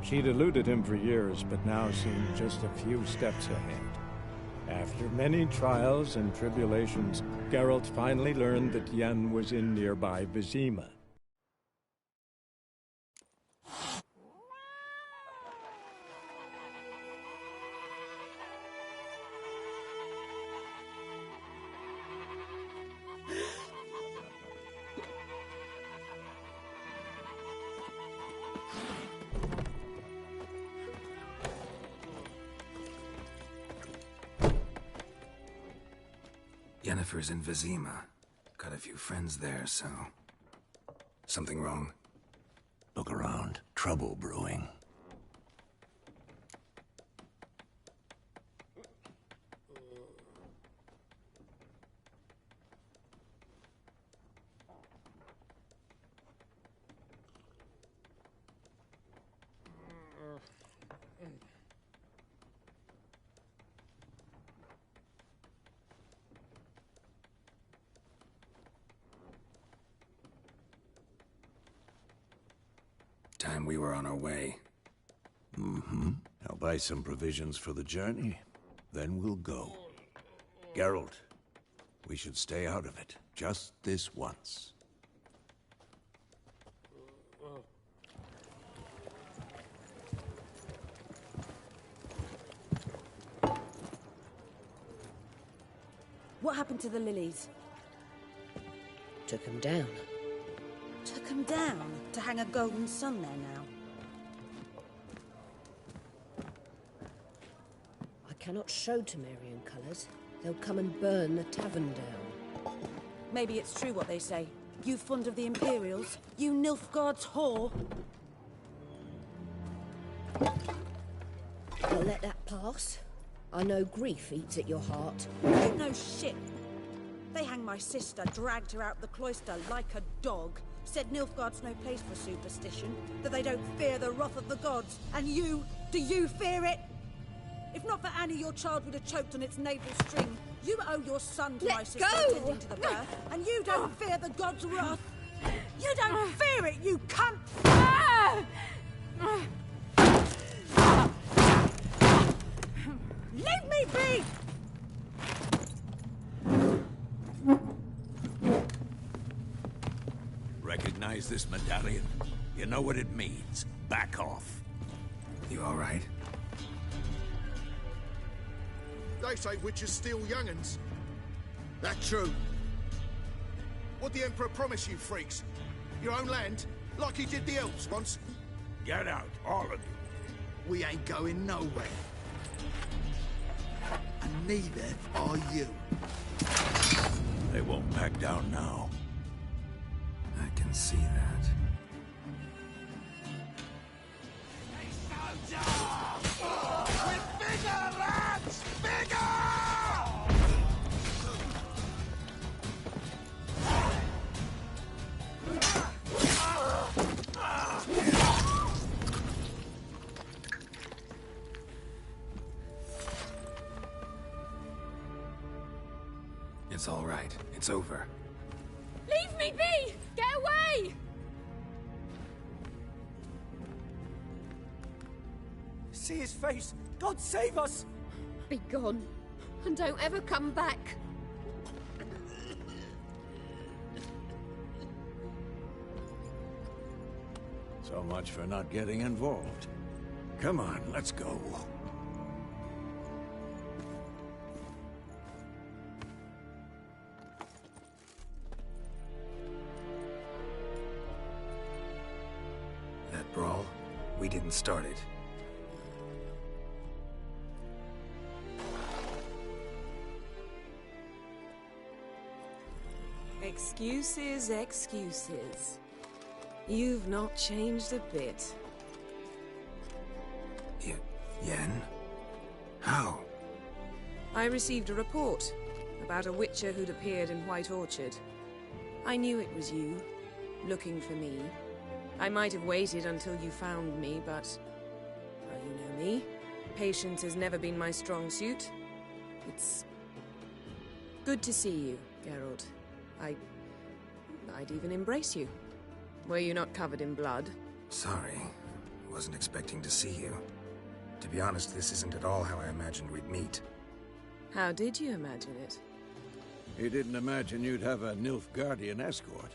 She'd eluded him for years, but now seemed just a few steps ahead. After many trials and tribulations, Geralt finally learned that Yen was in nearby Vizima. Yennefer's in Vizima. Got a few friends there, so... Something wrong? Look around. Trouble brewing. Time we were on our way. I'll buy some provisions for the journey. Then we'll go. Geralt, we should stay out of it. Just this once. What happened to the lilies? Took him down. Took them down to hang a golden sun there now. I cannot show Temerian colours. They'll come and burn the tavern down. Maybe it's true what they say. You fond of the Imperials? You Nilfgaard's whore? I'll let that pass. I know grief eats at your heart. You know shit. They hanged my sister, dragged her out the cloister like a dog. Said Nilfgaard's no place for superstition, that they don't fear the wrath of the gods. And you, do you fear it? If not for Annie, your child would have choked on its navel string. You owe your son to my sister attending to the birth, and you don't fear the gods' wrath. You don't fear it, you cunt! Leave me be! Recognize this medallion? You know what it means. Back off. You all right? They say witches steal young'uns. That true? What the Emperor promise you, freaks? Your own land? Like he did the elves once? Get out, all of you. We ain't going nowhere. And neither are you. They won't back down now. I can see that. With bigger, lads! Bigger! It's all right. It's over. Leave me be! Get away! See his face! God save us! Be gone, and don't ever come back. So much for not getting involved. Come on, let's go. That brawl, we didn't start it. Excuses, excuses. You've not changed a bit. Yen? How? I received a report about a witcher who'd appeared in White Orchard. I knew it was you, looking for me. I might have waited until you found me, but... well, you know me. Patience has never been my strong suit. It's... good to see you, Geralt. I'd even embrace you. Were you not covered in blood? Sorry. wasn't expecting to see you. To be honest, this isn't at all how I imagined we'd meet. How did you imagine it? You didn't imagine you'd have a Nilfgaardian escort.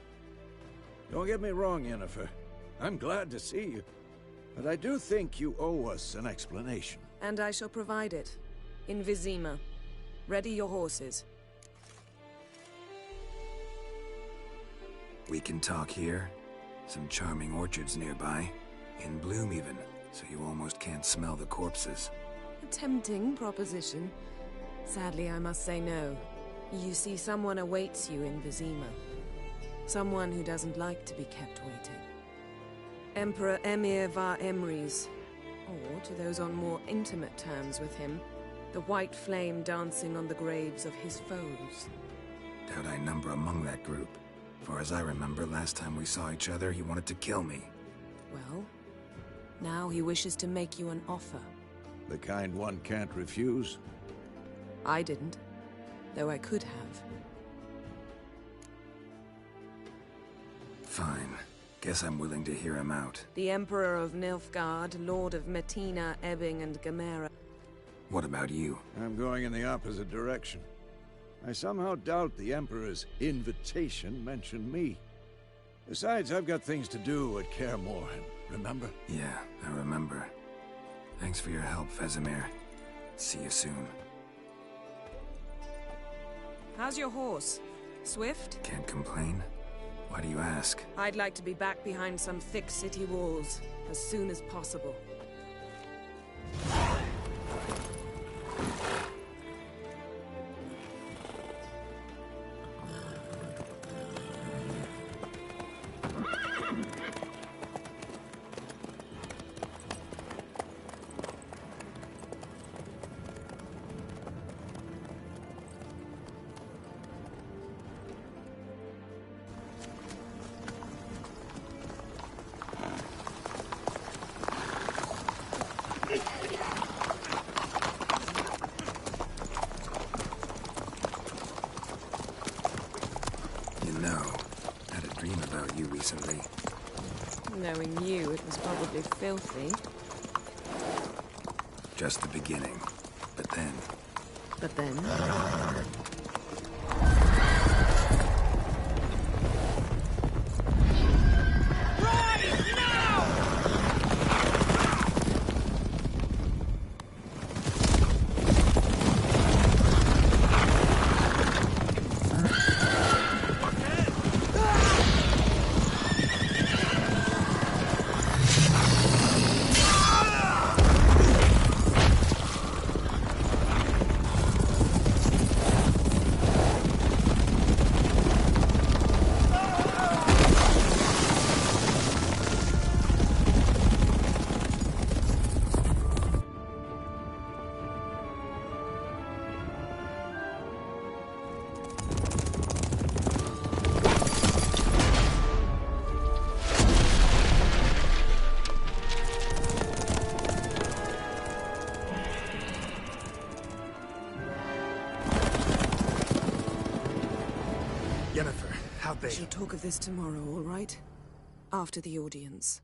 Don't get me wrong, Yennefer. I'm glad to see you. But I do think you owe us an explanation. And I shall provide it. In Vizima. Ready your horses. We can talk here. Some charming orchards nearby. In bloom even, so you almost can't smell the corpses. A tempting proposition. Sadly, I must say no. You see, someone awaits you in Vizima. Someone who doesn't like to be kept waiting. Emperor Emir var Emreis. Or, to those on more intimate terms with him, the white flame dancing on the graves of his foes. Doubt I number among that group. For as I remember, last time we saw each other, he wanted to kill me. Well, now he wishes to make you an offer. The kind one can't refuse? I didn't, though I could have. Fine. Guess I'm willing to hear him out. The Emperor of Nilfgaard, Lord of Metina, Ebbing, and Gamera. What about you? I'm going in the opposite direction. I somehow doubt the Emperor's invitation mentioned me. Besides, I've got things to do at Kaer Morhen, remember? Yeah, I remember. Thanks for your help, Vesemir. See you soon. How's your horse? Swift? Can't complain. Why do you ask? I'd like to be back behind some thick city walls, as soon as possible. Recently. Knowing you, it was probably filthy. Just the beginning. But then... But then? Yennefer, how'd they... We shall talk of this tomorrow, all right? After the audience.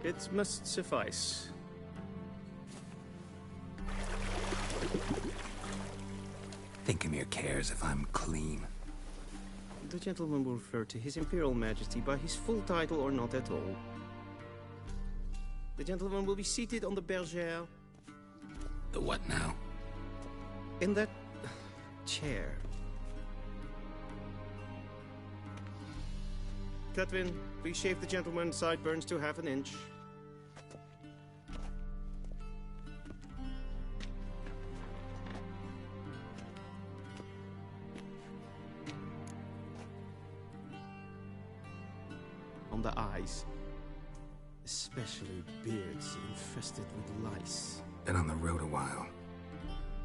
It must suffice. Thinkamir cares if I'm clean. The gentleman will refer to His Imperial Majesty by his full title or not at all. The gentleman will be seated on the bergère. The what now? In that... chair. Cletwin, please shave the gentleman's sideburns to ½ an inch. on the eyes. Especially beards infested with lice. Been on the road a while.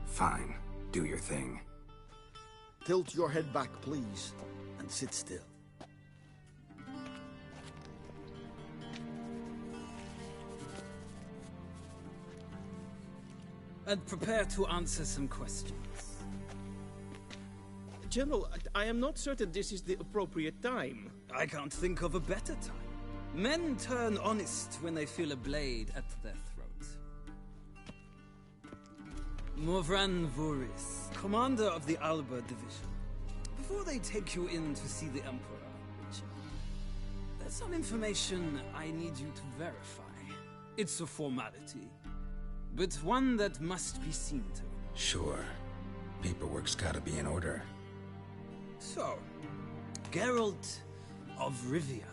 Fine, do your thing. Tilt your head back, please, and sit still. And prepare to answer some questions. General, I am not certain this is the appropriate time. I can't think of a better time. Men turn honest when they feel a blade at their throat. Morvran Voorhis, commander of the Alba Division. Before they take you in to see the Emperor, Witcher, there's some information I need you to verify. It's a formality, but one that must be seen to. Sure. Paperwork's gotta be in order. So, Geralt of Rivia.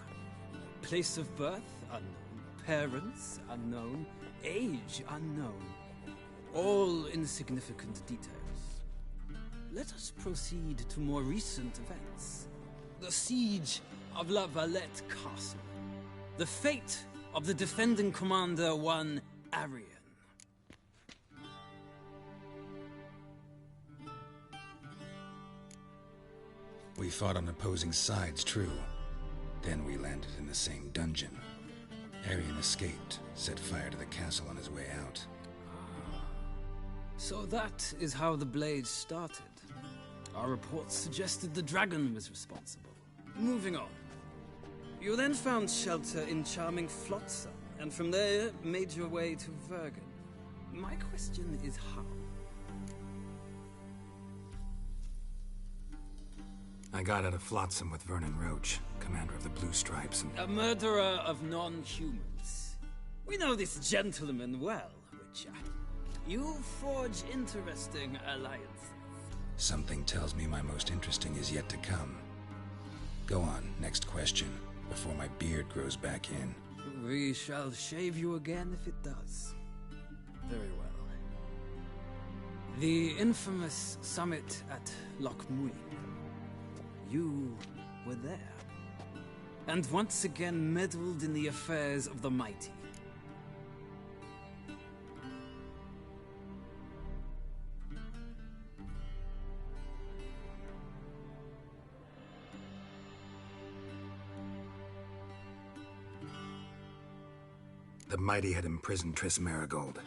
Place of birth unknown. Parents unknown. Age unknown. All insignificant details. Let us proceed to more recent events. The siege of La Valette Castle. The fate of the defending commander, one Arian. We fought on opposing sides, true. Then we landed in the same dungeon. Arian escaped, set fire to the castle on his way out. So that is how the Blade started. Our reports suggested the dragon was responsible. Moving on. You then found shelter in charming Flotsam, and from there made your way to Vergen. My question is how? I got out of Flotsam with Vernon Roach, commander of the Blue Stripes, and... A murderer of non-humans. We know this gentleman well, Witcher. You forge interesting alliances. Something tells me my most interesting is yet to come. Go on, next question, before my beard grows back in. We shall shave you again if it does. Very well. The infamous summit at Loch Muin. You were there. And once again meddled in the affairs of the mighty. The mighty had imprisoned Triss Merigold.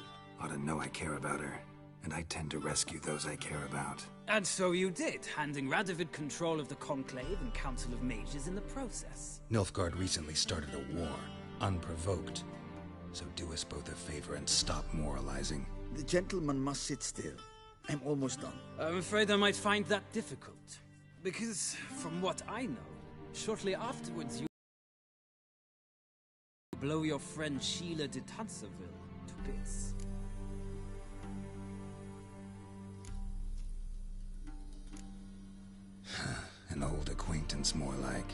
Ought to know I care about her. And I tend to rescue those I care about. And so you did, handing Radovid control of the Conclave and Council of Mages in the process. Nilfgaard recently started a war, unprovoked. So do us both a favor and stop moralizing. The gentleman must sit still. I'm almost done. I'm afraid I might find that difficult. Because, from what I know, shortly afterwards you blow your friend Sheila de Tanserville to bits. An old acquaintance, more like.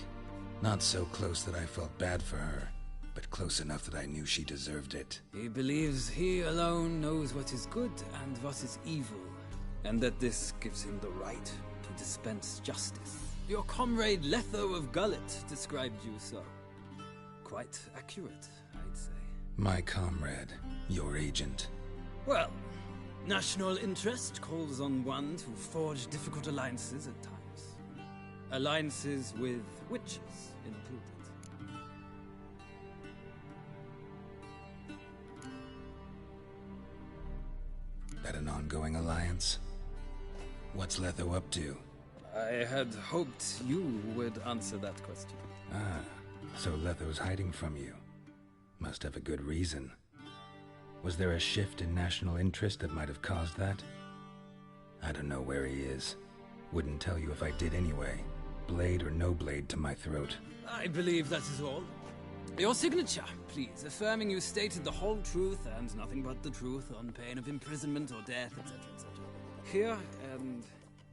Not so close that I felt bad for her, but close enough that I knew she deserved it. He believes he alone knows what is good and what is evil, and that this gives him the right to dispense justice. Your comrade Letho of Gullet described you so. Quite accurate, I'd say. My comrade, your agent. Well, national interest calls on one to forge difficult alliances at times. Alliances with witches included. That an ongoing alliance? What's Letho up to? I had hoped you would answer that question. Ah, so Letho's hiding from you. Must have a good reason. Was there a shift in national interest that might have caused that? I don't know where he is. Wouldn't tell you if I did anyway. Blade or no blade to my throat. I believe that is all. Your signature, please, affirming you stated the whole truth and nothing but the truth on pain of imprisonment or death, etc., etc. Here and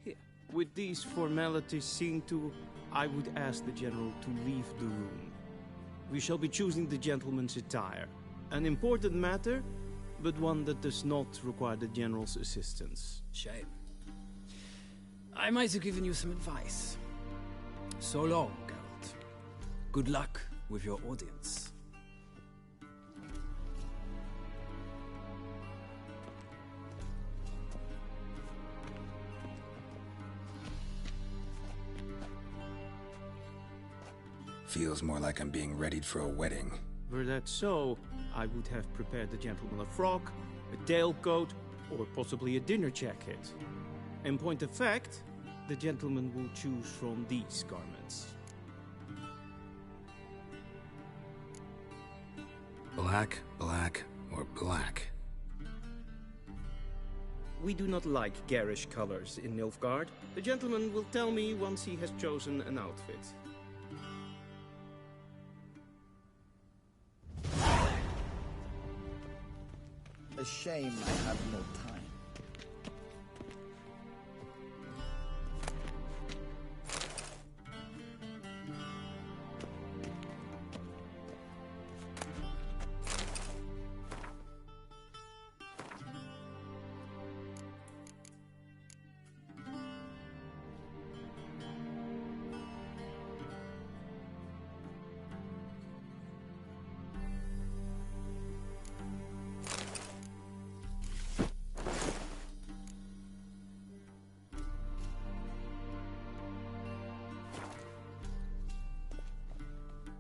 here. With these formalities seen to, I would ask the General to leave the room. We shall be choosing the gentleman's attire. An important matter, but one that does not require the General's assistance. Shame. I might have given you some advice. So long, Geralt. Good luck with your audience. Feels more like I'm being readied for a wedding. Were that so, I would have prepared the gentleman a frock, a tailcoat, or possibly a dinner jacket. In point of fact, the gentleman will choose from these garments. Black, black, or black? We do not like garish colors in Nilfgaard. The gentleman will tell me once he has chosen an outfit. A shame I have no time.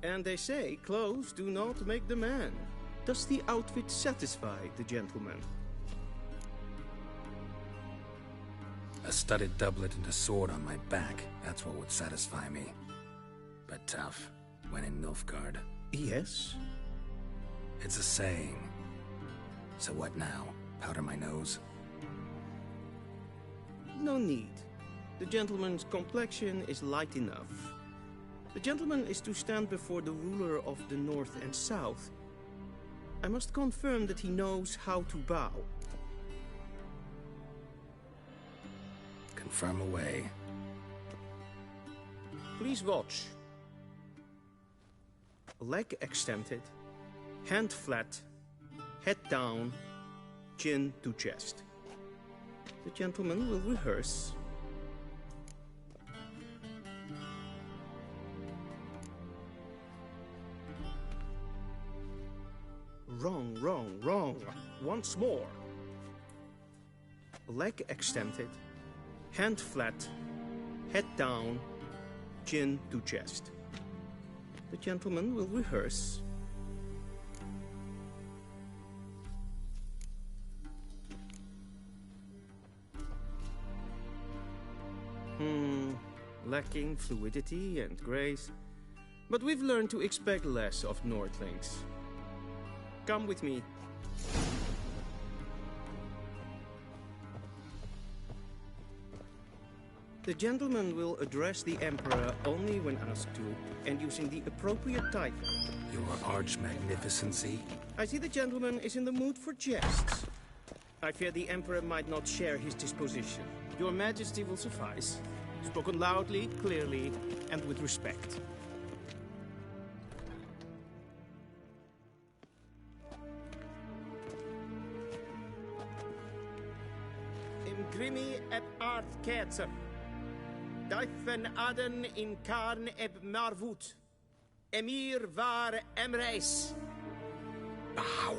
And they say clothes do not make the man. Does the outfit satisfy the gentleman? A studded doublet and a sword on my back, that's what would satisfy me. But tough, when in Nilfgaard. Yes? It's a saying. So what now? Powder my nose? No need. The gentleman's complexion is light enough. The gentleman is to stand before the ruler of the North and South. I must confirm that he knows how to bow. Confirm away. Please watch. Leg extended, hand flat, head down, chin to chest. The gentleman will rehearse. Wrong, wrong, wrong. Once more. Leg extended, hand flat, head down, chin to chest. The gentleman will rehearse. Lacking fluidity and grace. But we've learned to expect less of Nordlings. Come with me. The gentleman will address the Emperor only when asked to, and using the appropriate title. Your Arch Magnificency? I see the gentleman is in the mood for jests. I fear the Emperor might not share his disposition. Your Majesty will suffice. Spoken loudly, clearly, and with respect. Imgrimi eb art ketzer. Daifen aden in karn eb marvut. Emir var emreis. Bow.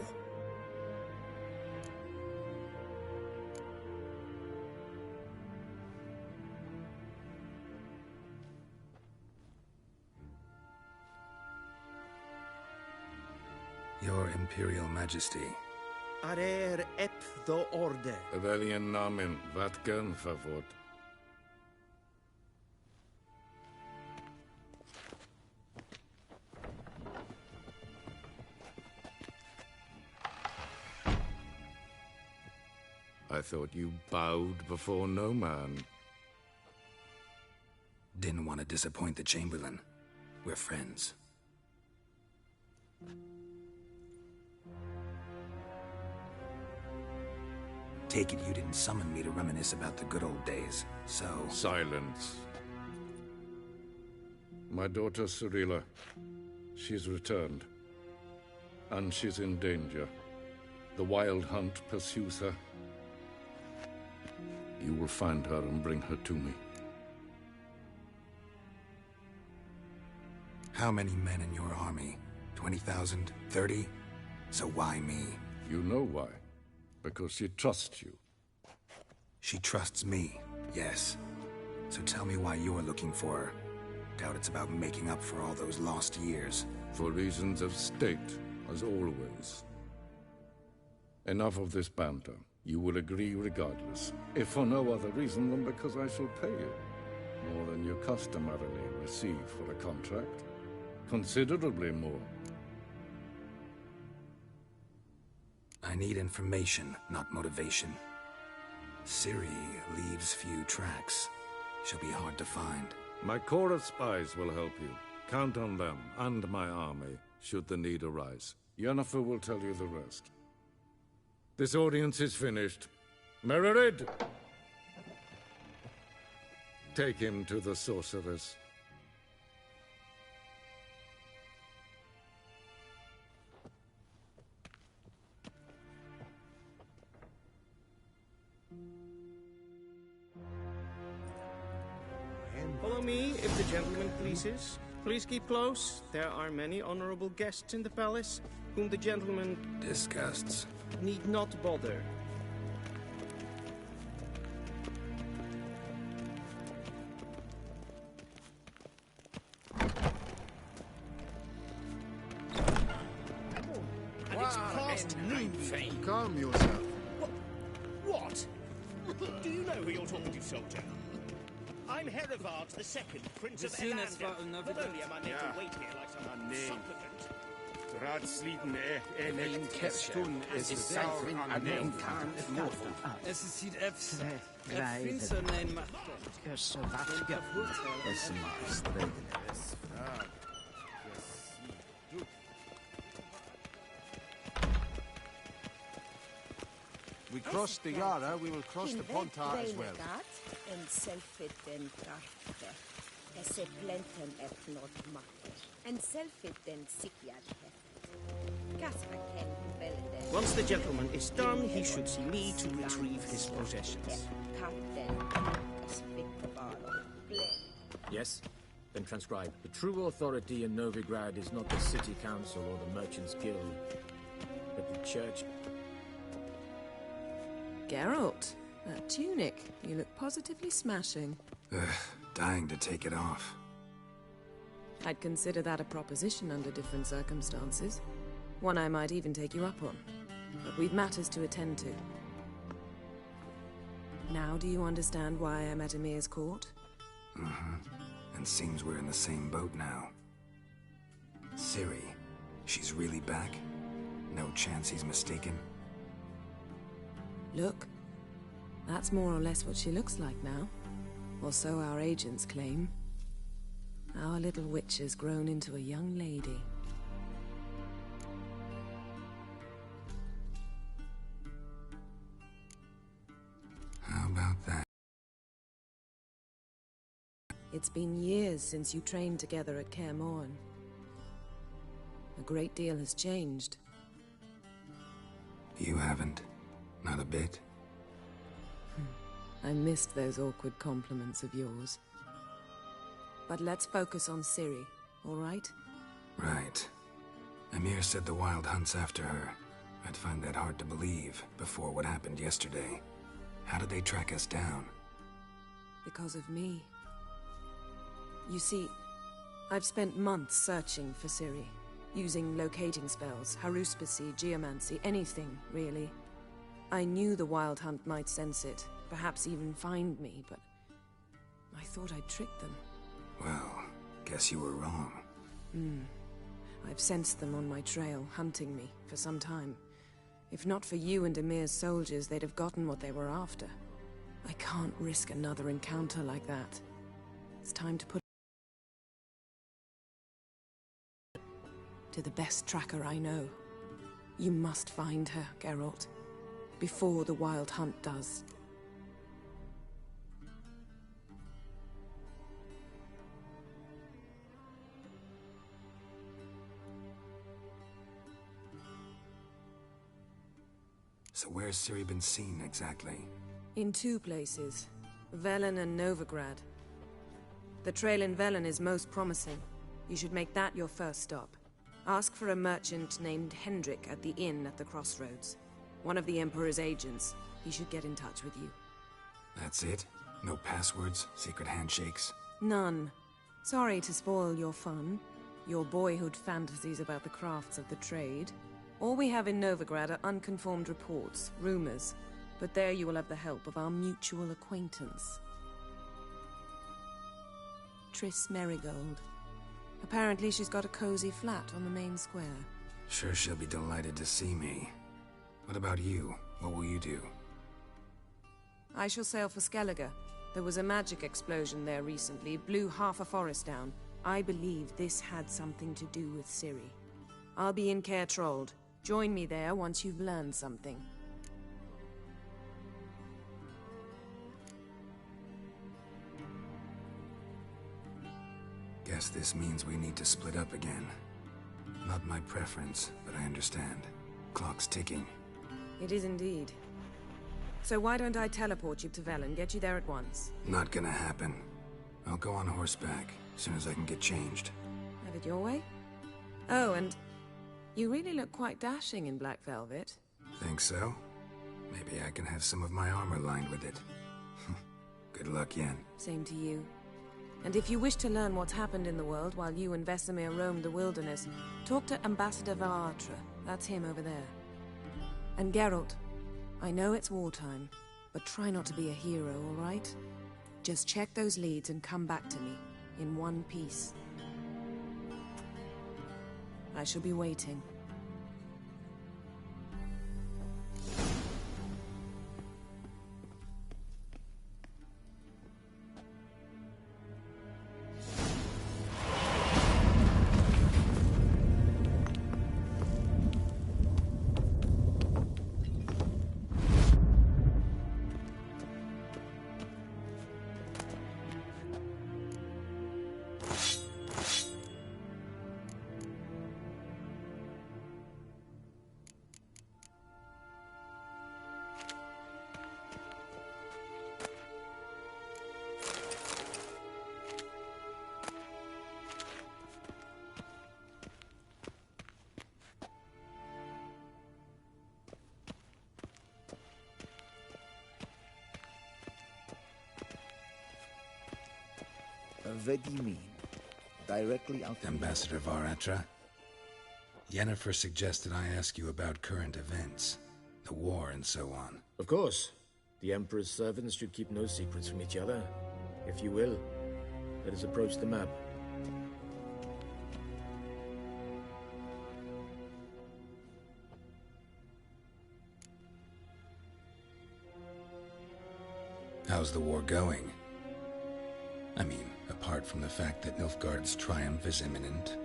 Your Imperial Majesty. Arer ep do orde. Welchen Namen, wat gern favor? I thought you bowed before no man. Didn't want to disappoint the Chamberlain. We're friends. Take it you didn't summon me to reminisce about the good old days, so... Silence. My daughter Cirilla, she's returned. And she's in danger. The Wild Hunt pursues her. You will find her and bring her to me. How many men in your army? 20,000? 30? So why me? You know why. Because she trusts you. She trusts me, yes. So tell me why you're looking for her. Doubt it's about making up for all those lost years. For reasons of state, as always. Enough of this banter. You will agree regardless, if for no other reason than because I shall pay you. More than you customarily receive for a contract. Considerably more. I need information, not motivation. Ciri leaves few tracks. She'll be hard to find. My corps of spies will help you. Count on them, and my army, should the need arise. Yennefer will tell you the rest. This audience is finished. Mererid! Take him to the sorceress. Follow me, if the gentleman pleases. Please keep close. There are many honorable guests in the palace, whom the gentleman... disgusts. ...need not bother. And it's past noon. Calm yourself. What? Do you know who you're talking to, soldier? I'm Herivard II, Prince of Ellander. Not only am I meant to wait here like some supplicant. Raadsleden in Kerstun is sauer aan mijn kant. Es sieht efs. Finster nein macht. Es wat es maar We crossed the Yara, we will cross the Pontar as well. En selfit den karte. Esse plenten not matter. En selfit den sikjad heft. Once the gentleman is done, he should see me to retrieve his possessions. Yes? Then transcribe. The true authority in Novigrad is not the city council or the merchants' guild, but the church. Geralt, that tunic. You look positively smashing. Dying to take it off. I'd consider that a proposition under different circumstances. One I might even take you up on. But we've matters to attend to. Now do you understand why I'm at Emir's court? Mm-hmm. And seems we're in the same boat now. Ciri, she's really back? No chance he's mistaken? Look, that's more or less what she looks like now. Or so our agents claim. Our little witch has grown into a young lady. How about that? It's been years since you trained together at Kaer Morhen. A great deal has changed. You haven't. Not a bit. I missed those awkward compliments of yours. But let's focus on Ciri, all right? Right. Emir said the Wild Hunt's after her. I'd find that hard to believe before what happened yesterday. How did they track us down? Because of me. You see, I've spent months searching for Ciri, using locating spells, haruspicy, geomancy, anything, really. I knew the Wild Hunt might sense it, perhaps even find me, but I thought I'd tricked them. Well, guess you were wrong. I've sensed them on my trail, hunting me, for some time. If not for you and Emir's soldiers, they'd have gotten what they were after. I can't risk another encounter like that. It's time to put to the best tracker I know. You must find her, Geralt. Before the Wild Hunt does. So where's Ciri been seen, exactly? In two places. Velen and Novigrad. The trail in Velen is most promising. You should make that your first stop. Ask for a merchant named Hendrik at the inn at the crossroads. One of the Emperor's agents. He should get in touch with you. That's it? No passwords, secret handshakes? None. Sorry to spoil your fun, your boyhood fantasies about the crafts of the trade. All we have in Novigrad are unconfirmed reports, rumors. But there you will have the help of our mutual acquaintance. Triss Merigold. Apparently she's got a cozy flat on the main square. Sure she'll be delighted to see me. What about you? What will you do? I shall sail for Skellige. There was a magic explosion there recently, blew half a forest down. I believe this had something to do with Ciri. I'll be in Caer Trolde. Join me there once you've learned something. Guess this means we need to split up again. Not my preference, but I understand. Clock's ticking. It is indeed. So why don't I teleport you to Velen, get you there at once? Not gonna happen. I'll go on horseback, as soon as I can get changed. Have it your way? Oh, and you really look quite dashing in black velvet. Think so? Maybe I can have some of my armor lined with it. Good luck, Yen. Same to you. And if you wish to learn what's happened in the world while you and Vesemir roamed the wilderness, talk to Ambassador Varatra. That's him over there. And Geralt, I know it's wartime, but try not to be a hero, all right? Just check those leads and come back to me, in one piece. I shall be waiting. What do you mean? Directly out... Ambassador Varatra? Yennefer suggested I ask you about current events, the war and so on. Of course. The Emperor's servants should keep no secrets from each other. If you will, let us approach the map. How's the war going? I mean, apart from the fact that Nilfgaard's triumph is imminent.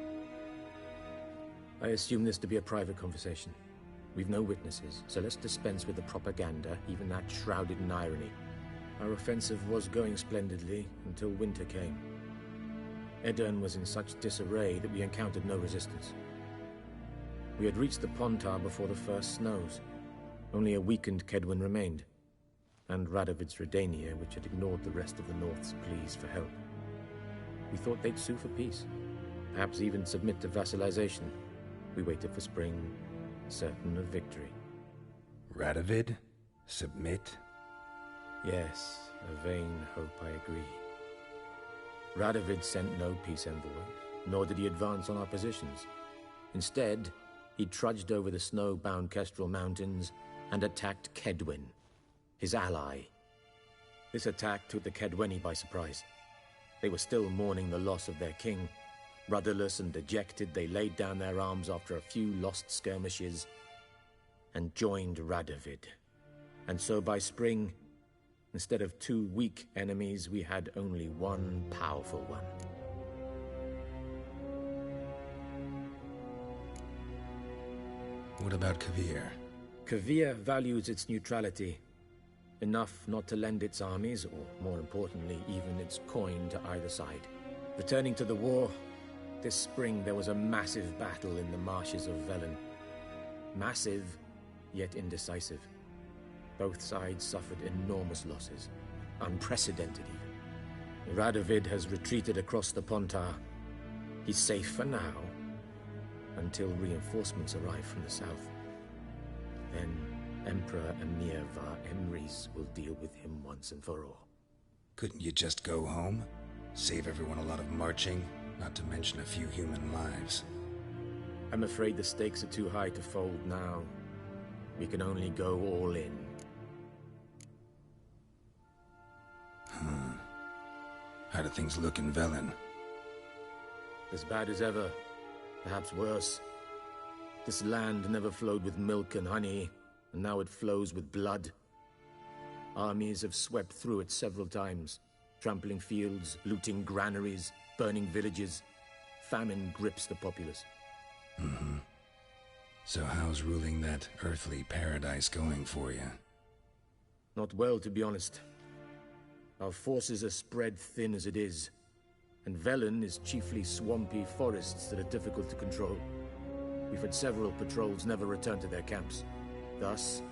I assume this to be a private conversation. We've no witnesses, so let's dispense with the propaganda, even that shrouded in irony. Our offensive was going splendidly until winter came. Aedirn was in such disarray that we encountered no resistance. We had reached the Pontar before the first snows. Only a weakened Kaedwen remained, and Radovid's Redania, which had ignored the rest of the North's pleas for help. We thought they'd sue for peace, perhaps even submit to vassalization. We waited for spring, certain of victory. Radovid? Submit? Yes, a vain hope, I agree. Radovid sent no peace envoys, nor did he advance on our positions. Instead, he trudged over the snow-bound Kestrel Mountains and attacked Kaedwen, his ally. This attack took the Kaedweni by surprise. They were still mourning the loss of their king. Rudderless and dejected, they laid down their arms after a few lost skirmishes and joined Radovid. And so by spring, instead of two weak enemies, we had only one powerful one. What about Kovir? Kovir values its neutrality, enough not to lend its armies, or more importantly, even its coin to either side. Returning to the war, this spring there was a massive battle in the marshes of Velen. Massive, yet indecisive. Both sides suffered enormous losses, unprecedented even. Radovid has retreated across the Pontar. He's safe for now, until reinforcements arrive from the south. Then Emperor Emir var Emrys will deal with him once and for all. Couldn't you just go home? Save everyone a lot of marching, not to mention a few human lives. I'm afraid the stakes are too high to fold now. We can only go all in. How do things look in Velen? As bad as ever, perhaps worse. This land never flowed with milk and honey, and now it flows with blood. Armies have swept through it several times, trampling fields, looting granaries, burning villages. Famine grips the populace. So how's ruling that earthly paradise going for you? Not well, to be honest. Our forces are spread thin as it is, and Velen is chiefly swampy forests that are difficult to control. We've had several patrols never return to their camps. Thus,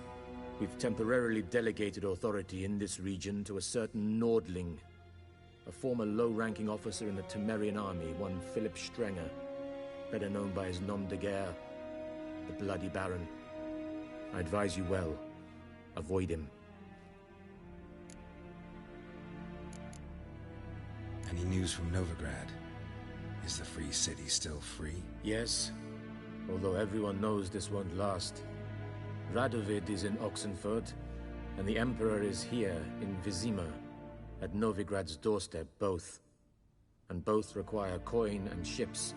we've temporarily delegated authority in this region to a certain Nordling, a former low-ranking officer in the Temerian army, one Philip Strenger, better known by his nom de guerre, the Bloody Baron. I advise you well. Avoid him. Any news from Novigrad? Is the Free City still free? Yes, although everyone knows this won't last. Radovid is in Oxenfurt, and the Emperor is here in Vizima, at Novigrad's doorstep, both. And both require coin and ships.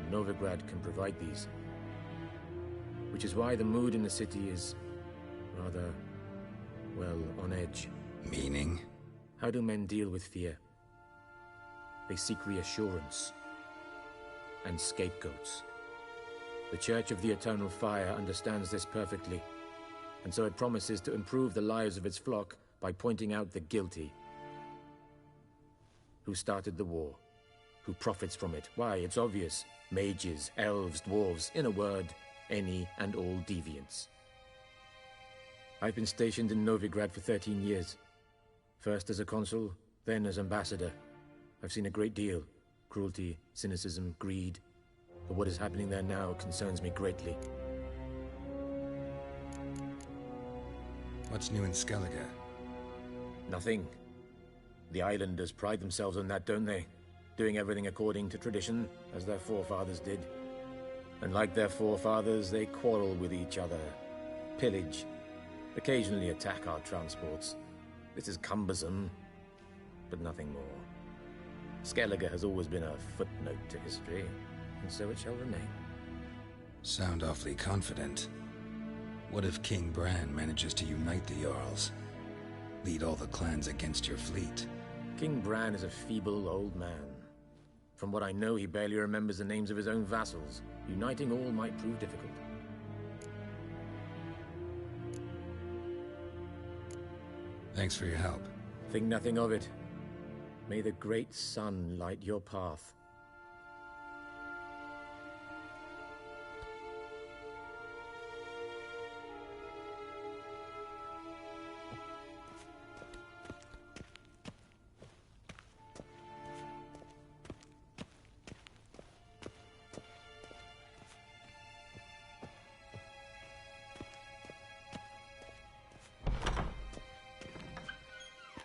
Novigrad can provide these. Which is why the mood in the city is rather, well, on edge. Meaning? How do men deal with fear? They seek reassurance and scapegoats. The Church of the Eternal Fire understands this perfectly, and so it promises to improve the lives of its flock by pointing out the guilty. Who started the war? Who profits from it? Why, it's obvious. Mages, elves, dwarves, in a word, any and all deviants. I've been stationed in Novigrad for 13 years. First as a consul, then as ambassador. I've seen a great deal. Cruelty, cynicism, greed. But what is happening there now concerns me greatly. What's new in Skellige? Nothing. The islanders pride themselves on that, don't they? Doing everything according to tradition, as their forefathers did. And like their forefathers, they quarrel with each other, pillage, occasionally attack our transports. This is cumbersome, but nothing more. Skellige has always been a footnote to history, and so it shall remain. Sound awfully confident. What if King Bran manages to unite the Jarls? Lead all the clans against your fleet? King Bran is a feeble old man. From what I know, he barely remembers the names of his own vassals. Uniting all might prove difficult. Thanks for your help. Think nothing of it. May the great sun light your path.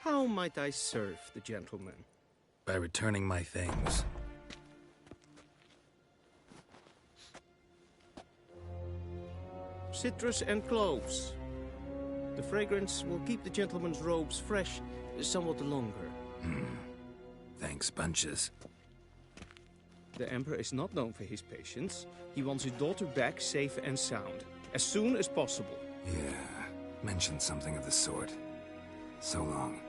How might I serve the gentleman? By returning my things. Citrus and cloves. The fragrance will keep the gentleman's robes fresh somewhat longer. Thanks, bunches. The Emperor is not known for his patience. He wants his daughter back safe and sound, as soon as possible. Yeah, mentioned something of the sort. So long.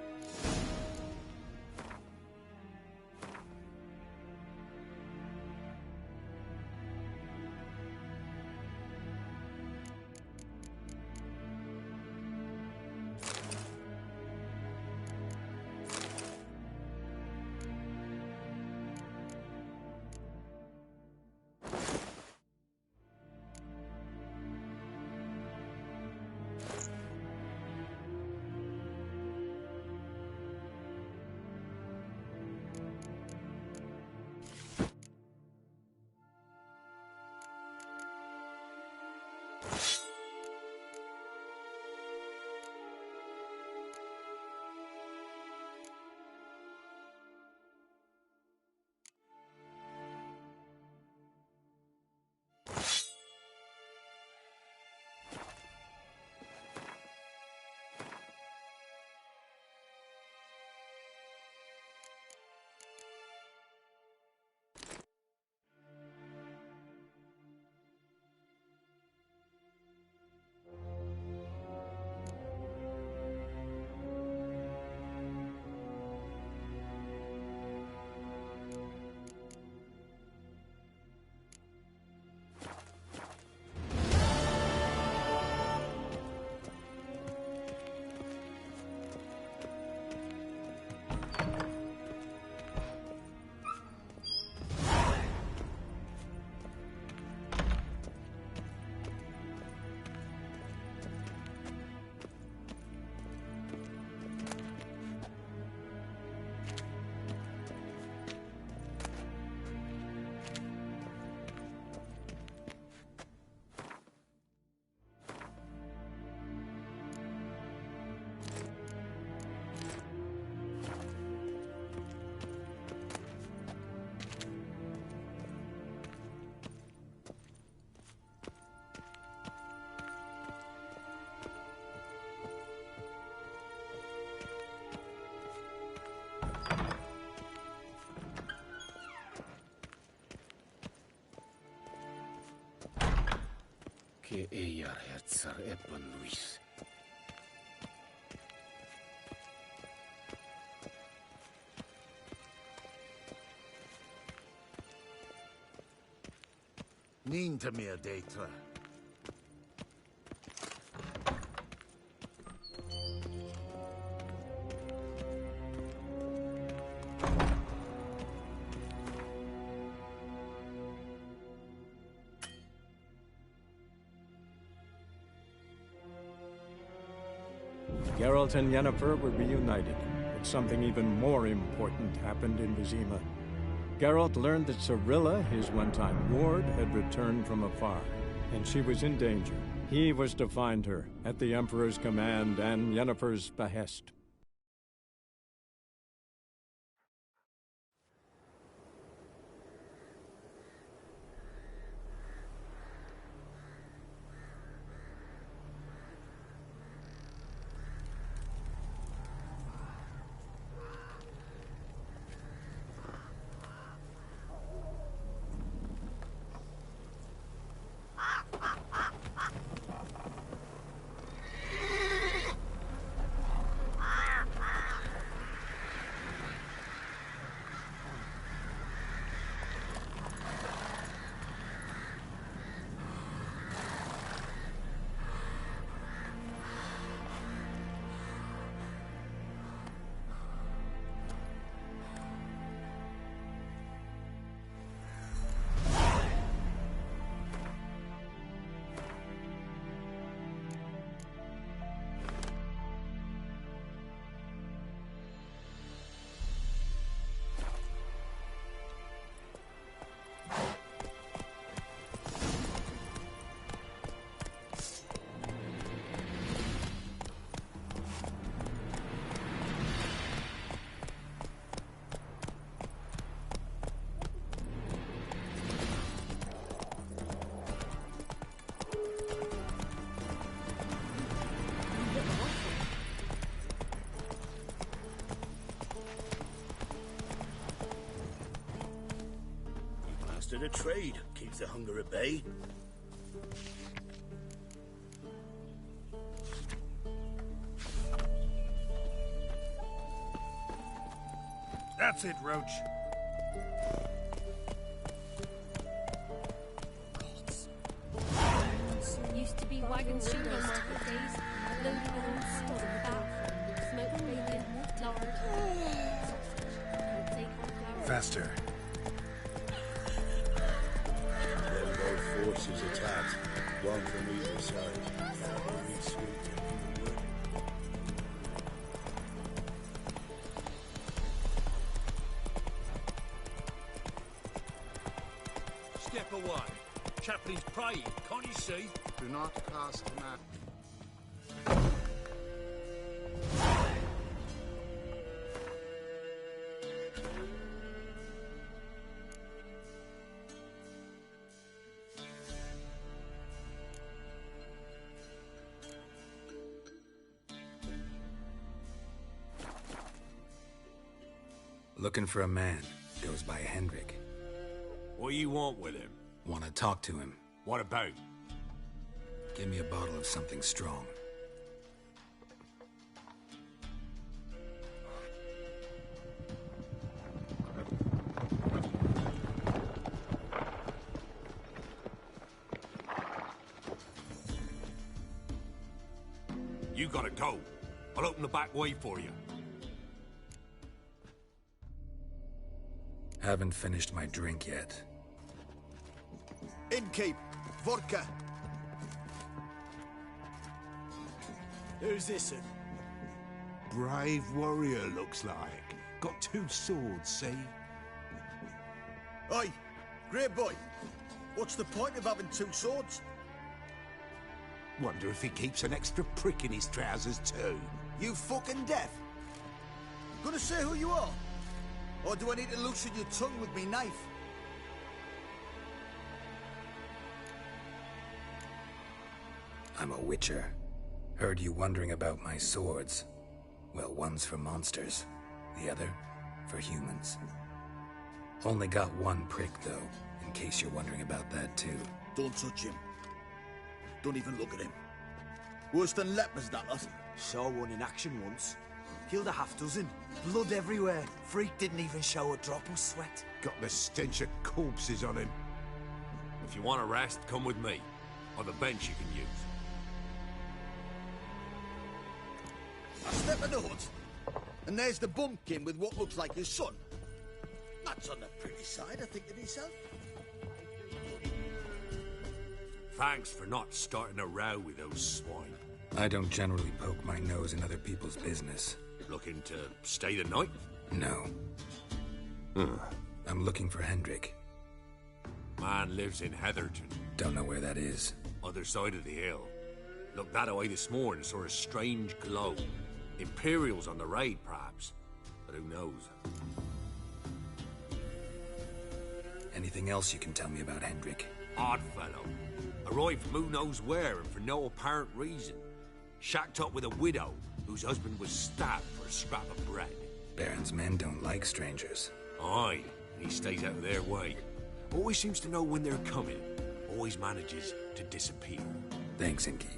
que ella herzar Epan Luis. Ninta mir data. Geralt and Yennefer were reunited, but something even more important happened in Vizima. Geralt learned that Cirilla, his one-time ward, had returned from afar, and she was in danger. He was to find her, at the Emperor's command and Yennefer's behest. To the trade, keeps the hunger at bay. That's it, Roach. Used to be wagons shooting on market days, loading with all sorts of bath, smoked bacon, lard, sausage, and take on flour. Faster. Forces attacked, one from either side. Very sweet and good. Step away. Chaplain's praying, can't you see? Do not cast him at. Looking for a man. Goes by Hendrik. What do you want with him? Want to talk to him. What about? Give me a bottle of something strong. You gotta go. I'll open the back way for you. Haven't finished my drink yet. Innkeep, vodka. Who's this? Brave warrior, looks like. Got 2 swords, see? Oi, great boy. What's the point of having 2 swords? Wonder if he keeps an extra prick in his trousers too. You fucking deaf? Gonna say who you are? Or do I need to loosen your tongue with me knife? I'm a witcher. Heard you wondering about my swords. Well, one's for monsters, the other for humans. Only got 1 prick, though, in case you're wondering about that, too. Don't touch him. Don't even look at him. Worse than lepers, that lot. Saw one in action once. Killed a half dozen. Blood everywhere. Freak didn't even show a drop of sweat. Got the stench of corpses on him. If you want a rest, come with me. I've a bench you can use. I step in the hut, and there's the bumpkin with what looks like his son. That's on the pretty side, I think to myself. Thanks for not starting a row with those swine. I don't generally poke my nose in other people's business. Looking to stay the night? No. I'm looking for Hendrik. Man lives in Heatherton. Don't know where that is. Other side of the hill. Looked that away this morning, saw a strange glow. Imperials on the raid, perhaps. But who knows? Anything else you can tell me about Hendrik? Odd fellow. Arrived from who knows where and for no apparent reason. Shacked up with a widow whose husband was stabbed for a scrap of bread. Baron's men don't like strangers. Aye, and he stays out of their way. Always seems to know when they're coming. Always manages to disappear. Thanks, Inkeep.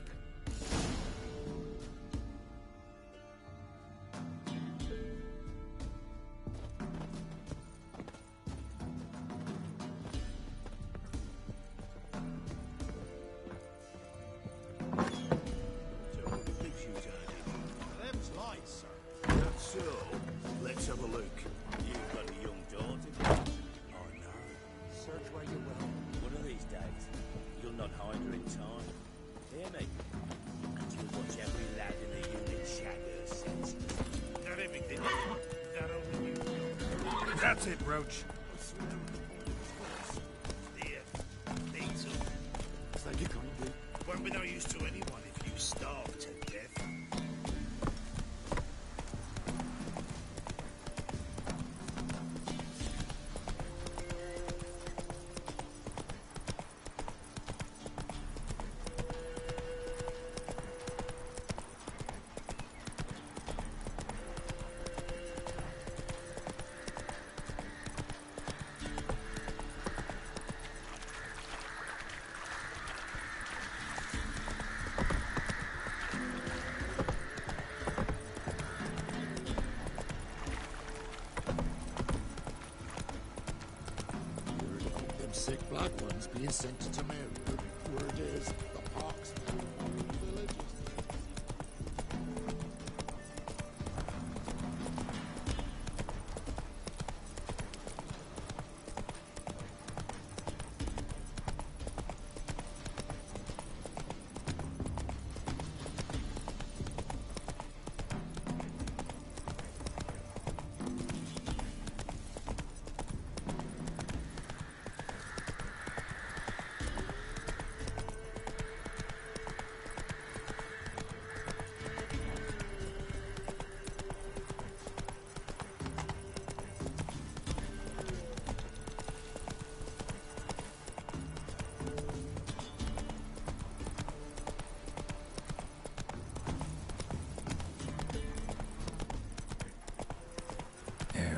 That's it, Roach. Thank you kindly. Won't be no use to anyone if you starve to death. Sick black ones being sent to Temeria. Word is, the pox villages.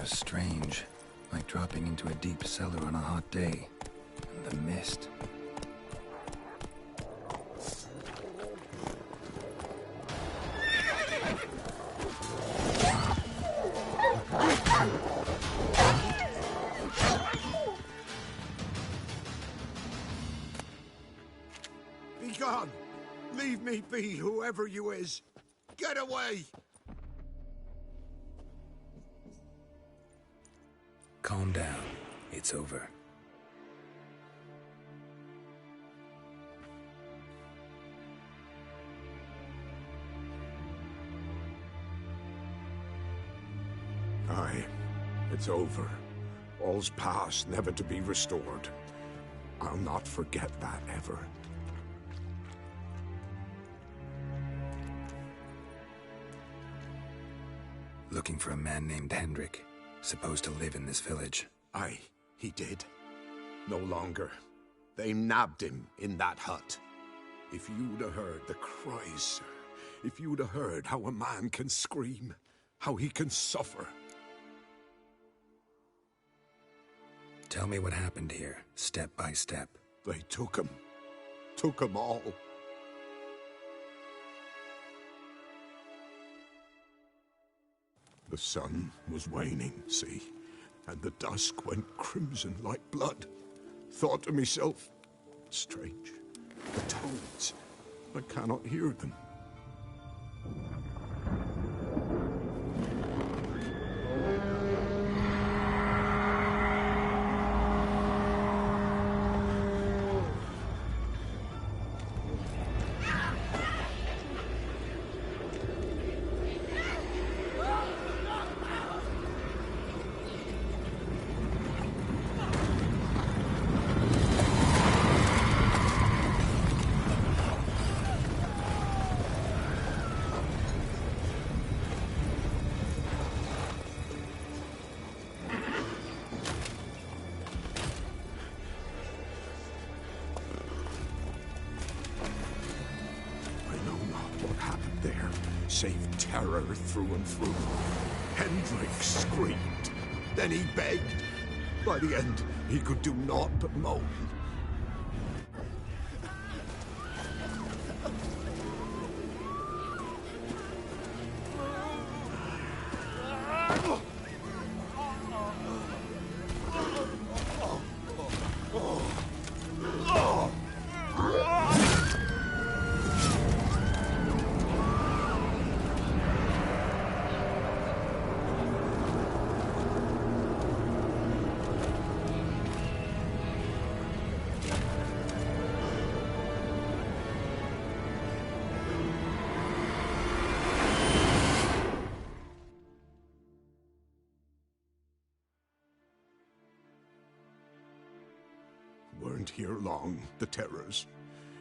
Strange, like dropping into a deep cellar on a hot day. And the mist. Be gone! Leave me be, whoever you is! Get away! Calm down. It's over. Aye, it's over. All's past, never to be restored. I'll not forget that ever. Looking for a man named Hendrik. Supposed to live in this village. Aye, he did. No longer. They nabbed him in that hut. If you'd have heard the cries, sir. If you'd have heard how a man can scream. How he can suffer. Tell me what happened here, step by step. They took him. Took him all. The sun was waning, see? And the dusk went crimson like blood. Thought to myself, strange, the toads, I cannot hear them. Save terror through and through. Hendrik screamed. Then he begged. By the end, he could do naught but moan. Weren't here long, the terrors.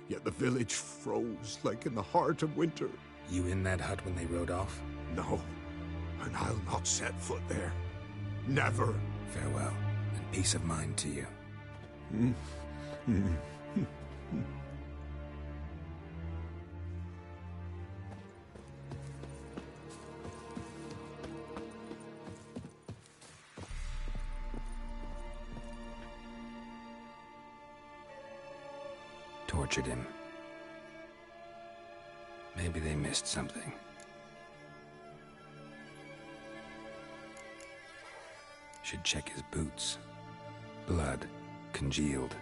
Yet the village froze like in the heart of winter. You in that hut when they rode off? No, and I'll not set foot there. Never. Farewell, and peace of mind to you. Tortured him. Maybe they missed something. Should check his boots. Blood, congealed.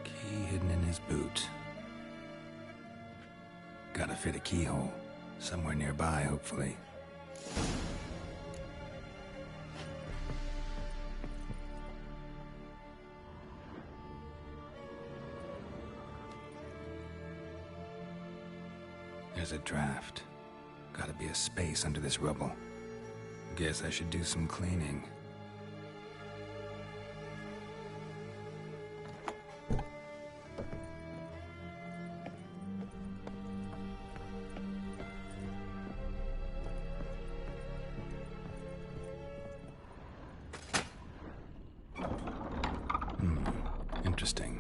Key hidden in his boot. Gotta fit a keyhole. Somewhere nearby, hopefully. There's a draft. Gotta be a space under this rubble. Guess I should do some cleaning. Interesting.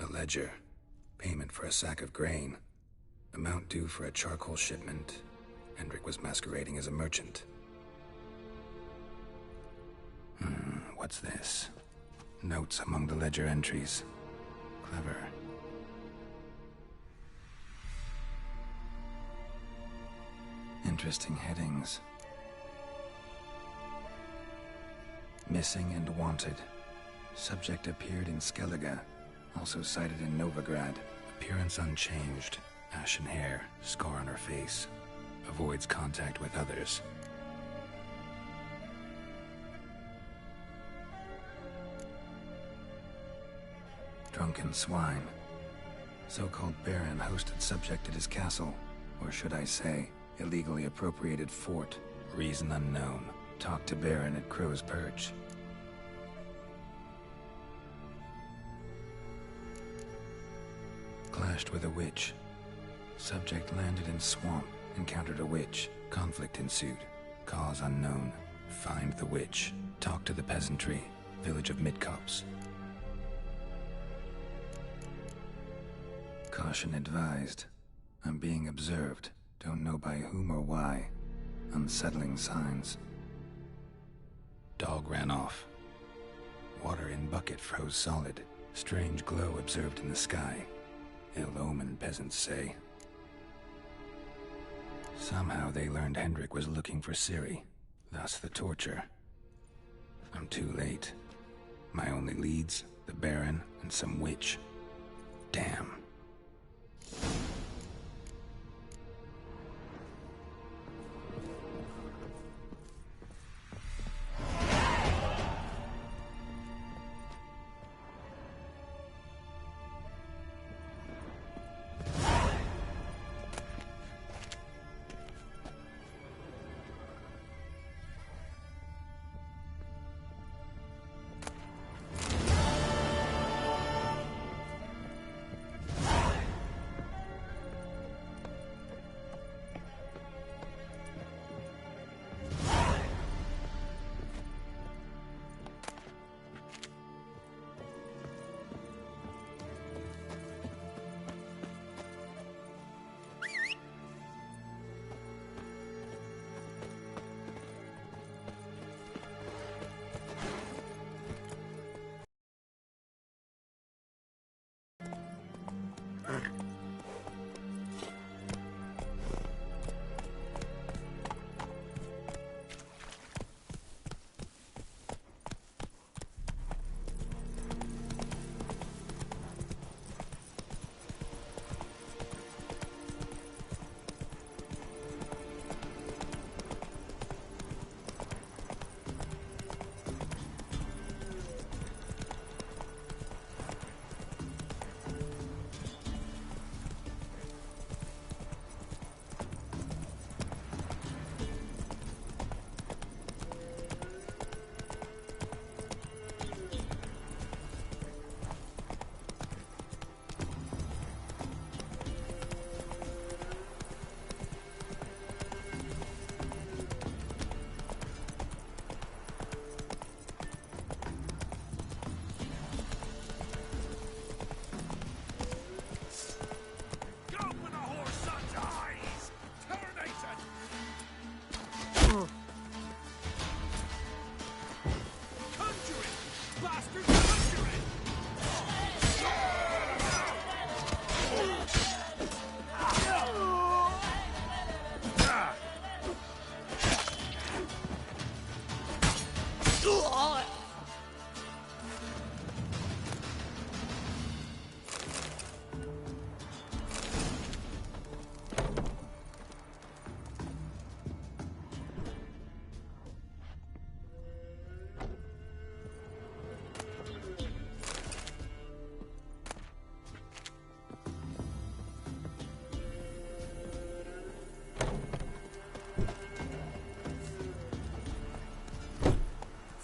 A ledger. Payment for a sack of grain. Amount due for a charcoal shipment. Hendrik was masquerading as a merchant. What's this? Notes among the ledger entries. Clever. Interesting headings. Missing and wanted. Subject appeared in Skellige. Also cited in Novigrad. Appearance unchanged. Ashen hair. Scar on her face. Avoids contact with others. Drunken swine. So-called baron hosted subject at his castle. Or should I say, illegally appropriated fort. Reason unknown. Talked to baron at Crow's Perch. Clashed with a witch. Subject landed in swamp. Encountered a witch. Conflict ensued. Cause unknown. Find the witch. Talk to the peasantry. Village of Midcopse. Caution advised. I'm being observed. Don't know by whom or why. Unsettling signs. Dog ran off. Water in bucket froze solid. Strange glow observed in the sky. Ill omen, peasants say. Somehow they learned Hendrik was looking for Ciri, thus the torture. I'm too late. My only leads, the Baron and some witch. Damn.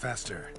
Faster.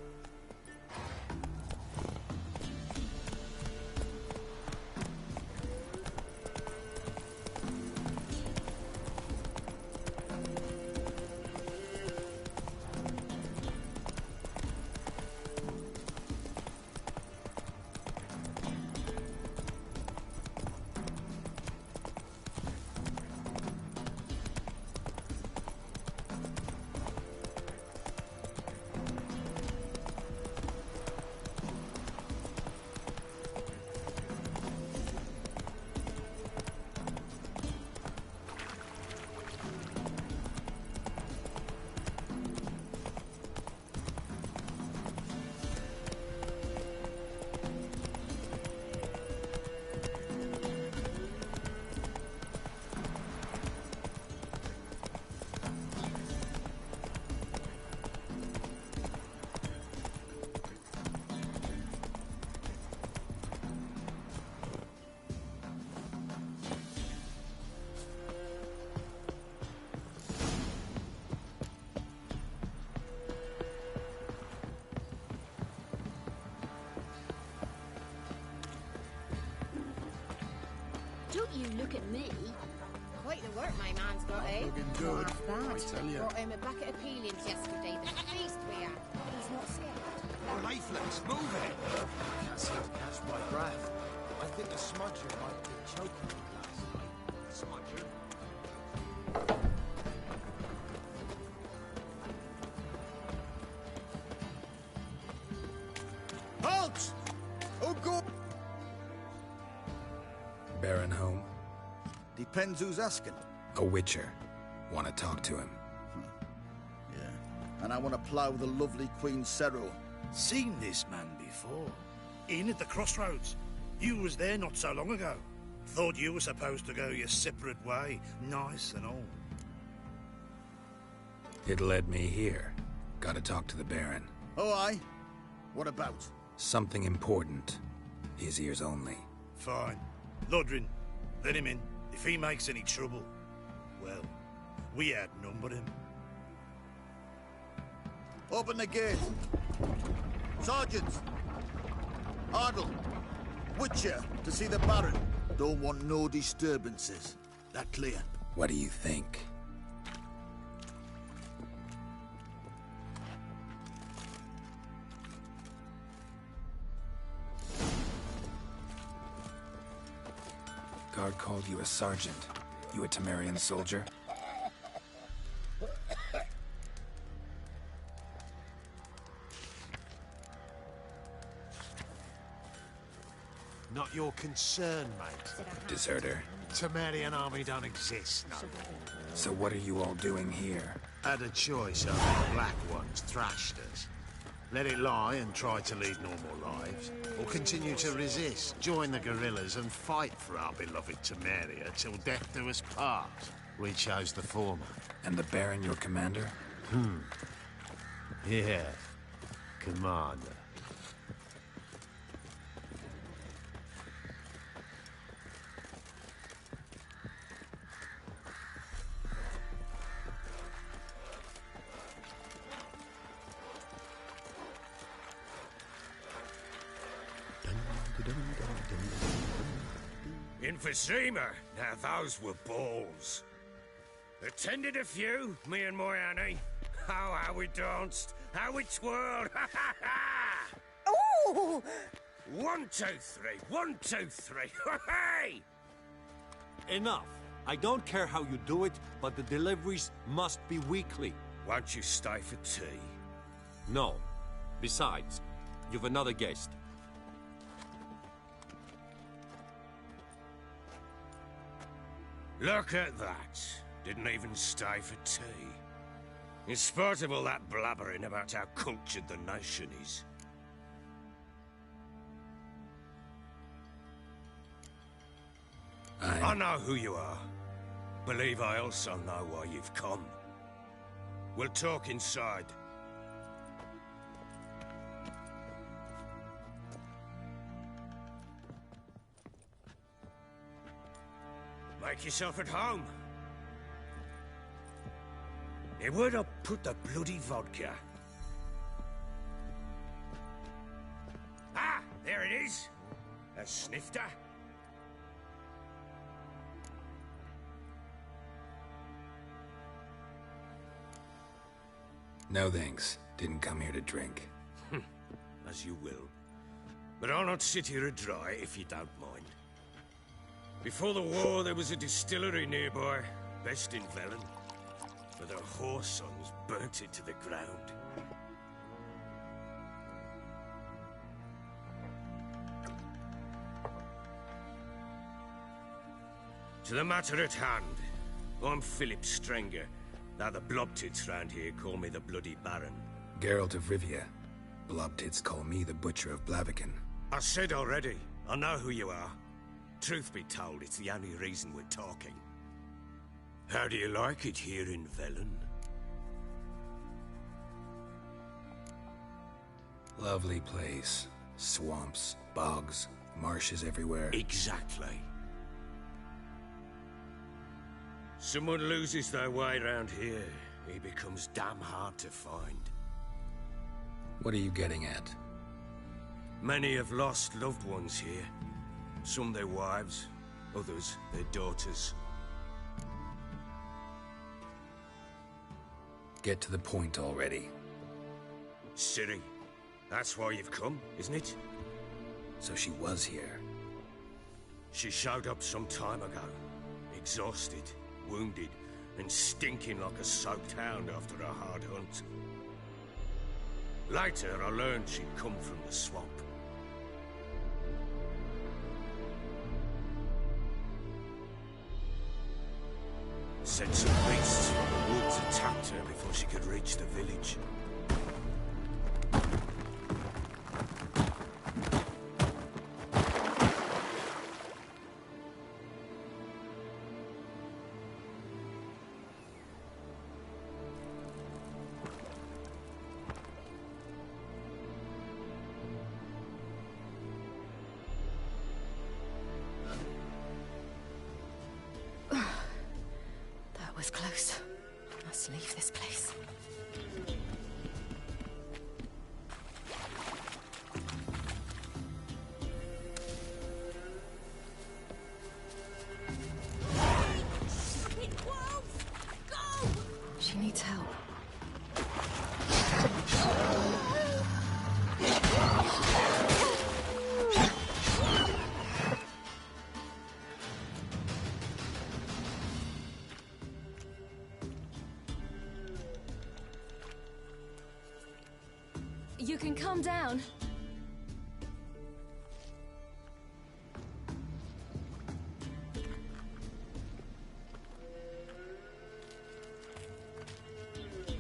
Don't you look at me. Quite the work my man's got, eh? Looking good, Not I tell ya. Brought him a bucket of peelings yesterday. The feast we had. He's not sick. We're lifeless. Move it. I can't seem to catch my breath. I think the smudger might have been choking me last night. Smudger? Depends who's asking. A witcher. Want to talk to him. Yeah. And I want to plough the lovely Queen Cyril. Seen this man before. In at the crossroads. You was there not so long ago. Thought you were supposed to go your separate way, nice and all. It led me here. Gotta talk to the Baron. Oh, aye? What about? Something important. His ears only. Fine. Lodrin, let him in. If he makes any trouble, well, we outnumber him. Open the gate. Sergeants! Ardle! Witcher, to see the Baron. Don't want no disturbances. That clear? What do you think? Guard called you a sergeant. You a Temerian soldier? Not your concern, mate. Deserter. Temerian army don't exist, no. So what are you all doing here? Had a choice of the Black Ones thrashed us. Let it lie and try to lead normal lives, or continue to resist, join the guerrillas and fight for our beloved Temeria till death do us part. We chose the former. And the Baron your commander? Yeah. Commander. In Vizima, now those were balls. Attended a few, me and my Annie. Oh, how we danced, how we twirled, ha ha ha! Ooh! 1, 2, 3, 1, 2, 3, hey! Enough. I don't care how you do it, but the deliveries must be weekly. Won't you stay for tea? No. Besides, you've another guest. Look at that. Didn't even stay for tea. In spite of all that blabbering about how cultured the nation is. I know who you are. Believe I also know why you've come. We'll talk inside. Make yourself at home. Hey, where'd I put the bloody vodka? Ah, there it is. A snifter. No thanks. Didn't come here to drink. As you will. But I'll not sit here dry if you don't mind. Before the war, there was a distillery nearby, best in Velen. But the whore sons burnt it to the ground. To the matter at hand, I'm Philip Strenger. Now the Blobtits round here call me the Bloody Baron. Geralt of Rivia. Blobtits call me the Butcher of Blaviken. I said already, I know who you are. Truth be told, it's the only reason we're talking. How do you like it here in Velen? Lovely place. Swamps, bogs, marshes everywhere. Exactly. Someone loses their way around here, he becomes damn hard to find. What are you getting at? Many have lost loved ones here. Some their wives, others their daughters. Get to the point already. Ciri, that's why you've come, isn't it? So she was here. She showed up some time ago, exhausted, wounded, and stinking like a soaked hound after a hard hunt. Later, I learned she'd come from the swamp. Said some beasts from the woods attacked her before she could reach the village. That was close. I must leave this place. She needs help. You can calm down.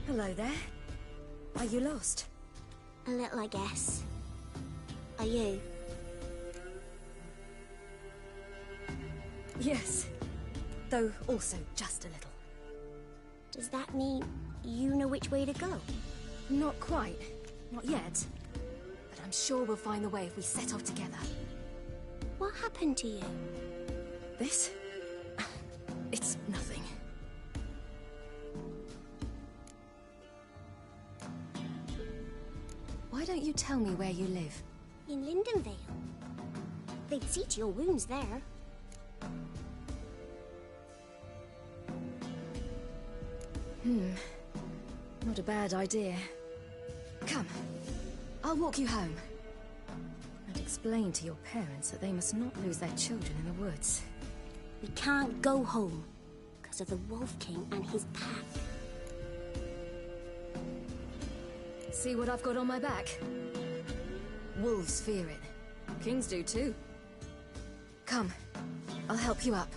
Hello there. Are you lost? A little, I guess. Are you? Yes. Though also just a little. Does that mean you know which way to go? Not quite. Not yet. But I'm sure we'll find the way if we set off together. What happened to you? This? It's nothing. Why don't you tell me where you live? In Lindenvale. They'd see to your wounds there. Not a bad idea. Come. I'll walk you home. And explain to your parents that they must not lose their children in the woods. We can't go home because of the Wolf King and his pack. See what I've got on my back? Wolves fear it. Kings do too. Come. I'll help you up.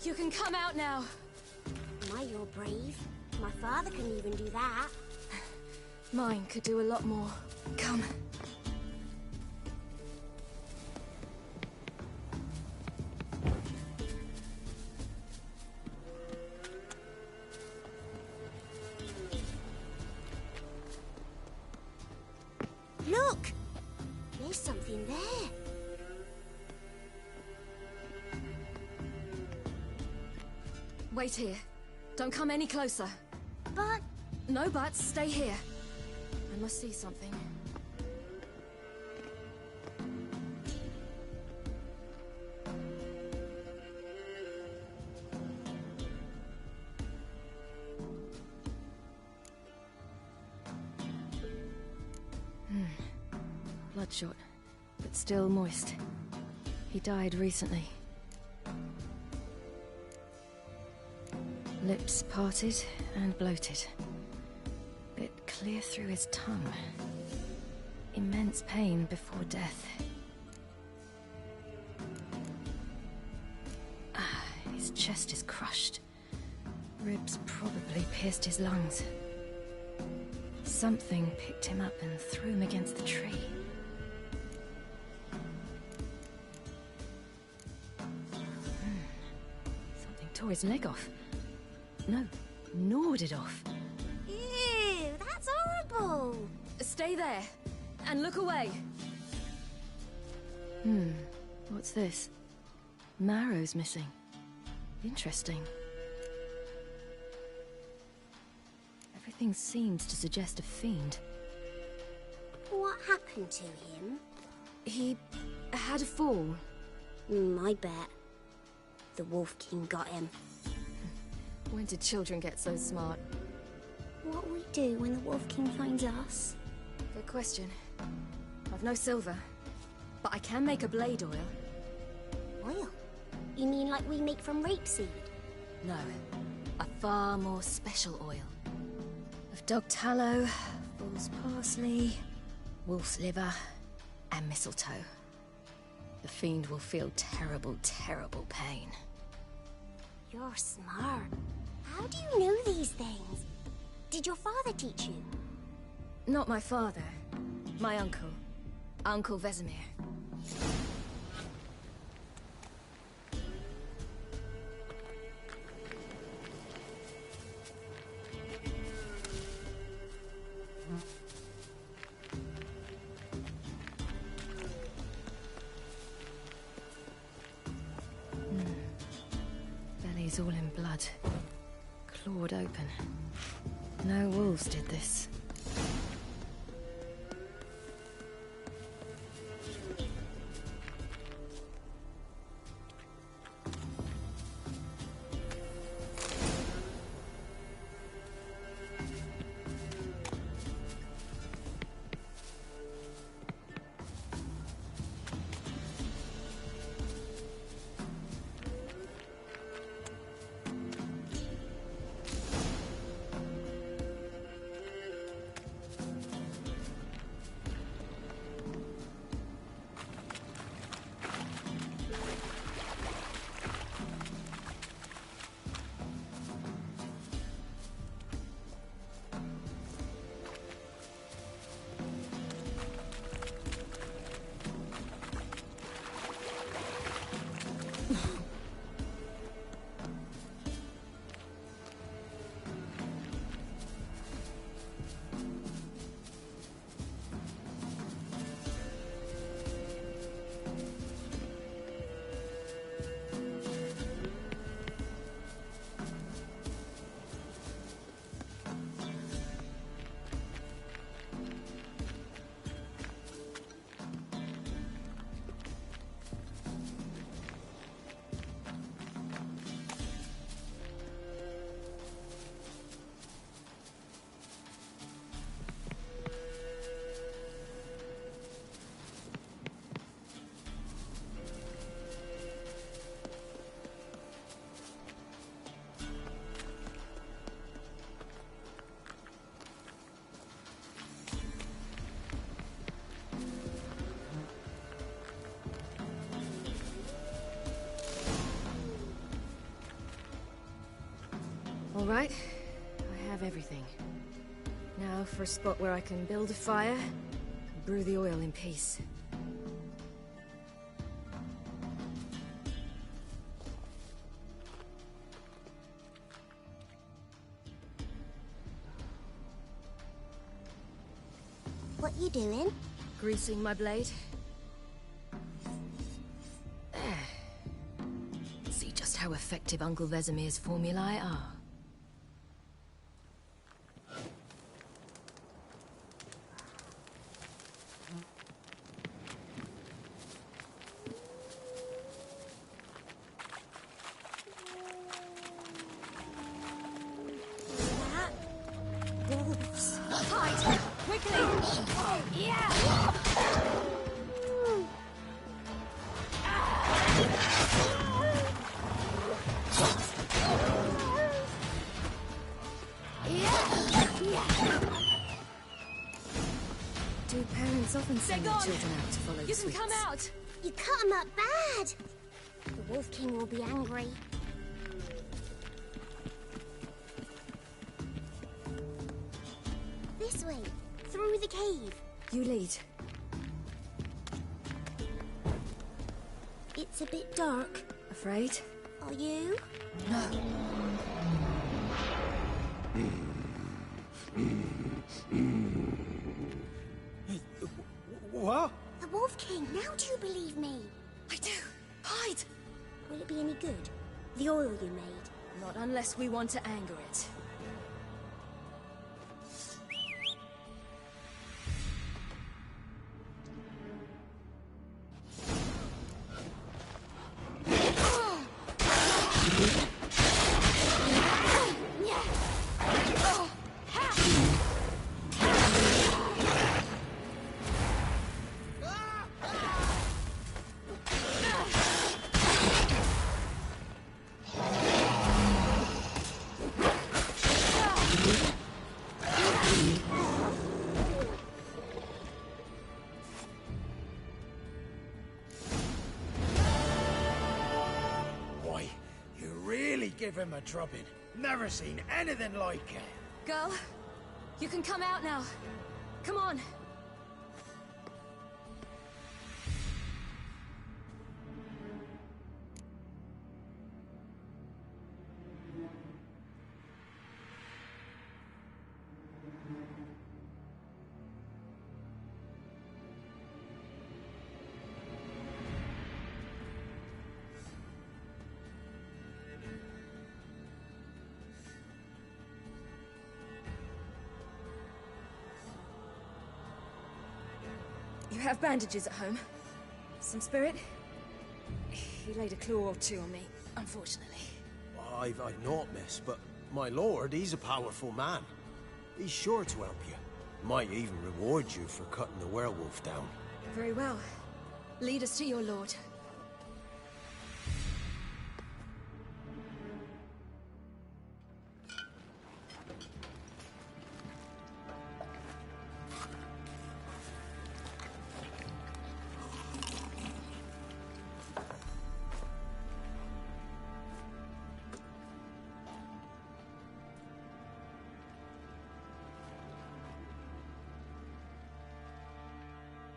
You can come out now. My, you're brave. My father couldn't even do that. Mine could do a lot more. Come. Look! There's something there. Wait here. Don't come any closer. But... No buts. Stay here. I must see something. Bloodshot, but still moist. He died recently. Lips parted and bloated. Bit clear through his tongue. Immense pain before death. His chest is crushed. Ribs probably pierced his lungs. Something picked him up and threw him against the tree. Something tore his leg off. No, gnawed it off. Ew, that's horrible! Stay there, and look away. What's this? Marrow's missing. Interesting. Everything seems to suggest a fiend. What happened to him? He had a fall. I bet. The Wolf King got him. When did children get so smart? What will we do when the Wolf King finds us? Good question. I've no silver, but I can make a blade oil. Oil? You mean like we make from rapeseed? No, a far more special oil. Of dog tallow, fool's parsley, wolf's liver, and mistletoe. The fiend will feel terrible, terrible pain. You're smart. How do you know these things? Did your father teach you? Not my father. My uncle. Uncle Vesemir. Belly's all in blood. Clawed open. No wolves did this. All right, I have everything. Now for a spot where I can build a fire and brew the oil in peace. What you doing? Greasing my blade. See just how effective Uncle Vesemir's formulae are. Wolves. Hide! Quickly! Yeah! Do parents often send their children out to follow the sweets? You can come out! You cut him up bad! The Wolf King will be angry. This way, through the cave. You lead. It's a bit dark. Afraid? Are you? No. What? The Wolf King, now do you believe me? I do. Hide! Will it be any good? The oil you made? Not unless we want to anger it. give him a drubbing. Never seen anything like it. Girl, you can come out now. Come on. You have bandages at home? Some spirit? He laid a claw or two on me, unfortunately. I've naught, miss, but my lord, he's a powerful man. He's sure to help you. Might even reward you for cutting the werewolf down. Very well. Lead us to your lord.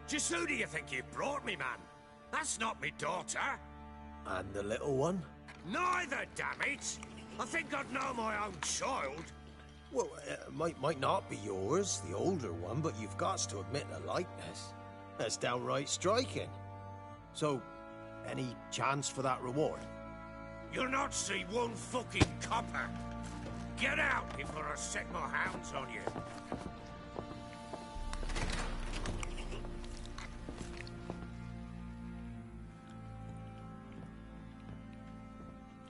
Just who do you think you brought me, man? That's not me daughter. And the little one? Neither, damn it! I think I'd know my own child. Well, might not be yours, the older one, but you've got to admit the likeness. That's downright striking. So, any chance for that reward? You'll not see one fucking copper. Get out before I set my hounds on you.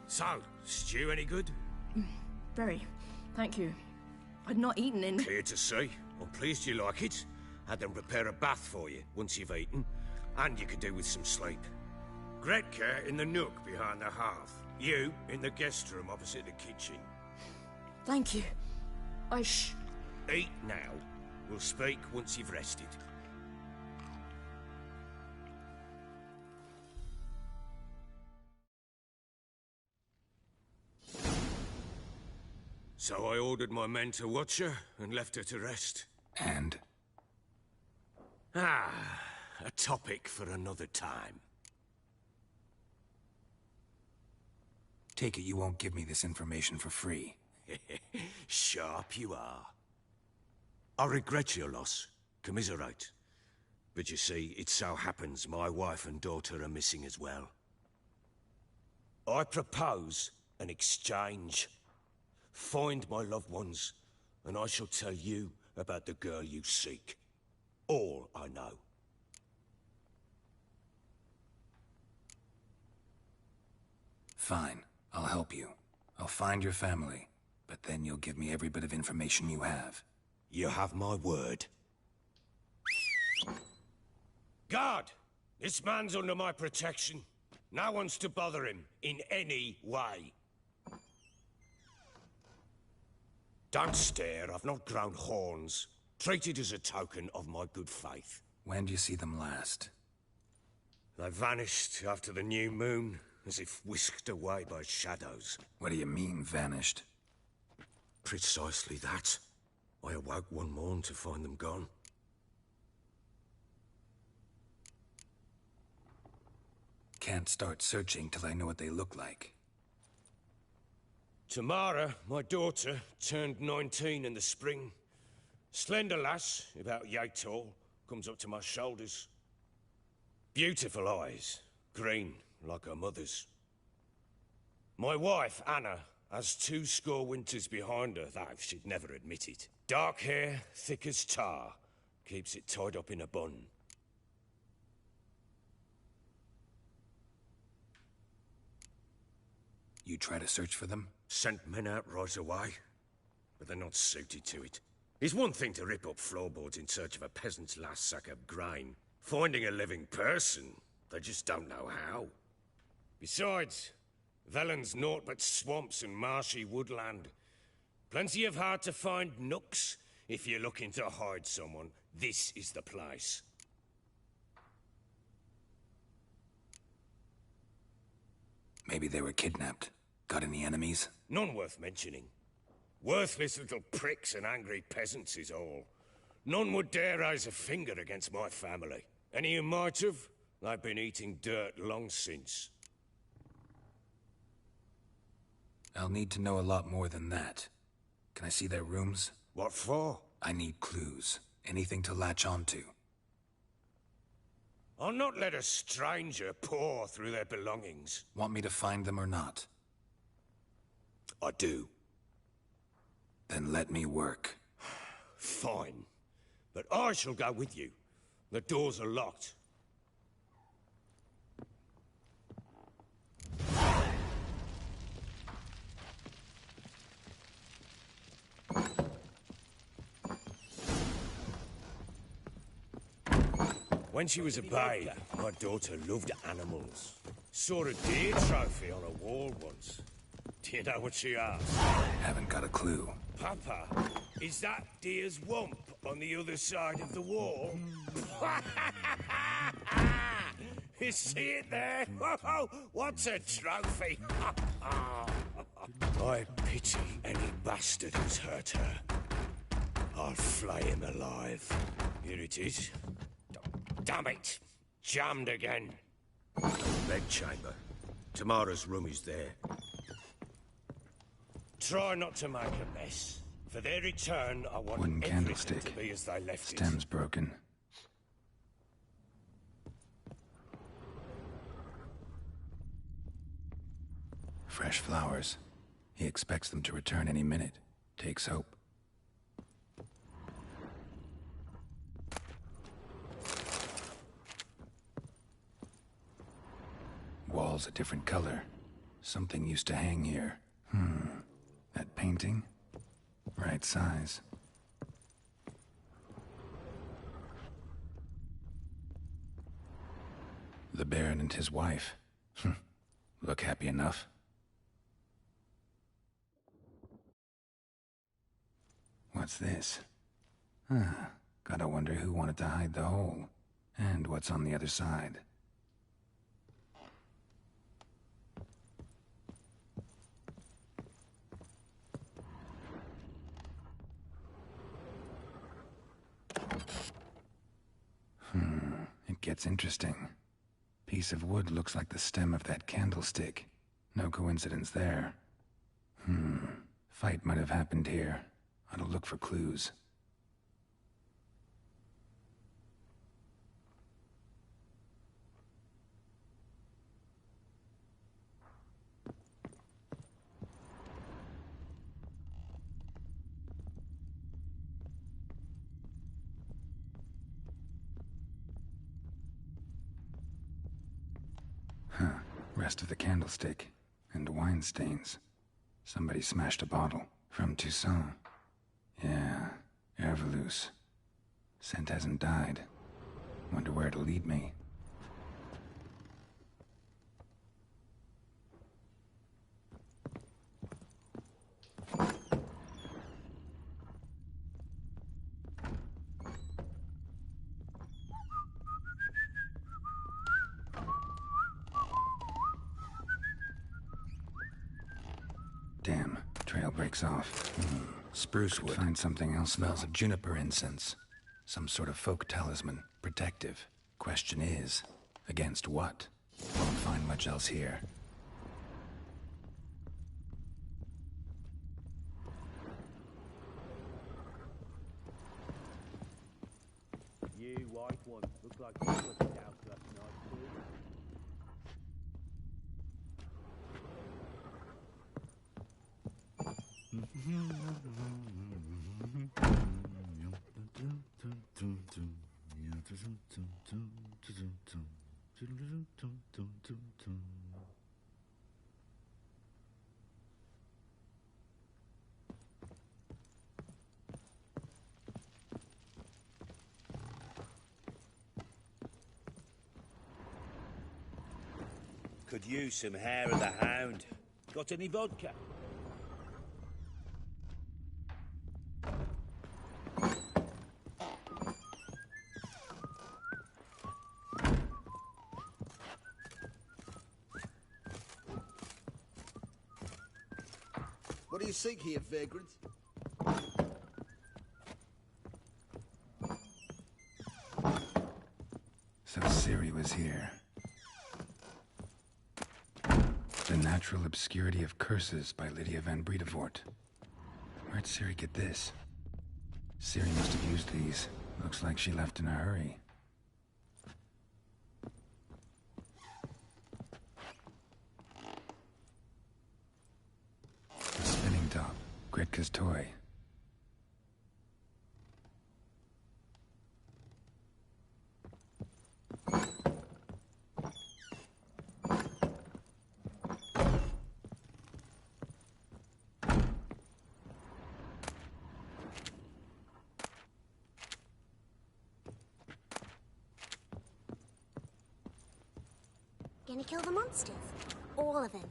So, stew any good? Very. Thank you. I'd not eaten in... Clear to see. I'm pleased you like it. Had them prepare a bath for you once you've eaten, and you could do with some sleep. Gretka in the nook behind the hearth. You in the guest room opposite the kitchen. Thank you. Eat now. We'll speak once you've rested. So I ordered my men to watch her and left her to rest. And? A topic for another time. Take it you won't give me this information for free. Sharp you are. I regret your loss. Commiserate. But you see, it so happens my wife and daughter are missing as well. I propose an exchange. Find my loved ones, and I shall tell you about the girl you seek. All I know. Fine. I'll help you. I'll find your family, but then you'll give me every bit of information you have. You have my word. Guard! This man's under my protection. No one's to bother him in any way. Don't stare, I've not grown horns. Treat it as a token of my good faith. When do you see them last? They vanished after the new moon, as if whisked away by shadows. What do you mean, vanished? Precisely that. I awoke one morn to find them gone. Can't start searching till I know what they look like. Tamara, my daughter, turned 19 in the spring. Slender lass, about yay tall, comes up to my shoulders. Beautiful eyes, green like her mother's. My wife, Anna, has 20 winters behind her, though she'd never admit it. Dark hair, thick as tar, keeps it tied up in a bun. You try to search for them? Sent men out right away, but they're not suited to it. It's one thing to rip up floorboards in search of a peasant's last sack of grain. Finding a living person, they just don't know how. Besides, Velen's naught but swamps and marshy woodland. Plenty of hard-to-find nooks. If you're looking to hide someone, this is the place. Maybe they were kidnapped. Got any enemies? None worth mentioning. Worthless little pricks and angry peasants is all. None would dare raise a finger against my family. Any who might have, they've been eating dirt long since. I'll need to know a lot more than that. Can I see their rooms? What for? I need clues. Anything to latch onto. I'll not let a stranger pore through their belongings. Want me to find them or not? I do. Then let me work. Fine. But I shall go with you. The doors are locked. When she was a babe, my daughter loved animals. Saw a deer trophy on a wall once. Do you know what she asked? Haven't got a clue. Papa, is that deer's wump on the other side of the wall? You see it there? Whoa, what's a trophy? I pity any bastard who's hurt her. I'll flay him alive. Here it is. Damn it! Jammed again. Bedchamber. Tamara's room is there. Try not to make a mess. For their return, I want Wooden everything candlestick. to be as they left it. Stem's broken. Fresh flowers. He expects them to return any minute. Takes hope. Walls a different color. Something used to hang here. That painting? Right size. The Baron and his wife. Look happy enough. What's this? Gotta wonder who wanted to hide the hole. And what's on the other side. It gets interesting. Piece of wood looks like the stem of that candlestick. No coincidence there. Fight might have happened here. Ought to look for clues. Rest of the candlestick. And wine stains. Somebody smashed a bottle. From Toussaint. Yeah, Herveloos. Scent hasn't died. Wonder where it'll lead me. Damn, trail breaks off. Spruce wood. Find something else. Smells of juniper incense. Some sort of folk talisman. Protective. Question is, against what? Won't find much else here. You white one. Look like you put it out last night, too. Could use some hair of the hound. Got any vodka? What do you seek here, vagrant? So Ciri was here. The Natural Obscurity of Curses by Lydia van Bredevoort. Where'd Ciri get this? Ciri must have used these. Looks like she left in a hurry. The spinning top. Gretka's toy. Gonna kill the monsters? All of them.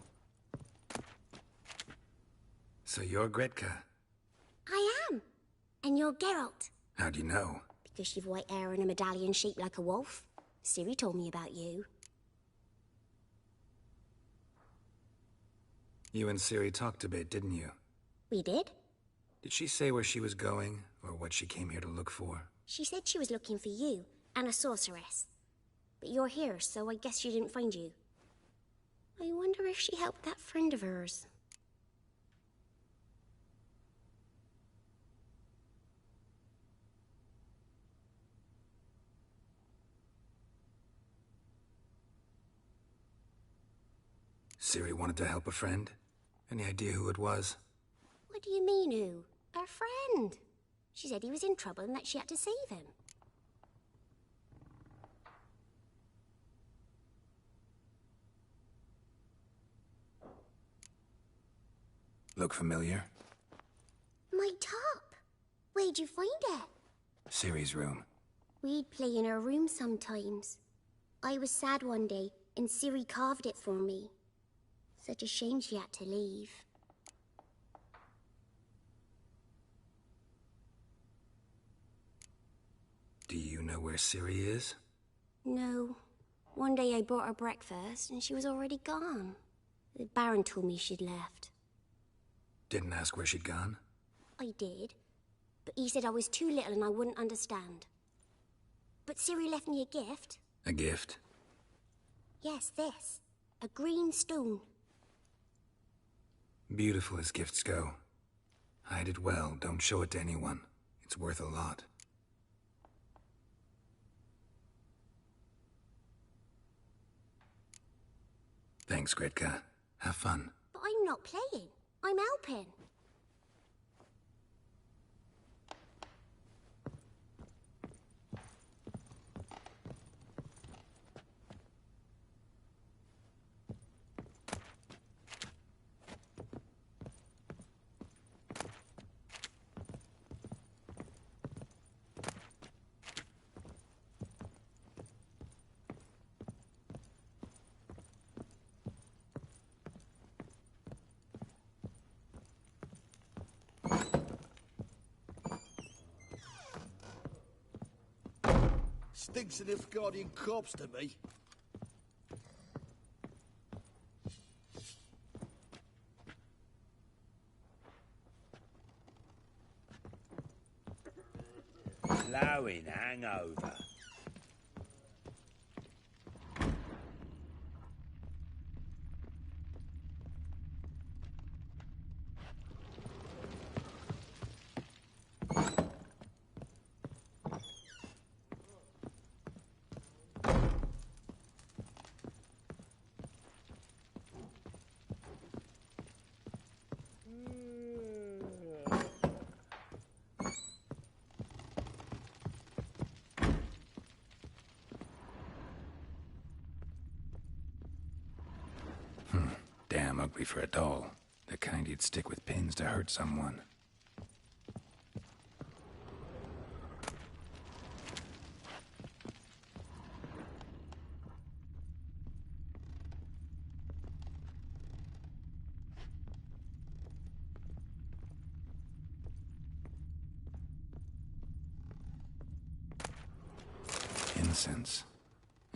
So you're Gretka? I am. And you're Geralt. How do you know? Because you've white hair and a medallion shaped like a wolf. Ciri told me about you. You and Ciri talked a bit, didn't you? We did? Did she say where she was going, or what she came here to look for? She said she was looking for you, and a sorceress. But you're here, so I guess she didn't find you. I wonder if she helped that friend of hers. Ciri wanted to help a friend? Any idea who it was? What do you mean, who? Her friend. She said he was in trouble and that she had to save him. Look familiar? My top. Where'd you find it? Ciri's room. We'd play in her room sometimes. I was sad one day, and Ciri carved it for me. Such a shame she had to leave. Do you know where Ciri is? No. One day I brought her breakfast, and she was already gone. The Baron told me she'd left. Didn't ask where she'd gone? I did. But he said I was too little and I wouldn't understand. But Ciri left me a gift. A gift? Yes, this. A green stone. Beautiful as gifts go. Hide it well, don't show it to anyone. It's worth a lot. Thanks, Gretka. Have fun. But I'm not playing. I'm helping. Stinks of Nilfgaardian corpse to me. Blowing hangover. Damn ugly for a doll. The kind you'd stick with pins to hurt someone. Incense.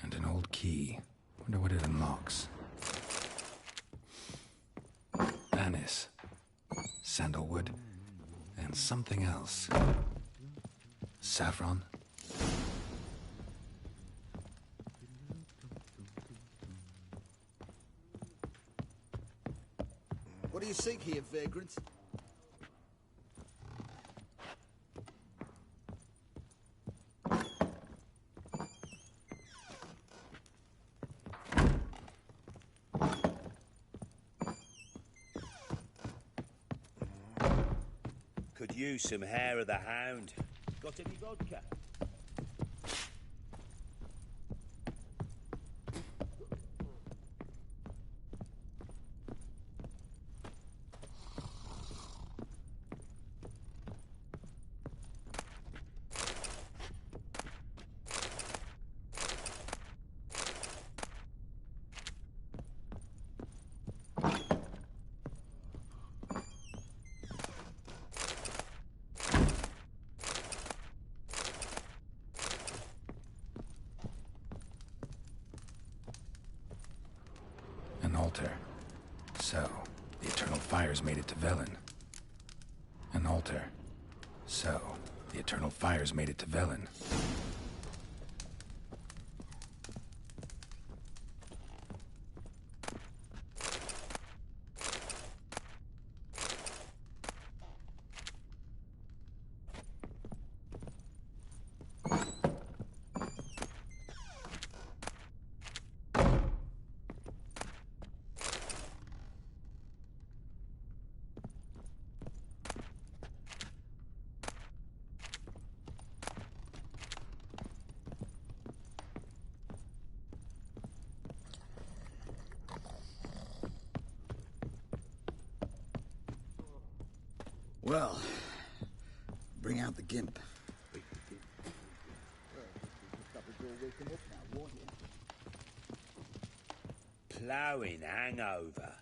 And an old key. Wonder what it unlocks. Anise. sandalwood, and something else. Saffron? What do you seek here, vagrant? Could use some hair of the hound. Got any vodka? An altar. So, the Eternal Fires made it to Velen. An altar. So, the Eternal Fires made it to Velen. Well, bring out the gimp. Ploughing hangover.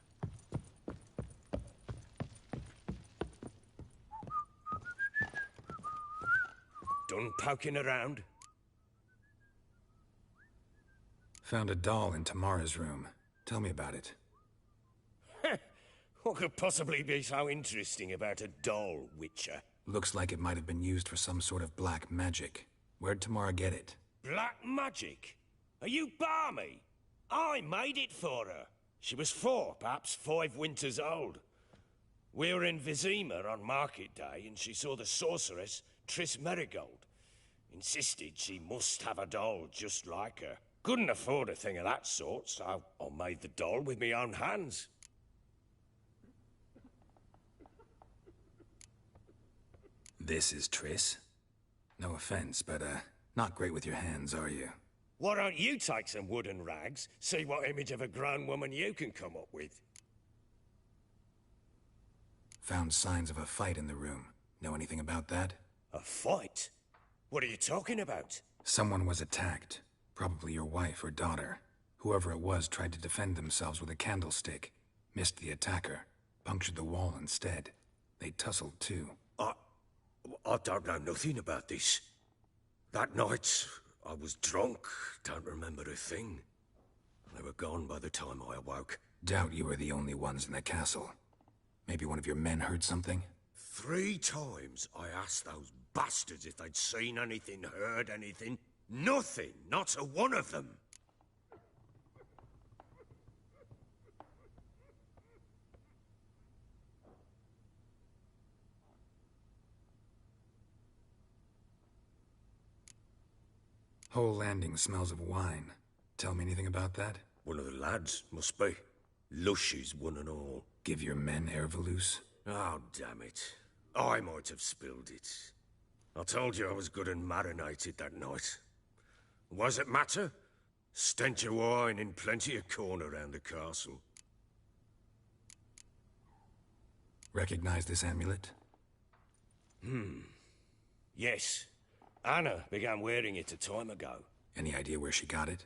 Done poking around? Found a doll in Tamara's room. Tell me about it. What could possibly be so interesting about a doll, Witcher? Looks like it might have been used for some sort of black magic. Where'd Tamara get it? Black magic? Are you balmy? I made it for her. She was 4, perhaps 5 winters old. We were in Vizima on market day, and she saw the sorceress, Triss Merigold. Insisted she must have a doll just like her. Couldn't afford a thing of that sort, so I made the doll with my own hands. This is Triss? No offense, but, not great with your hands, are you? Why don't you take some wooden rags, see what image of a grown woman you can come up with? Found signs of a fight in the room. Know anything about that? A fight? What are you talking about? Someone was attacked. Probably your wife or daughter. Whoever it was tried to defend themselves with a candlestick. Missed the attacker. Punctured the wall instead. They tussled too. I don't know nothing about this. That night, I was drunk, don't remember a thing. They were gone by the time I awoke. Doubt you were the only ones in the castle. Maybe one of your men heard something? 3 times I asked those bastards if they'd seen anything, heard anything. Nothing, not a one of them. Whole landing smells of wine. Tell me anything about that? One of the lads, must be. Lushes, one and all. Give your men Ervelus? Oh, damn it. I might have spilled it. I told you I was good and marinated that night. What does it matter? Stench of wine in plenty of corn around the castle. Recognize this amulet? Yes. Anna began wearing it a time ago. Any idea where she got it?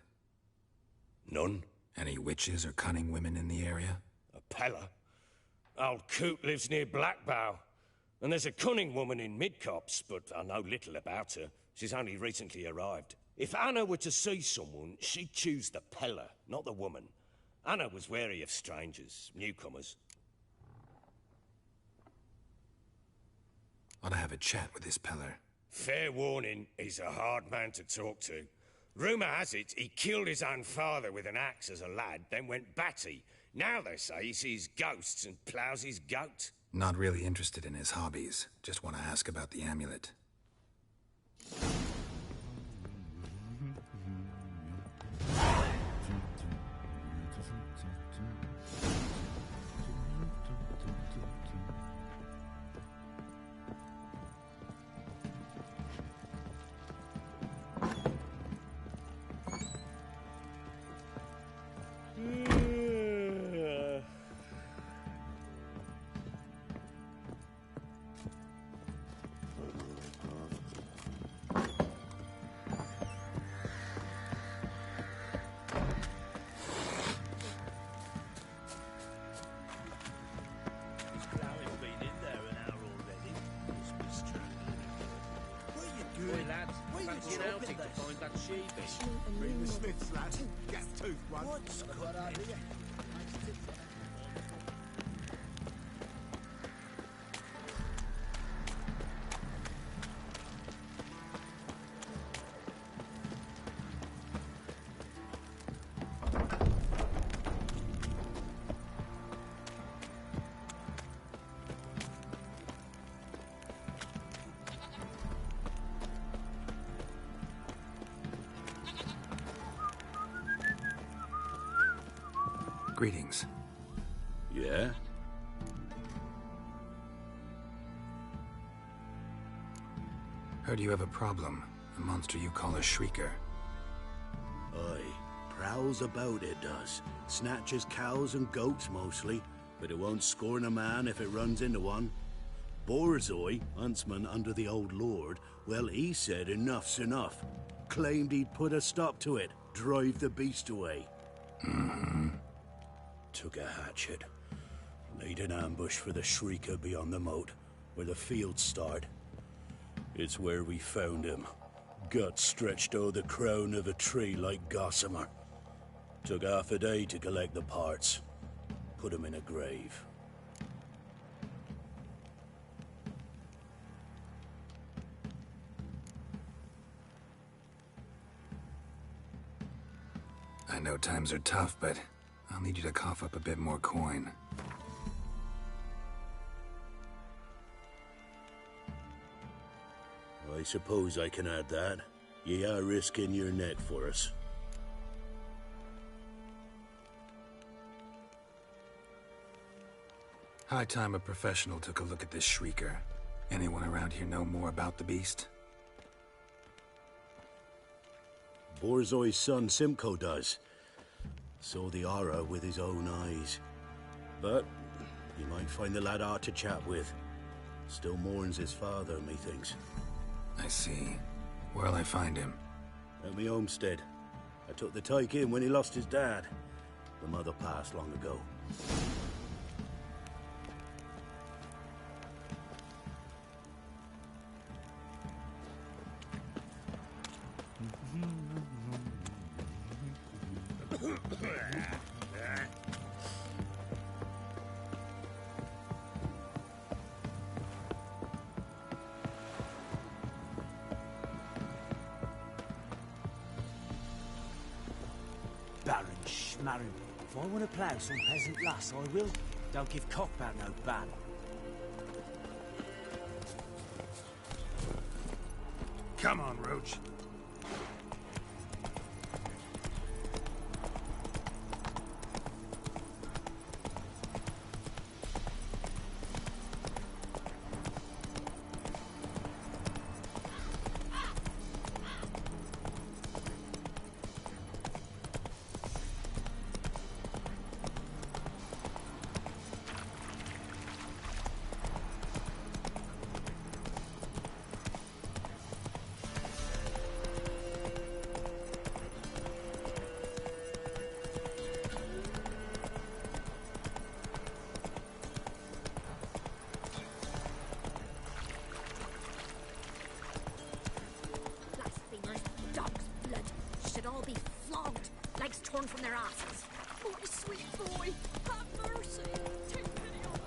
None. Any witches or cunning women in the area? A Pella. Old Coot lives near Blackbow. And there's a cunning woman in Midcopse, but I know little about her. She's only recently arrived. If Anna were to see someone, she'd choose the Pella, not the woman. Anna was wary of strangers, newcomers. Ought to have a chat with this Peller. Fair warning, he's a hard man to talk to. Rumour has it he killed his own father with an axe as a lad, then went batty. Now they say he sees ghosts and ploughs his goat. Not really interested in his hobbies. Just want to ask about the amulet. Bring the Smiths, lad. Get tooth one. What's good idea? Greetings. Yeah? Heard you have a problem. A monster you call a Shrieker. Aye. Prowls about, it does. Snatches cows and goats mostly, but it won't scorn a man if it runs into one. Borzoi, huntsman under the old lord, well, he said enough's enough. Claimed he'd put a stop to it, drive the beast away. Mm-hmm. Took a hatchet. Laid an ambush for the Shrieker beyond the moat, where the fields start. It's where we found him. Guts stretched o'er the crown of a tree like gossamer. Took half a day to collect the parts. Put him in a grave. I know times are tough, but I'll need you to cough up a bit more coin. I suppose I can add that. Ye are risking your neck for us. High time a professional took a look at this Shrieker. Anyone around here know more about the beast? Borzoi's son Simcoe does. Saw the aura with his own eyes. But you might find the lad hard to chat with. Still mourns his father, methinks. I see. Where'll I find him? At me homestead. I took the tyke in when he lost his dad. The mother passed long ago. Baron Schmarren. If I want to plough some peasant lass, I will. Don't give cockbat no ban. Come on, Roach. Torn from their asses. Oh, my sweet boy, have mercy. Take pity on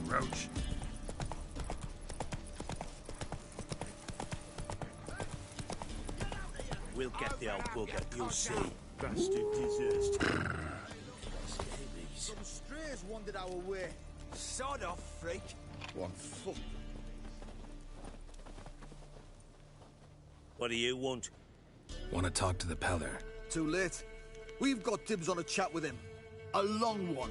roach. We'll get the old bugger, you'll see. Bastard deserves to... Some strays wandered our way. Sod off, freak. One foot. What do you want? Want to talk to the Peller. Too late. We've got dibs on a chat with him. A long one.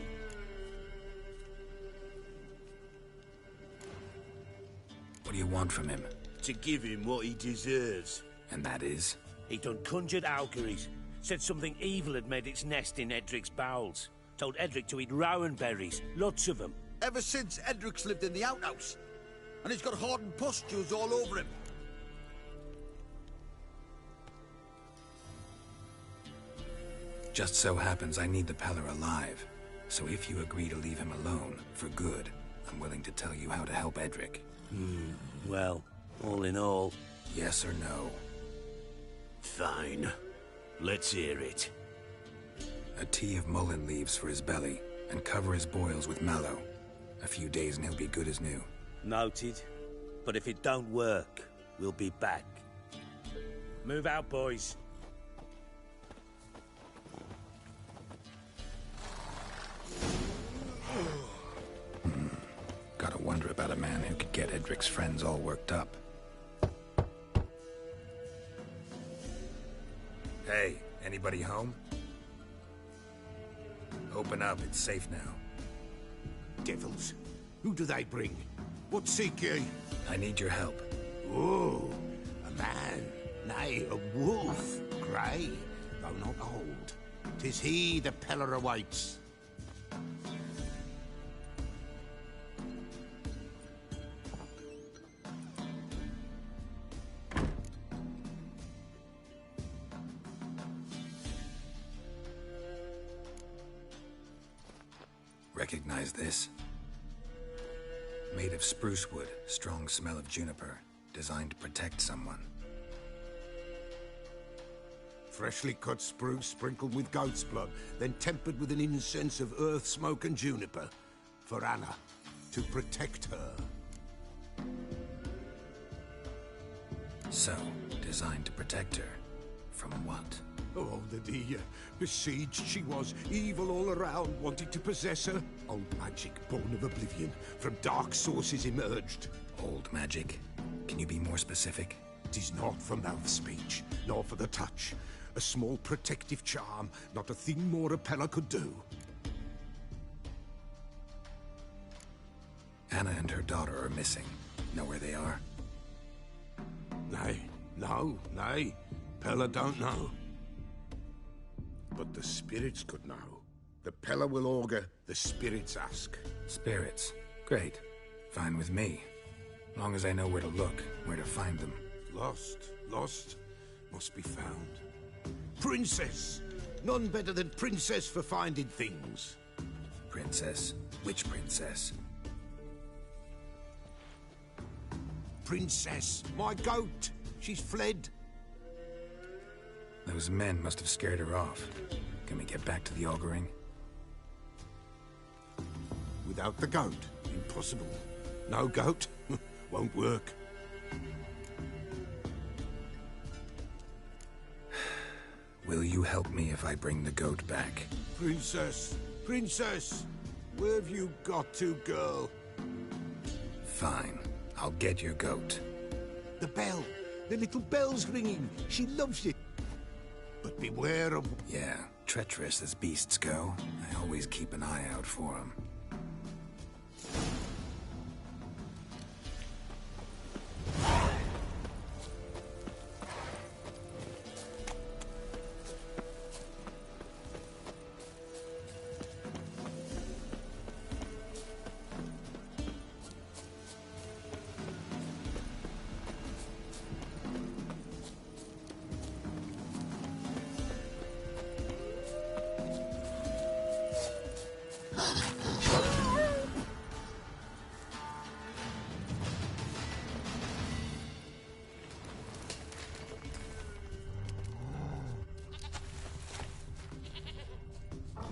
What do you want from him? To give him what he deserves. And that is? He done conjured auguries. Said something evil had made its nest in Edric's bowels. Told Edric to eat rowan berries. Lots of them. Ever since Edric's lived in the outhouse. And he's got hardened pustules all over him. Just so happens I need the Peller alive. So if you agree to leave him alone, for good, I'm willing to tell you how to help Edric. Well, all in all... Yes or no? Fine. Let's hear it. A tea of mullein leaves for his belly, and cover his boils with mallow. A few days and he'll be good as new. Noted. But if it don't work, we'll be back. Move out, boys. Gotta wonder about a man who could get Edric's friends all worked up. Hey, anybody home? Open up, it's safe now. Devils. Who do they bring? What seek ye? I need your help. Oh, a man. Nay, a wolf. Grey, though not old. 'Tis he the Peller awaits. Recognize this? Made of spruce wood, strong smell of juniper, designed to protect someone. Freshly cut spruce sprinkled with goat's blood, then tempered with an incense of earth, smoke and juniper. For Anna, to protect her. So, designed to protect her. From what? Oh, the besieged she was, evil all around, wanted to possess her. Old magic, born of oblivion, from dark sources emerged. Old magic? Can you be more specific? 'Tis not for mouth speech, nor for the touch. A small protective charm, not a thing more a Peller could do. Anna and her daughter are missing. Know where they are? Nay, no, nay. Peller don't know. But the spirits could know. The Peller will augur, the spirits ask. Spirits? Great. Fine with me. Long as I know where to look, where to find them. Lost, must be found. Princess! None better than Princess for finding things. Princess? Which princess? Princess, my goat! She's fled. Those men must have scared her off. Can we get back to the auguring? Without the goat, impossible. No goat, won't work. Will you help me if I bring the goat back? Princess, where have you got to, girl? Fine, I'll get your goat. The bell, the little bell's ringing. She loves it. But beware of... Yeah, treacherous as beasts go. I always keep an eye out for them.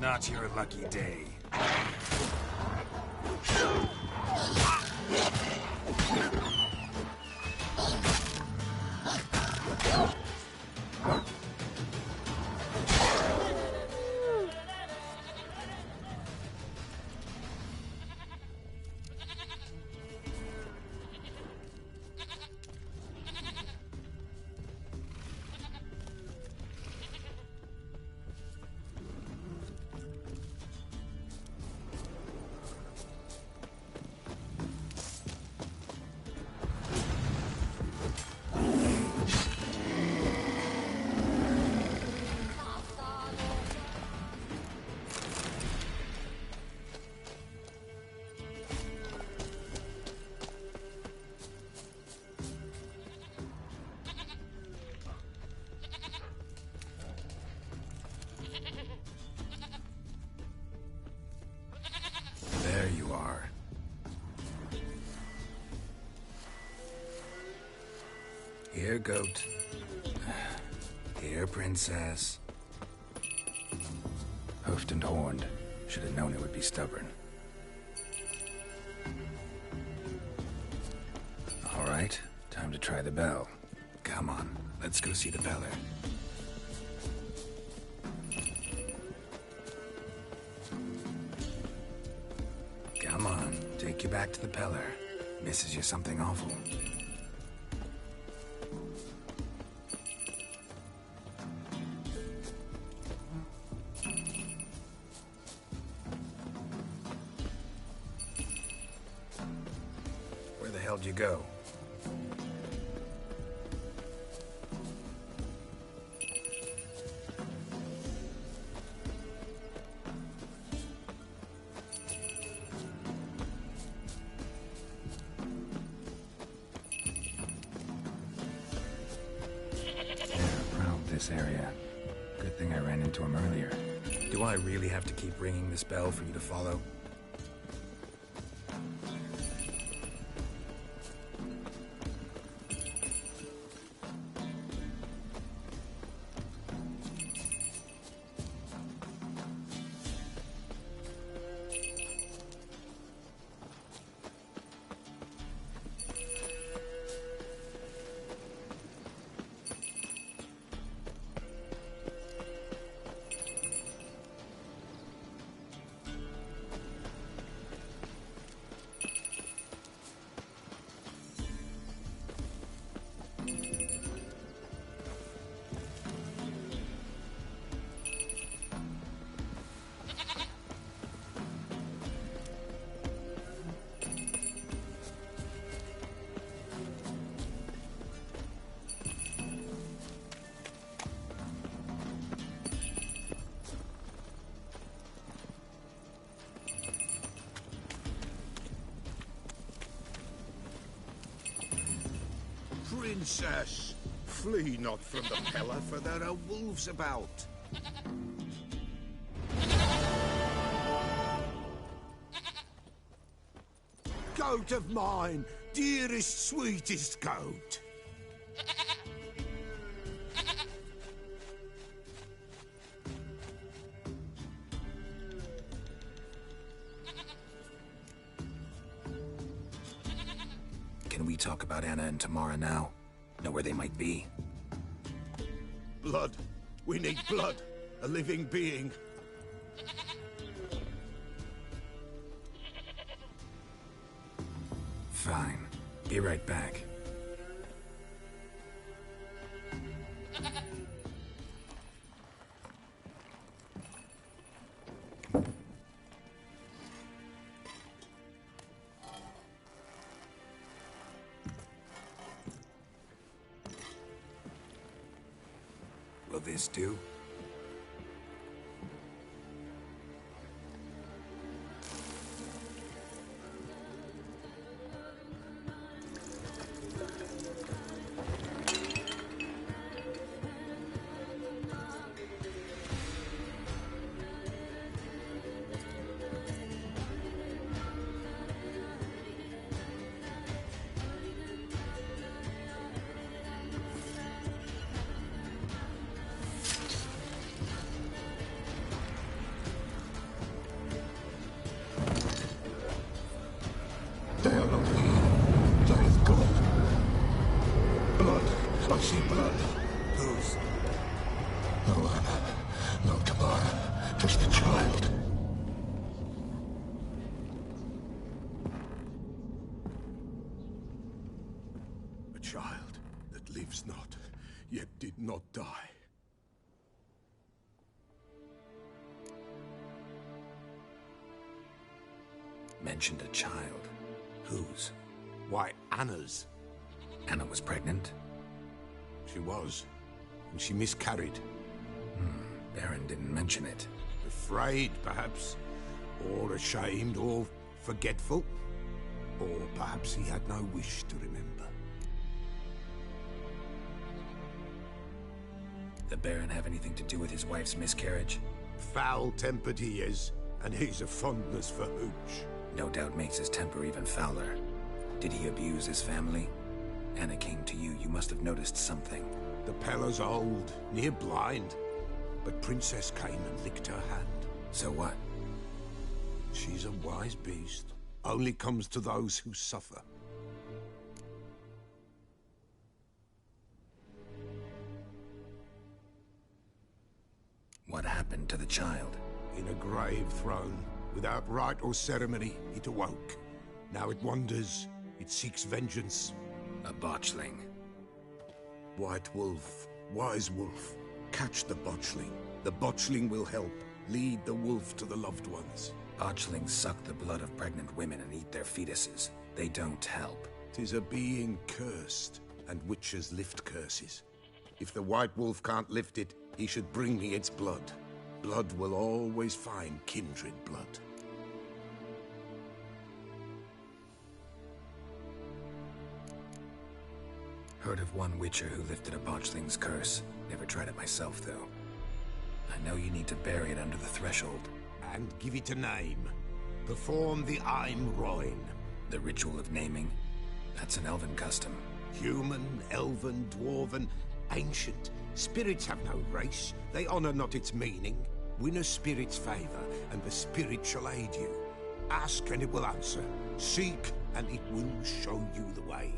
Not your lucky day. Here, goat. Here, princess. Hoofed and horned. Should have known it would be stubborn. All right, time to try the bell. Come on, let's go see the beller. Come on, take you back to the Peller. Misses you something awful. Where the hell did you go? This area. Good thing I ran into him earlier. Do I really have to keep ringing this bell for you to follow? Princess, flee not from the Peller, for there are wolves about. Goat of mine, dearest, sweetest goat. Can we talk about Anna and Tamara now? Know where they might be? Blood. We need blood. A living being. Fine. Be right back. Will this do? I see blood. Whose? No Anna, no Tamara, just a child. A child that lives not, yet did not die. Mentioned a child. Whose? Why, Anna's. Anna was pregnant? She was, and she miscarried. Baron didn't mention it. Afraid, perhaps, or ashamed, or forgetful. Or perhaps he had no wish to remember. The Baron have anything to do with his wife's miscarriage? Foul-tempered he is, and he's a fondness for hooch. No doubt makes his temper even fouler. Did he abuse his family? Anna came to you. You must have noticed something. The Pella's old, near blind. But Princess came and licked her hand. So what? She's a wise beast. Only comes to those who suffer. What happened to the child? In a grave thrown. Without rite or ceremony, it awoke. Now it wanders. It seeks vengeance. A botchling. White Wolf. Wise Wolf. Catch the botchling. The botchling will help. Lead the wolf to the loved ones. Botchlings suck the blood of pregnant women and eat their fetuses. They don't help. 'Tis a being cursed, and witches lift curses. If the White Wolf can't lift it, he should bring me its blood. Blood will always find kindred blood. Heard of one witcher who lifted a botchling's curse. Never tried it myself, though. I know you need to bury it under the threshold. And give it a name. Perform the Aim Roin. The ritual of naming? That's an elven custom. Human, elven, dwarven, ancient. Spirits have no race. They honor not its meaning. Win a spirit's favor, and the spirit shall aid you. Ask, and it will answer. Seek, and it will show you the way.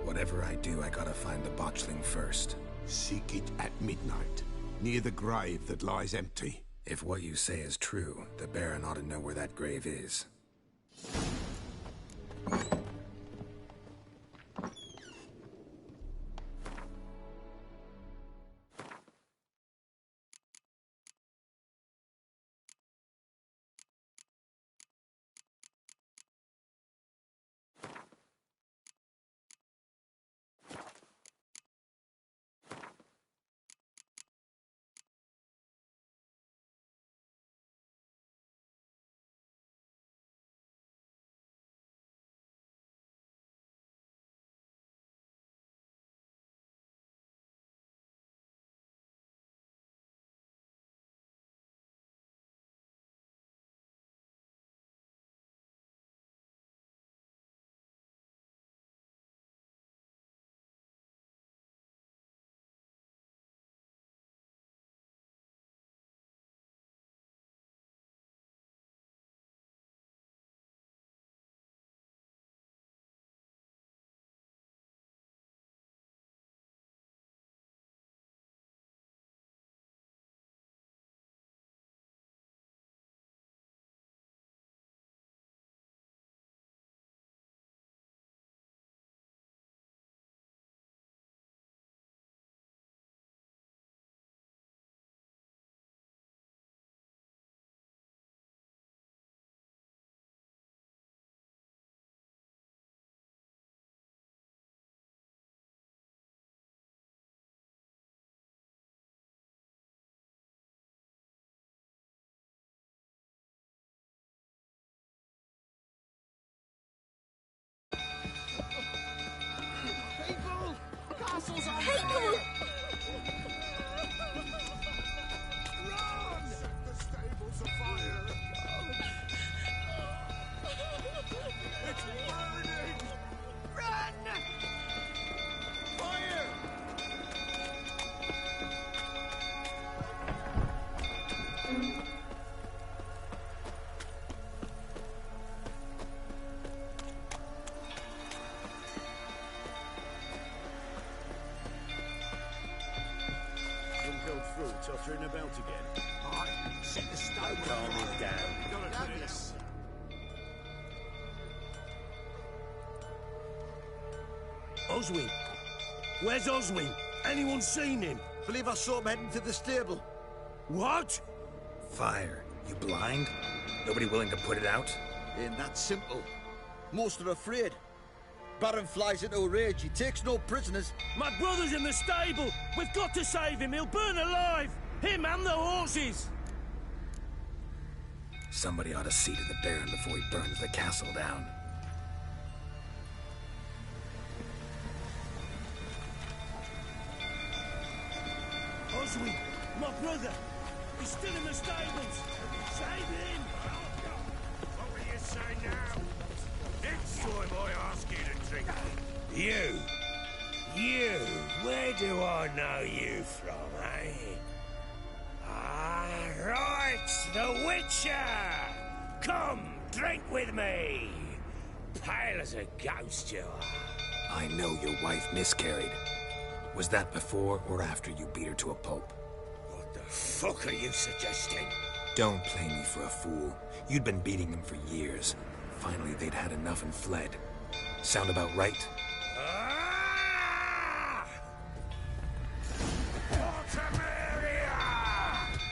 Whatever I do, I gotta find the botchling first. Seek it at midnight, near the grave that lies empty. If what you say is true, the Baron ought to know where that grave is. Castle's on People! fire! Run! Set the stables afire! It's burning! Run! Fire! Through, tottering about again. Aye, set the stone. Calm it down. Douglas. Oswin! Where's Oswin? Anyone seen him? Believe I saw him heading to the stable. What? Fire. You blind? Nobody willing to put it out? Ain't that simple. Most are afraid. Baron flies into a rage. He takes no prisoners. My brother's in the stable! We've got to save him! He'll burn alive! Him and the horses! Somebody ought to see to the Baron before he burns the castle down. Oswin! My brother! He's still in the stables! Save him! What will you say now? It's Why am I asking you to drink? You, where do I know you from, eh? Ah, right, the Witcher! Come, drink with me! Pale as a ghost you are. I know your wife miscarried. Was that before or after you beat her to a pulp? What the fuck are you suggesting? Don't play me for a fool. You'd been beating them for years. Finally, they'd had enough and fled. Sound about right?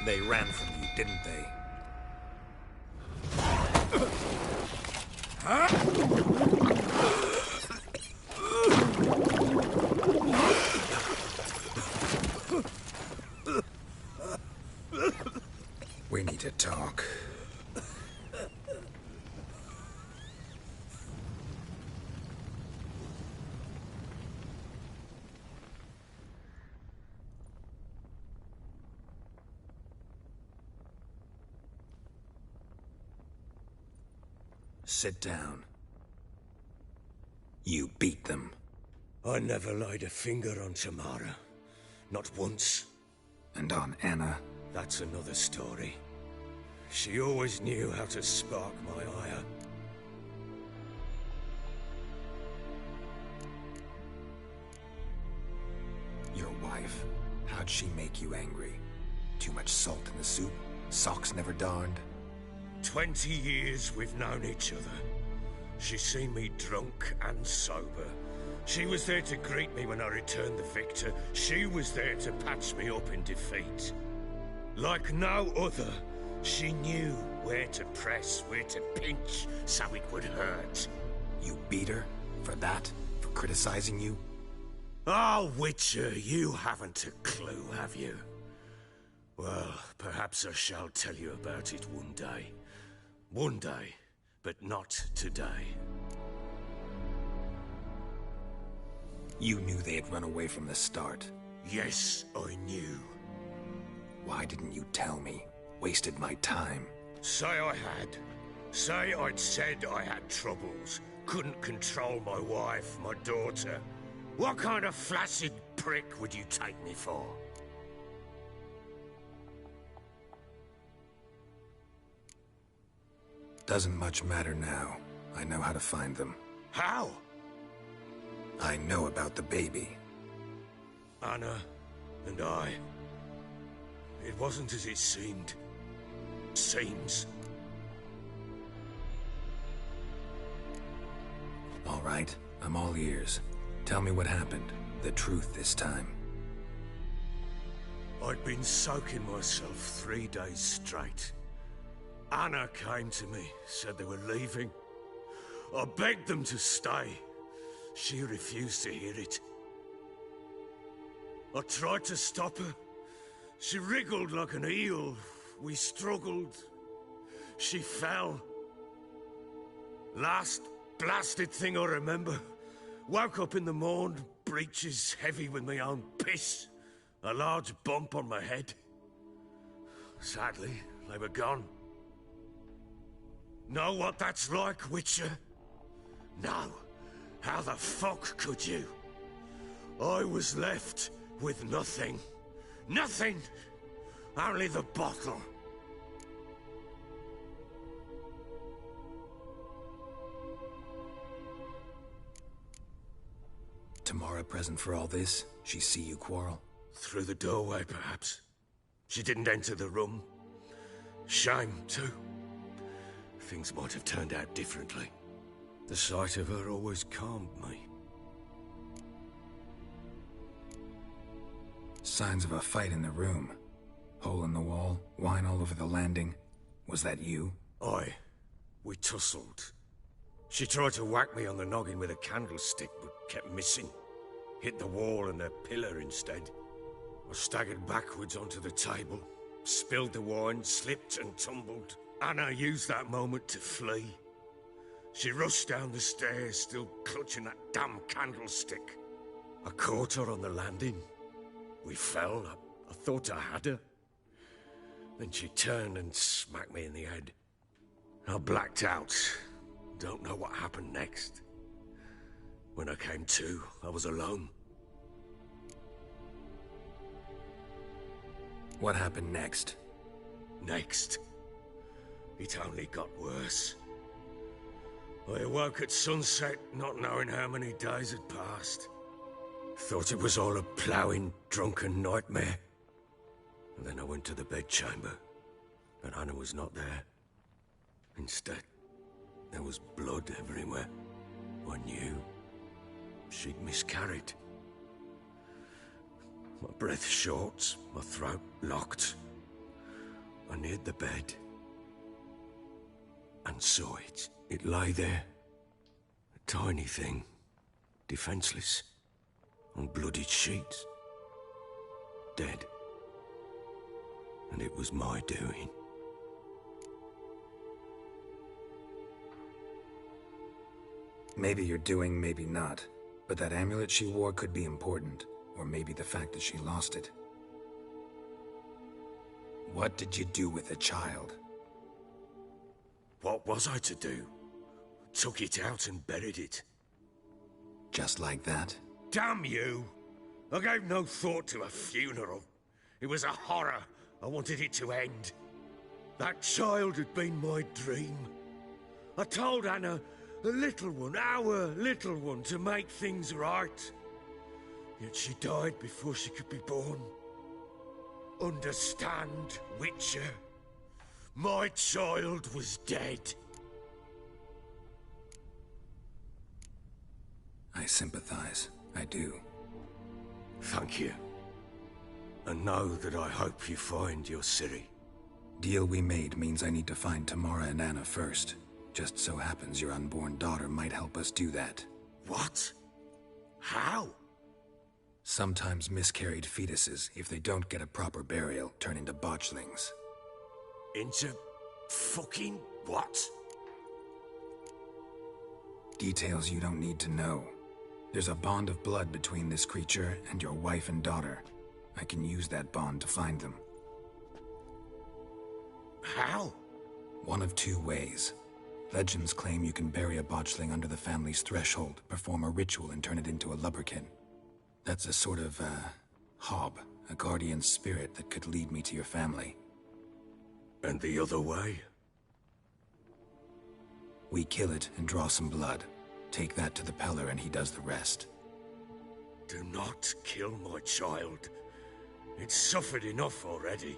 They ran from you, didn't they? We need to talk. Sit down. You beat them. I never laid a finger on Tamara. Not once. And on Anna? That's another story. She always knew how to spark my ire. Your wife? How'd she make you angry? Too much salt in the soup? Socks never darned? 20 years we've known each other. She's seen me drunk and sober. She was there to greet me when I returned the victor. She was there to patch me up in defeat. Like no other, she knew where to press, where to pinch, so it would hurt. You beat her? For that? For criticizing you? Oh, Witcher, you haven't a clue, have you? Well, perhaps I shall tell you about it one day. One day, but not today. You knew they had run away from the start. Yes, I knew. Why didn't you tell me? Wasted my time. Say I had. Say I'd said I had troubles. Couldn't control my wife, my daughter. What kind of flaccid prick would you take me for? Doesn't much matter now. I know how to find them. How? I know about the baby. Anna and I. It wasn't as it seemed. Seems. All right, I'm all ears. Tell me what happened. The truth this time. I'd been soaking myself 3 days straight. Anna came to me, said they were leaving. I begged them to stay. She refused to hear it. I tried to stop her. She wriggled like an eel. We struggled. She fell. Last blasted thing I remember. Woke up in the morn, breeches heavy with my own piss. A large bump on my head. Sadly, they were gone. Know what that's like, Witcher? No. How the fuck could you? I was left with nothing. Nothing! Only the bottle. Tamara present for all this? She see you quarrel? Through the doorway, perhaps. She didn't enter the room. Shame, too. Things might have turned out differently. The sight of her always calmed me. Signs of a fight in the room. Hole in the wall, wine all over the landing. Was that you? Aye. We tussled. She tried to whack me on the noggin with a candlestick, but kept missing. Hit the wall and a pillar instead. I staggered backwards onto the table, spilled the wine, slipped and tumbled. Anna used that moment to flee. She rushed down the stairs, still clutching that damn candlestick. I caught her on the landing. We fell. I thought I had her. Then she turned and smacked me in the head. I blacked out. Don't know what happened next. When I came to, I was alone. What happened next? Next, it only got worse. I awoke at sunset, not knowing how many days had passed. Thought it was all a ploughing, drunken nightmare. And then I went to the bedchamber, but Anna was not there. Instead, there was blood everywhere. I knew she'd miscarried. My breath short, my throat locked. I neared the bed and saw it. It lay there, a tiny thing, defenseless, on bloodied sheets, dead. And it was my doing. Maybe you're doing, maybe not. But that amulet she wore could be important. Or maybe the fact that she lost it. What did you do with the child? What was I to do? Took it out and buried it. Just like that? Damn you! I gave no thought to a funeral. It was a horror. I wanted it to end. That child had been my dream. I told Anna, the little one, our little one, to make things right. Yet she died before she could be born. Understand, Witcher? My child was dead. I sympathize. I do. Thank you. And know that I hope you find your Ciri. Deal we made means I need to find Tamara and Anna first. Just so happens your unborn daughter might help us do that. What? How? Sometimes miscarried fetuses, if they don't get a proper burial, turn into botchlings. Into fucking what? Details you don't need to know. There's a bond of blood between this creature and your wife and daughter. I can use that bond to find them. How? One of two ways. Legends claim you can bury a botchling under the family's threshold, perform a ritual, and turn it into a lubberkin. That's a sort of, hob, a guardian spirit that could lead me to your family. And the other way? We kill it and draw some blood. Take that to the Peller and he does the rest. Do not kill my child. It's suffered enough already.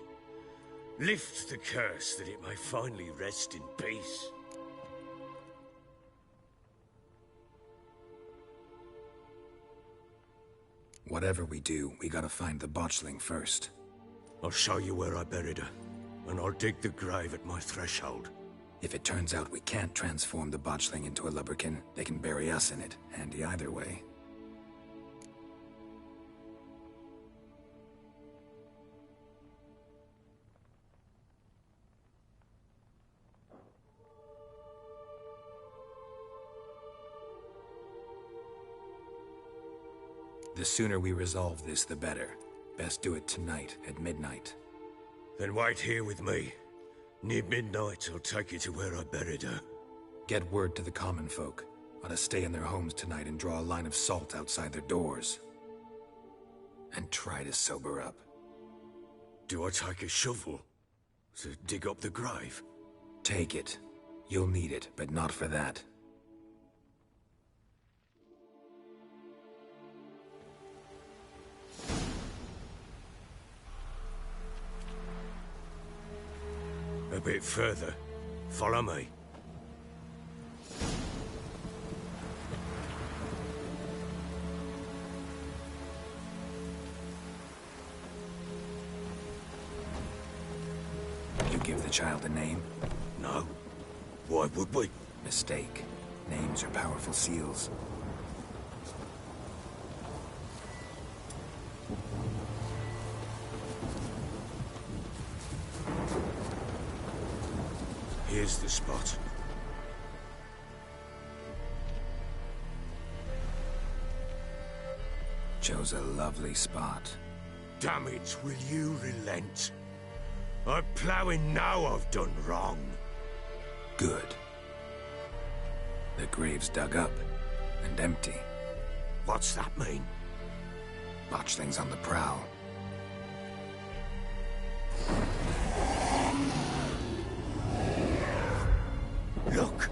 Lift the curse that it may finally rest in peace. Whatever we do, we gotta find the botchling first. I'll show you where I buried her, and I'll dig the grave at my threshold. If it turns out we can't transform the botchling into a lubberkin, they can bury us in it. Handy either way. The sooner we resolve this, the better. Best do it tonight, at midnight. Then wait here with me. Near midnight, I'll take you to where I buried her. Get word to the common folk. Ought to stay in their homes tonight and draw a line of salt outside their doors. And try to sober up. Do I take a shovel to dig up the grave? Take it. You'll need it, but not for that. A bit further. Follow me. You give the child a name? No. Why would we? Mistake. Names are powerful seals. Here's the spot. Chose a lovely spot. Damn it, will you relent? I'm ploughing now I've done wrong. Good. The grave's dug up and empty. What's that mean? Watch things on the prowl. Look!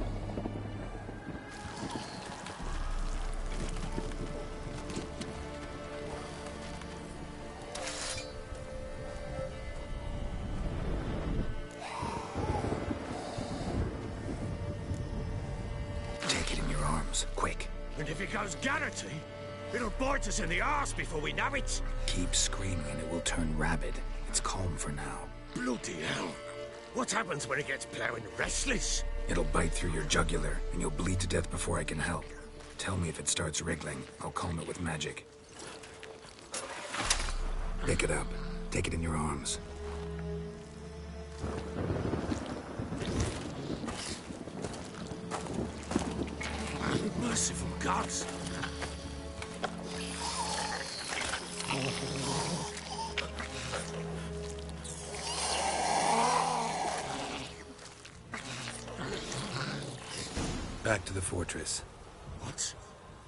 Take it in your arms, quick. And if it goes Garrity, it'll bite us in the arse before we know it. Keep screaming and it will turn rabid. It's calm for now. Bloody hell. What happens when it gets plowing restless? It'll bite through your jugular, and you'll bleed to death before I can help. Tell me if it starts wriggling. I'll calm it with magic. Pick it up. Take it in your arms. Merciful gods! Back to the fortress. What?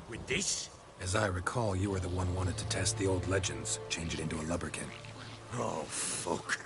With this? As I recall, you were the one wanted to test the old legends, change it into a lubberkin. Oh, fuck.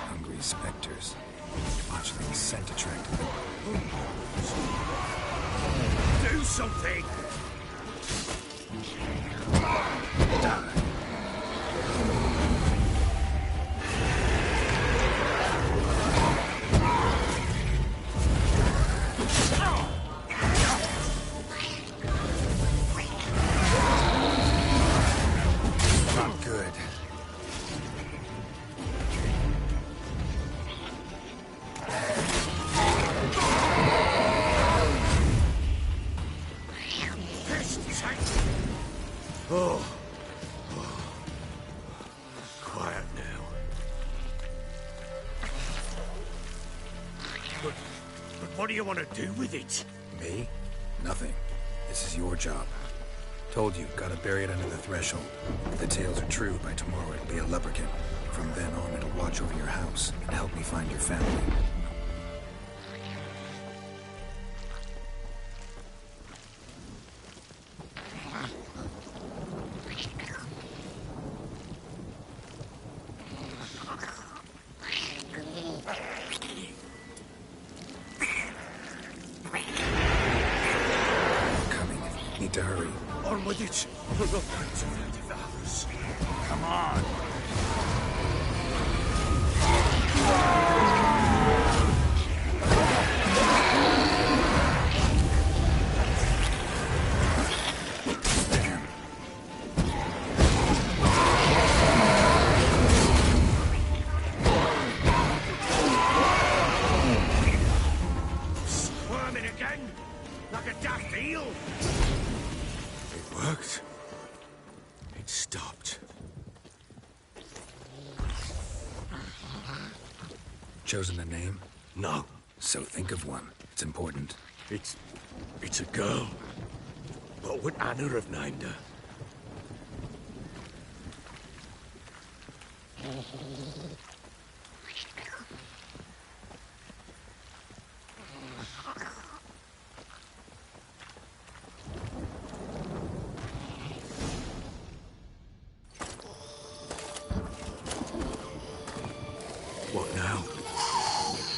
Hungry specters. Watch things scent attractive. Do something! Not good. Oh. Quiet now. But what do you want to do with it? Me? Nothing. This is your job. Told you, gotta bury it under the threshold. If the tales are true, by tomorrow it'll be a lubberkin. From then on, it'll watch over your house and help me find your family. Coming. Need to hurry. On with it. We're not going to devour us. Come on. Squirming again? Like a daft eel? It worked. It stopped. Chosen a name? No. So think of one. It's important. It's a girl. What would Anna have named her? What now?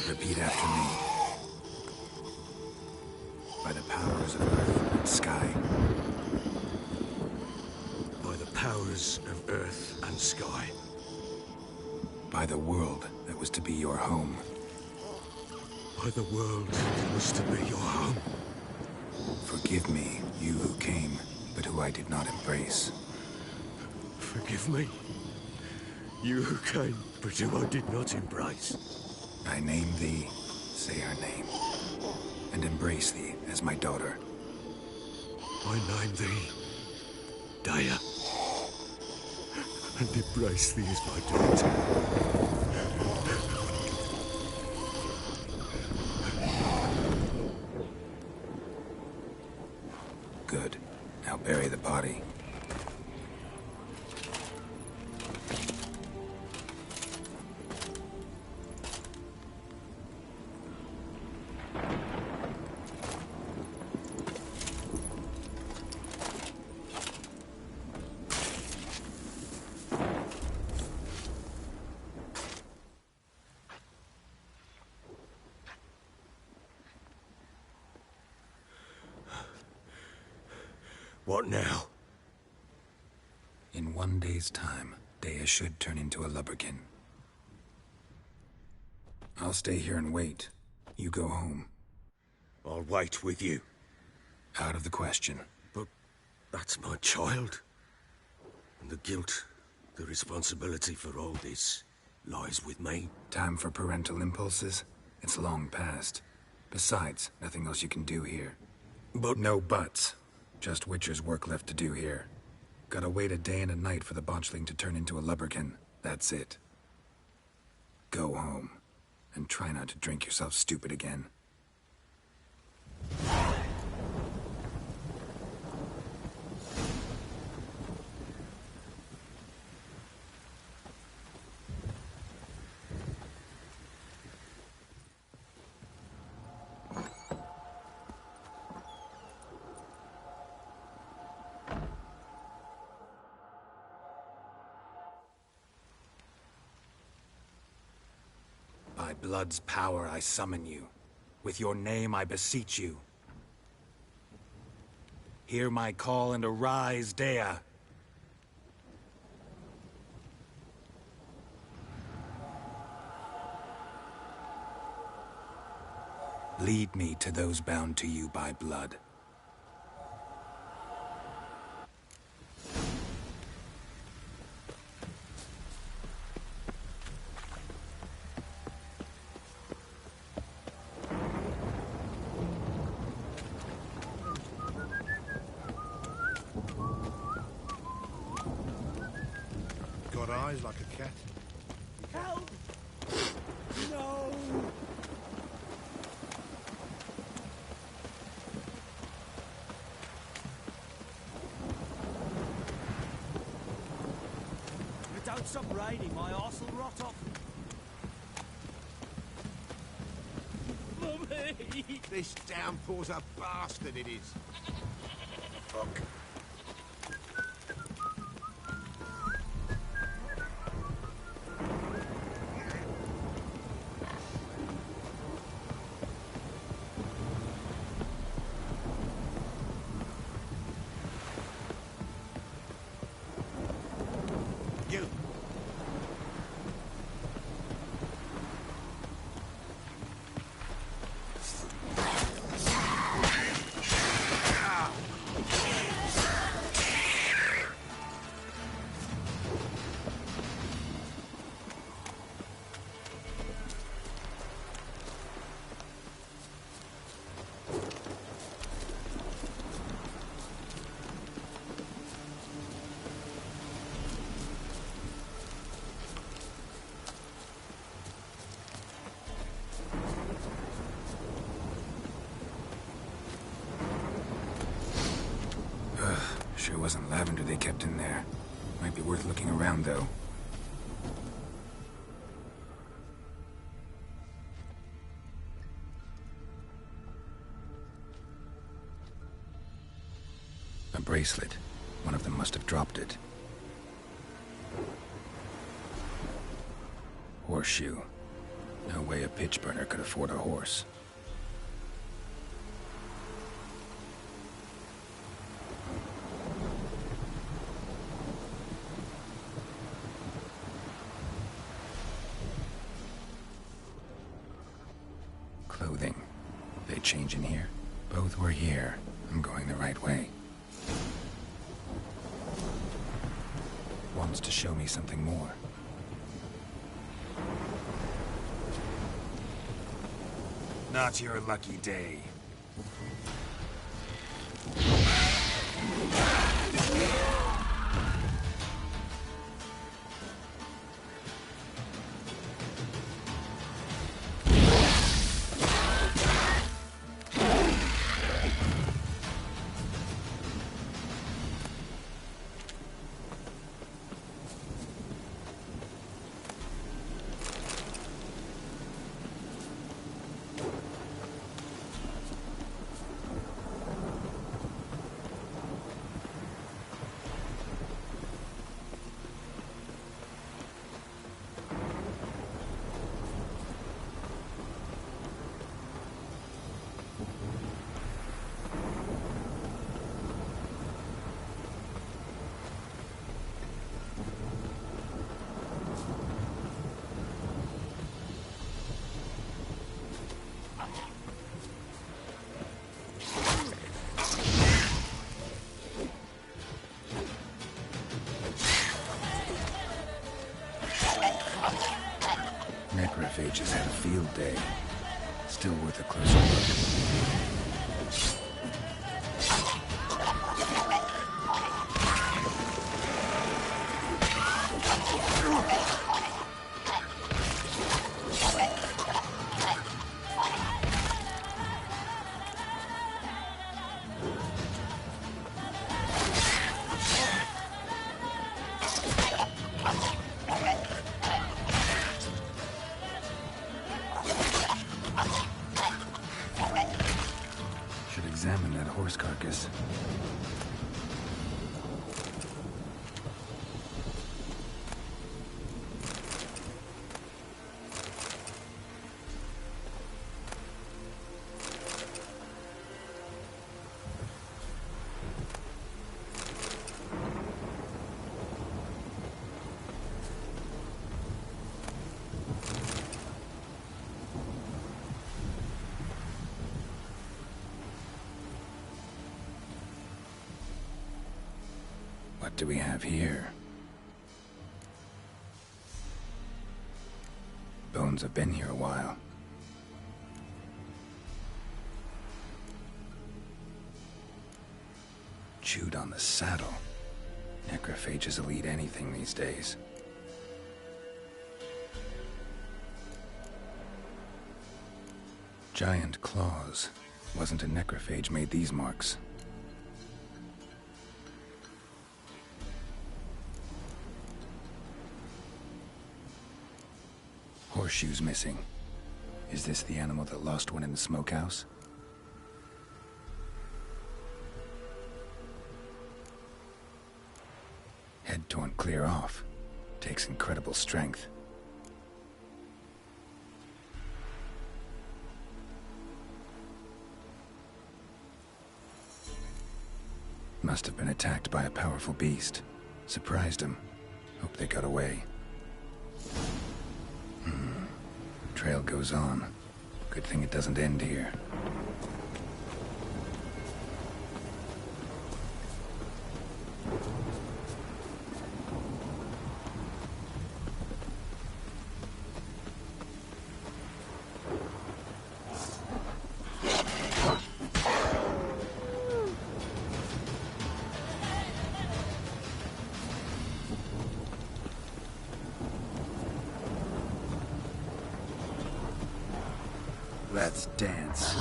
Repeat after me. By the powers of earth and sky. By the powers of earth and sky. By the world that was to be your home. By the world that was to be your home. Forgive me, you who came, but who I did not embrace. Forgive me. You who came, but who I did not embrace. I name thee, say her name, and embrace thee as my daughter. I name thee, Dea, and embrace thee as my daughter. Good. Now bury the body. What now? In 1 day's time, Dea should turn into a lubberkin. I'll stay here and wait. You go home. I'll wait with you. Out of the question. But that's my child. And the guilt, the responsibility for all this, lies with me. Time for parental impulses? It's long past. Besides, nothing else you can do here. But... No buts. Just Witcher's work left to do here. Gotta wait a day and a night for the botchling to turn into a lubberkin. That's it. Go home. And try not to drink yourself stupid again. By blood's power I summon you. With your name I beseech you. Hear my call and arise, Dea. Lead me to those bound to you by blood. Got eyes like a cat. Help! No! If it don't stop raining, my arse will rot off. Mummy! This downpour's a bastard, it is. Fuck. Sure wasn't lavender they kept in there. Might be worth looking around, though. A bracelet. One of them must have dropped it. Horseshoe. No way a pitch burner could afford a horse. Clothing. They change in here? Both were here. I'm going the right way. Wants to show me something more. Not your lucky day. Necrophages had a field day. Still worth a closer look. Examine that horse carcass. What do we have here? Bones have been here a while. Chewed on the saddle. Necrophages will eat anything these days. Giant claws. Wasn't a necrophage made these marks. Horseshoes missing. Is this the animal that lost one in the smokehouse? Head torn clear off. Takes incredible strength. Must have been attacked by a powerful beast. Surprised him. Hope they got away. Trail goes on. Good thing it doesn't end here. Let's dance.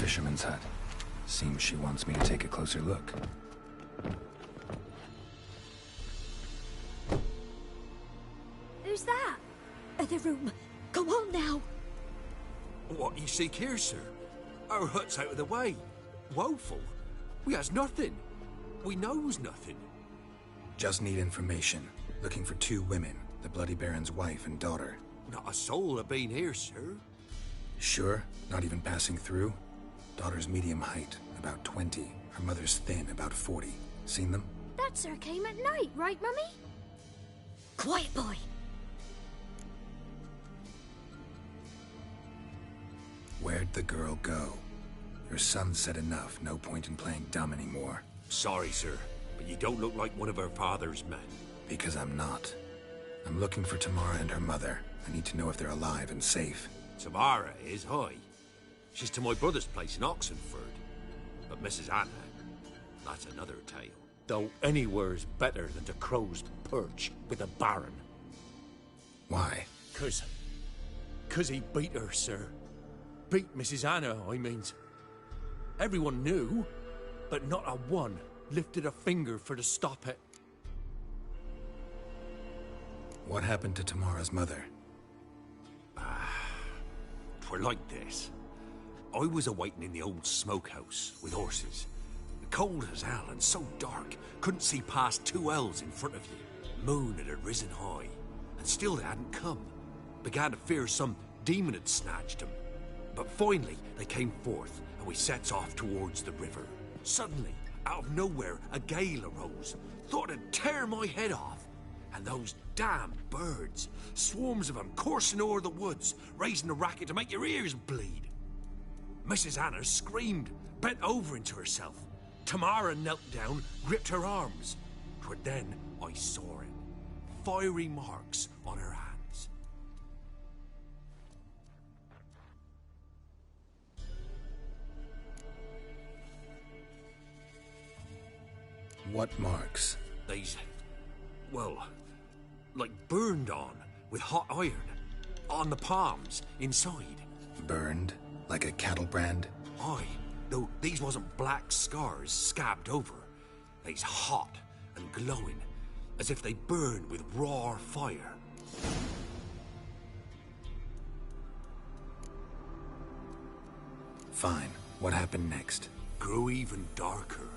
Fisherman's hut. Seems she wants me to take a closer look. Who's that? The room. Go on now. What you seek here, sir? Our hut's out of the way. Woeful. We has nothing. We knows nothing. Just need information. Looking for 2 women. The Bloody Baron's wife and daughter. Not a soul have been here, sir. Sure? Not even passing through? Daughter's medium height, about 20. Her mother's thin, about 40. Seen them? That sir came at night, right, Mummy? Quiet, boy! Where'd the girl go? Your son said enough. No point in playing dumb anymore. Sorry, sir, but you don't look like one of her father's men. Because I'm not. I'm looking for Tamara and her mother. I need to know if they're alive and safe. Tamara is, hi. She's to my brother's place in Oxenford. But Mrs. Anna, that's another tale. Though anywhere's better than to Crow's Perch with a baron. Why? 'Cause he beat her, sir. Beat Mrs. Anna, I means. Everyone knew, but not a one lifted a finger for to stop it. What happened to Tamara's mother? Twere like this. I was awaiting in the old smokehouse with horses. Cold as hell and so dark, couldn't see past 2 ells in front of you. Moon had risen high, and still they hadn't come. Began to fear some demon had snatched them. But finally, they came forth, and we sets off towards the river. Suddenly, out of nowhere, a gale arose. Thought it'd tear my head off. And those damn birds, swarms of them coursing o'er the woods, raising a racket to make your ears bleed. Mrs. Anna screamed, bent over into herself. Tamara knelt down, gripped her arms. 'Twere then I saw it. Fiery marks on her hands. What marks? These, well, like burned on with hot iron. On the palms, inside. Burned? Like a cattle brand? Aye, though these wasn't black scars scabbed over. They's hot and glowing, as if they burned with raw fire. Fine. What happened next? Grew even darker.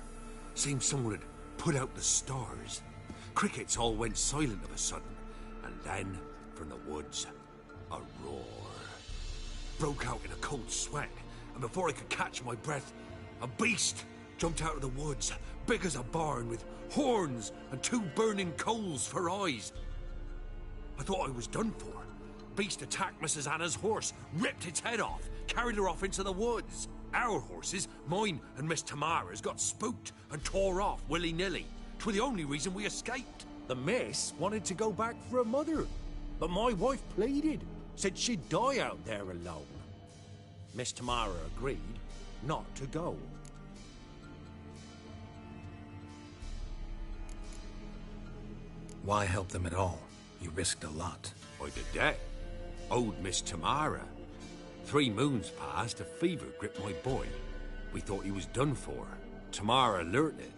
Seemed someone had put out the stars. Crickets all went silent of a sudden, and then, from the woods, a roar. Broke out in a cold sweat, and before I could catch my breath, a beast jumped out of the woods, big as a barn, with horns and 2 burning coals for eyes. I thought I was done for. Beast attacked Mrs. Anna's horse, ripped its head off, carried her off into the woods. Our horses, mine and Miss Tamara's, got spooked and tore off willy-nilly. 'Twere the only reason we escaped. The miss wanted to go back for her mother, but my wife pleaded, said she'd die out there alone. Miss Tamara agreed not to go. Why help them at all? You risked a lot. I did that. Owed Miss Tamara. 3 moons passed, a fever gripped my boy. We thought he was done for. Tamara learnt it.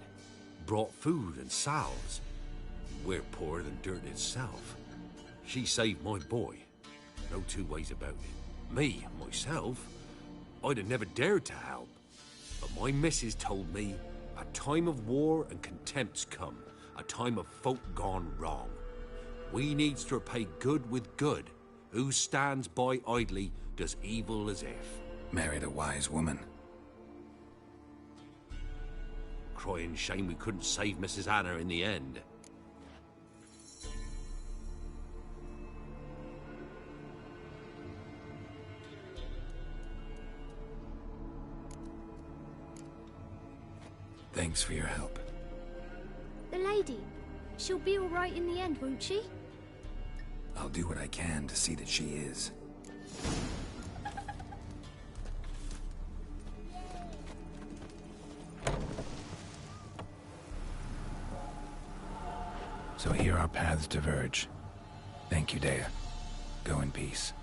Brought food and salves. We're poorer than dirt itself. She saved my boy. No 2 ways about it. Me, myself, I'd have never dared to help. But my missus told me a time of war and contempt's come. A time of folk gone wrong. We needs to repay good with good. Who stands by idly does evil as if. Married a wise woman. Crying shame we couldn't save Mrs. Anna in the end. Thanks for your help. The lady, she'll be all right in the end, won't she? I'll do what I can to see that she is. So here our paths diverge. Thank you, Dea. Go in peace.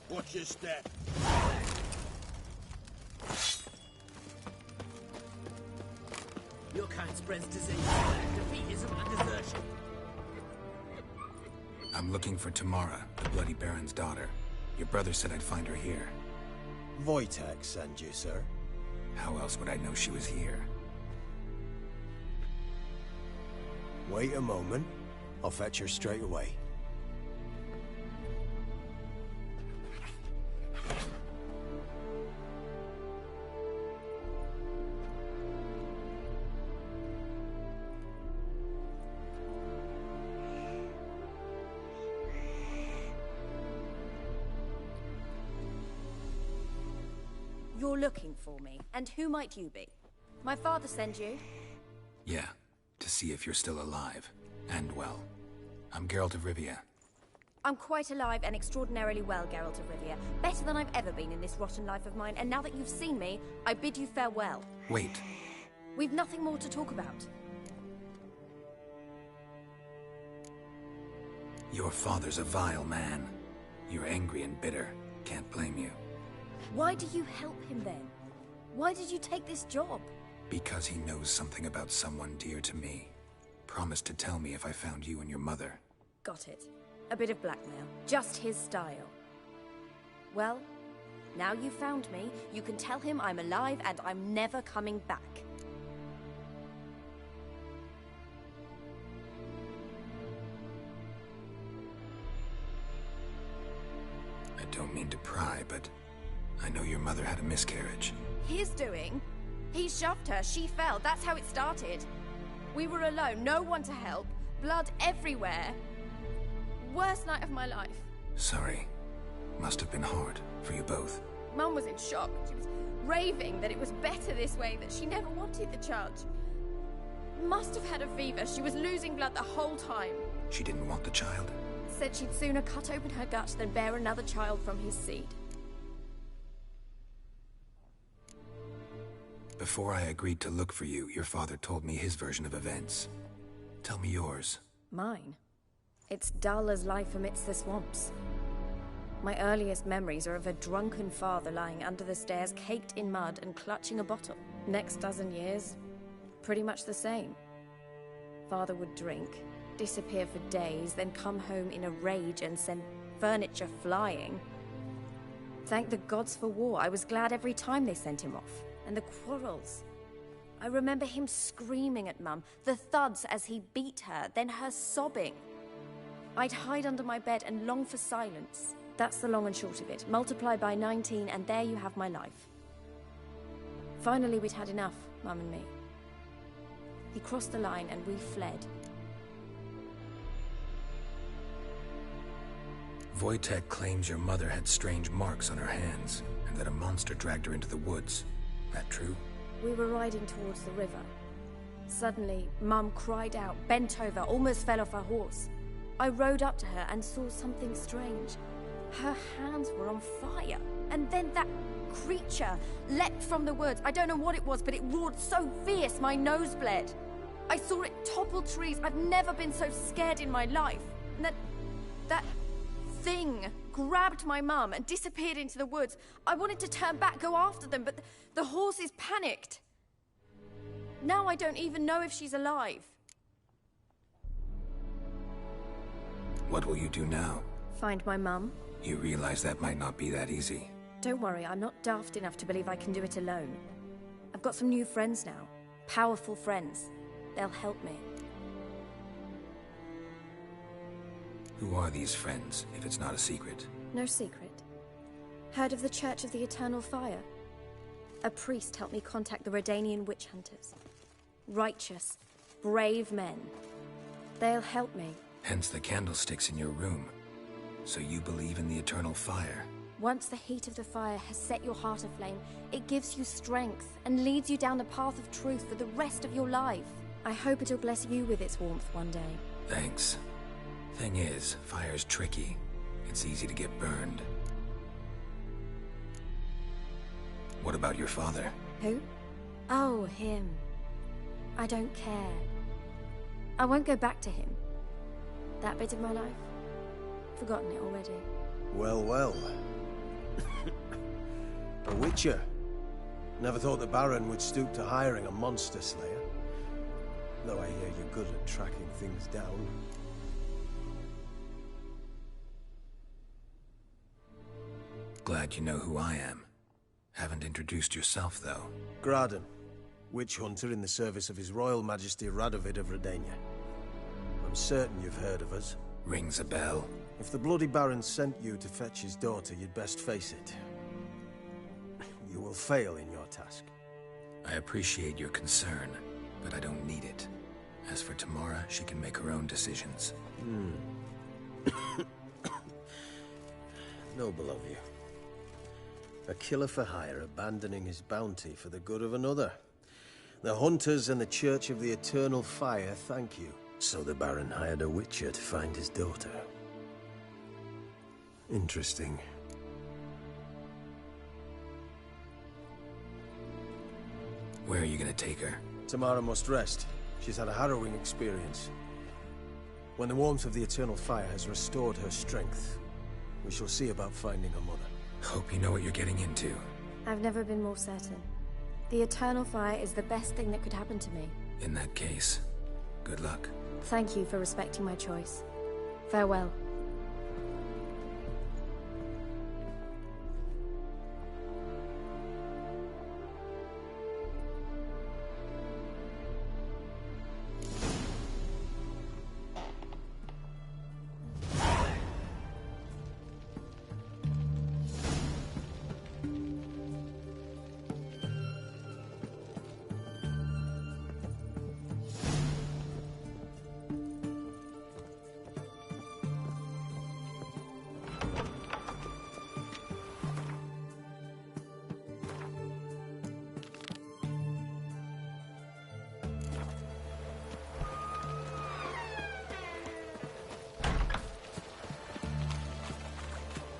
Watch your step. Your kind spreads disease, defeatism, and desertion. I'm looking for Tamara, the Bloody Baron's daughter. Your brother said I'd find her here. Wojtek sent you, sir. How else would I know she was here? Wait a moment. I'll fetch her straight away. You're looking for me, and who might you be? My father sent you? Yeah, to see if you're still alive. And well. I'm Geralt of Rivia. I'm quite alive and extraordinarily well, Geralt of Rivia. Better than I've ever been in this rotten life of mine, and now that you've seen me, I bid you farewell. Wait. We've nothing more to talk about. Your father's a vile man. You're angry and bitter. Can't blame you. Why do you help him then? Why did you take this job? Because he knows something about someone dear to me. Promised to tell me if I found you and your mother. Got it. A bit of blackmail. Just his style. Well, now you've found me, you can tell him I'm alive and I'm never coming back. I don't mean to pry, but I know your mother had a miscarriage. His doing? He shoved her, she fell, that's how it started. We were alone, no one to help, blood everywhere. Worst night of my life. Sorry. Must have been hard for you both. Mum was in shock. She was raving that it was better this way, that she never wanted the child. Must have had a fever. She was losing blood the whole time. She didn't want the child? Said she'd sooner cut open her gut than bear another child from his seed. Before I agreed to look for you, your father told me his version of events. Tell me yours. Mine? It's dull as life amidst the swamps. My earliest memories are of a drunken father lying under the stairs, caked in mud and clutching a bottle. Next dozen years, pretty much the same. Father would drink, disappear for days, then come home in a rage and send furniture flying. Thank the gods for war. I was glad every time they sent him off. And the quarrels. I remember him screaming at Mum, the thuds as he beat her, then her sobbing. I'd hide under my bed and long for silence. That's the long and short of it. Multiply by 19 and there you have my life. Finally, we'd had enough, Mum and me. He crossed the line and we fled. Wojtek claims your mother had strange marks on her hands, and that a monster dragged her into the woods. That true? We were riding towards the river. Suddenly, Mum cried out, bent over, almost fell off her horse. I rode up to her and saw something strange. Her hands were on fire. And then that creature leapt from the woods. I don't know what it was, but it roared so fierce my nose bled. I saw it topple trees. I've never been so scared in my life. And that thing grabbed my mum and disappeared into the woods. I wanted to turn back, go after them, but the horses panicked. Now I don't even know if she's alive. What will you do now? Find my mum. You realize that might not be that easy. Don't worry, I'm not daft enough to believe I can do it alone. I've got some new friends now. Powerful friends. They'll help me. Who are these friends, if it's not a secret? No secret. Heard of the Church of the Eternal Fire? A priest helped me contact the Redanian witch hunters. Righteous, brave men. They'll help me. Hence the candlesticks in your room. So you believe in the eternal fire? Once the heat of the fire has set your heart aflame, it gives you strength and leads you down the path of truth for the rest of your life. I hope it'll bless you with its warmth one day. Thanks. Thing is, fire's tricky. It's easy to get burned. What about your father? Who? Oh, him. I don't care. I won't go back to him. That bit of my life? Forgotten it already. Well, well. A witcher. Never thought the Baron would stoop to hiring a monster slayer. Though I hear you're good at tracking things down. Glad you know who I am. Haven't introduced yourself, though. Graden, witch hunter in the service of His Royal Majesty Radovid of Redania. I'm certain you've heard of us. Rings a bell. If the Bloody Baron sent you to fetch his daughter, you'd best face it. You will fail in your task. I appreciate your concern, but I don't need it. As for Tamara, she can make her own decisions. Noble of you. A killer for hire abandoning his bounty for the good of another. The Hunters and the Church of the Eternal Fire thank you. So the Baron hired a witcher to find his daughter. Interesting. Where are you gonna take her? Tamara must rest. She's had a harrowing experience. When the warmth of the Eternal Fire has restored her strength, we shall see about finding her mother. Hope you know what you're getting into. I've never been more certain. The Eternal Fire is the best thing that could happen to me. In that case, good luck. Thank you for respecting my choice. Farewell.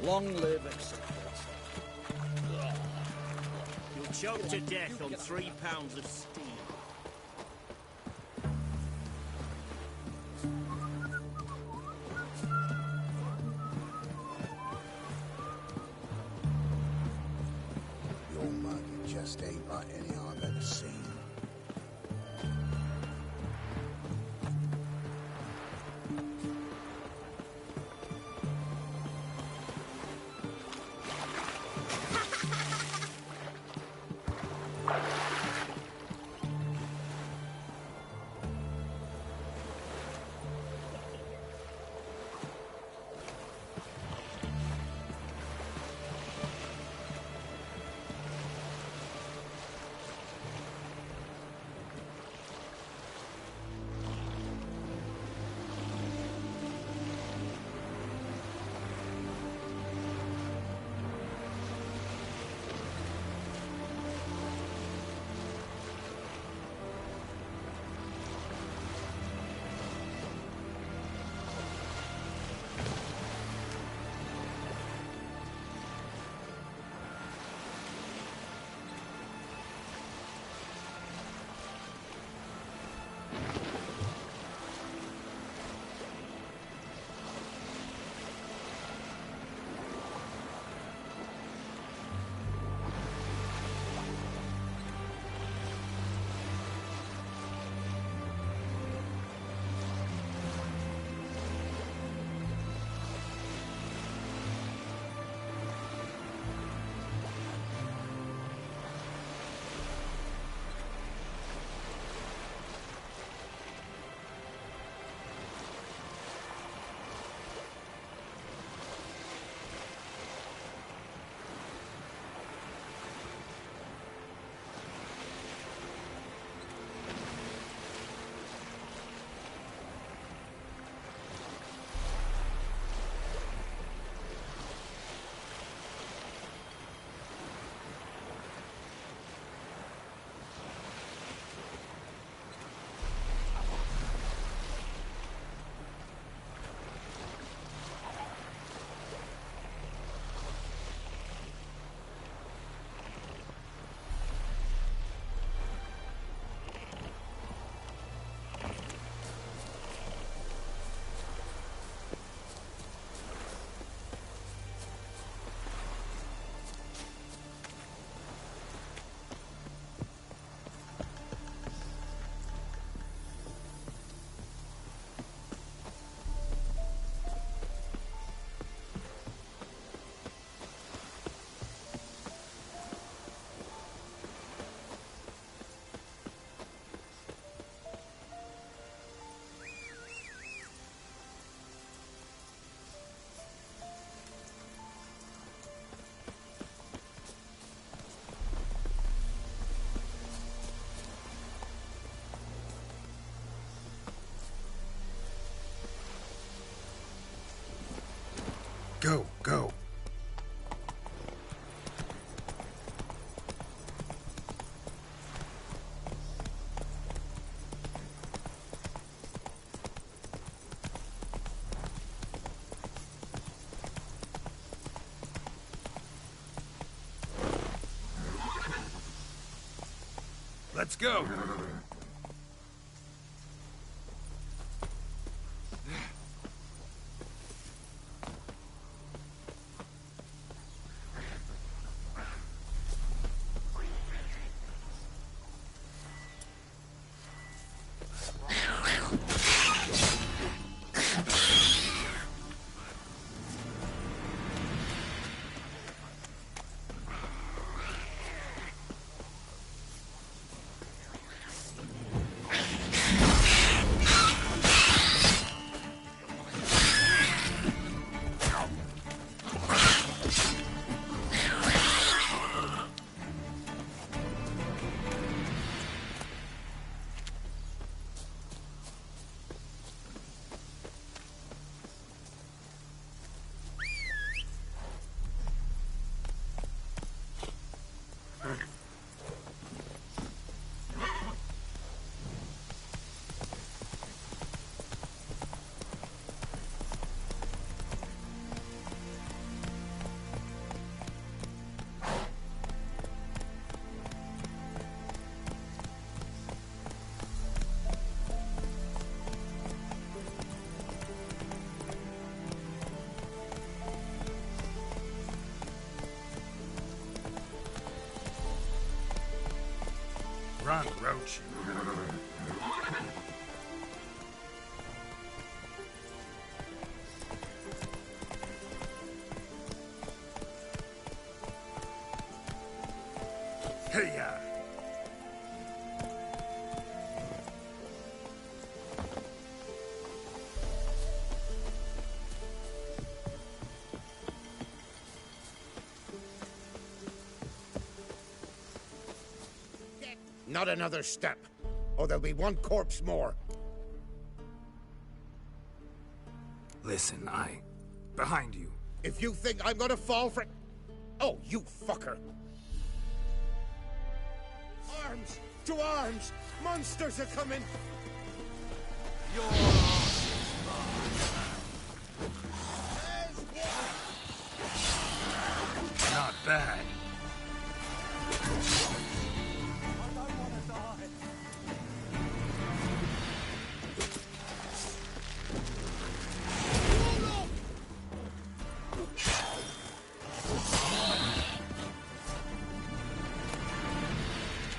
Long live acceptance. You'll choke to death on 3 pounds of steam. Your market just ain't like any I've ever seen. Go, go. Let's go. Run, Roach. Hey-ya! Not another step, or there'll be one corpse more. Listen, behind you. If you think I'm gonna fall for... Oh, you fucker! Arms! To arms! Monsters are coming! Not bad.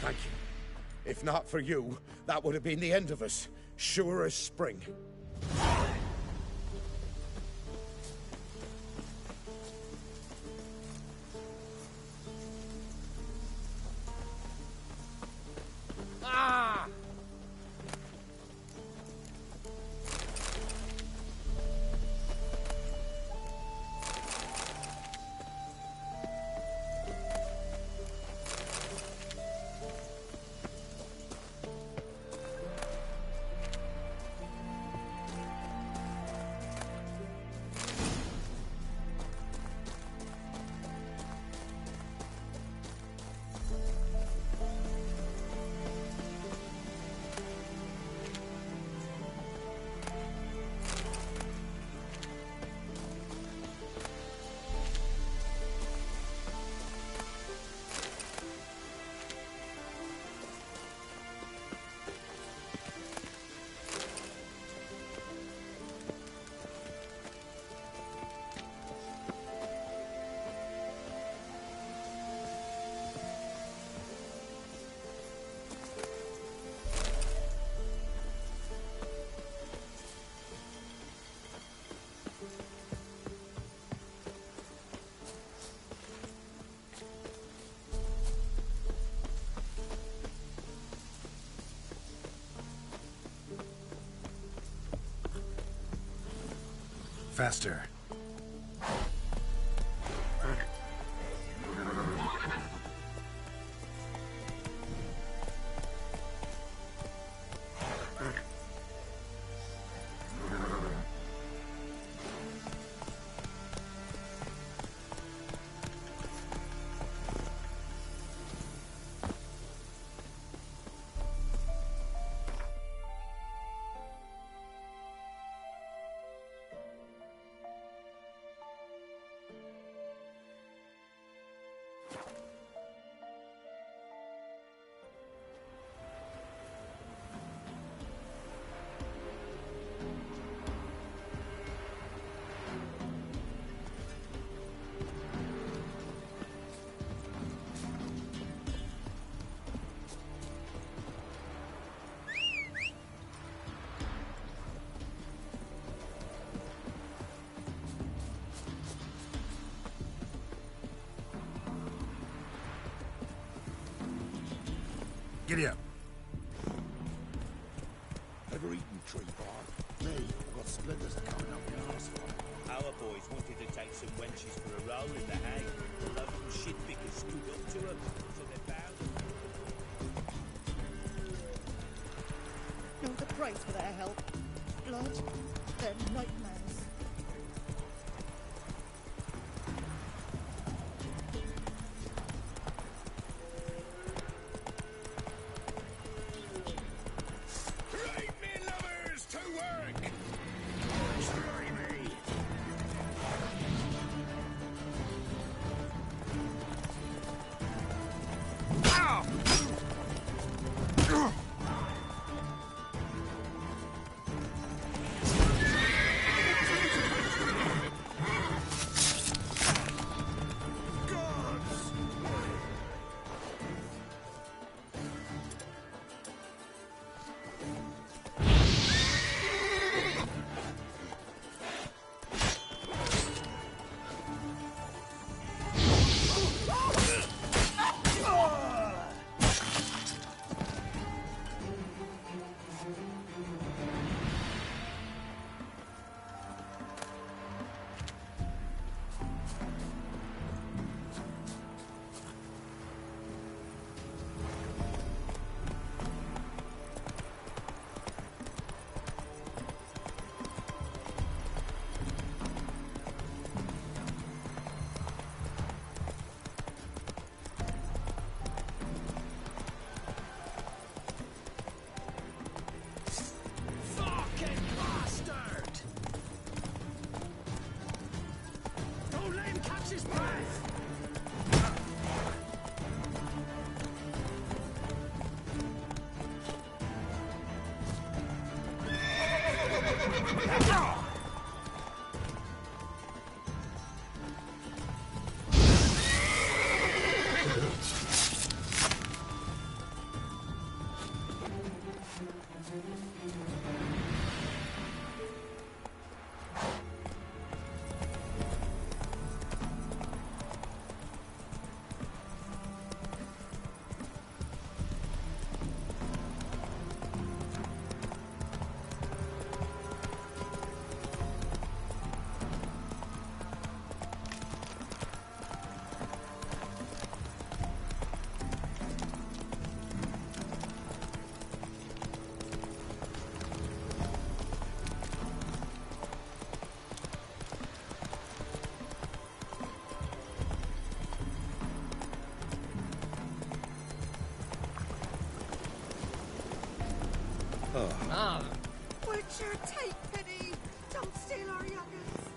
Thank you. If not for you, that would have been the end of us. Sure as spring. Ah! Faster. Giddy up. Ever eaten tree bark? Me, I've got splinters coming up my arsehole. Our boys wanted to take some wenches for a roll in the hay. The local shitpickers stood up to them, so they found them. No the price for their help. Blood, they're nightmares. Right, me lovers, to work! Try me! Fucking bastard! Don't let him catch his breath! Butcher, take pity! Don't steal our young'uns!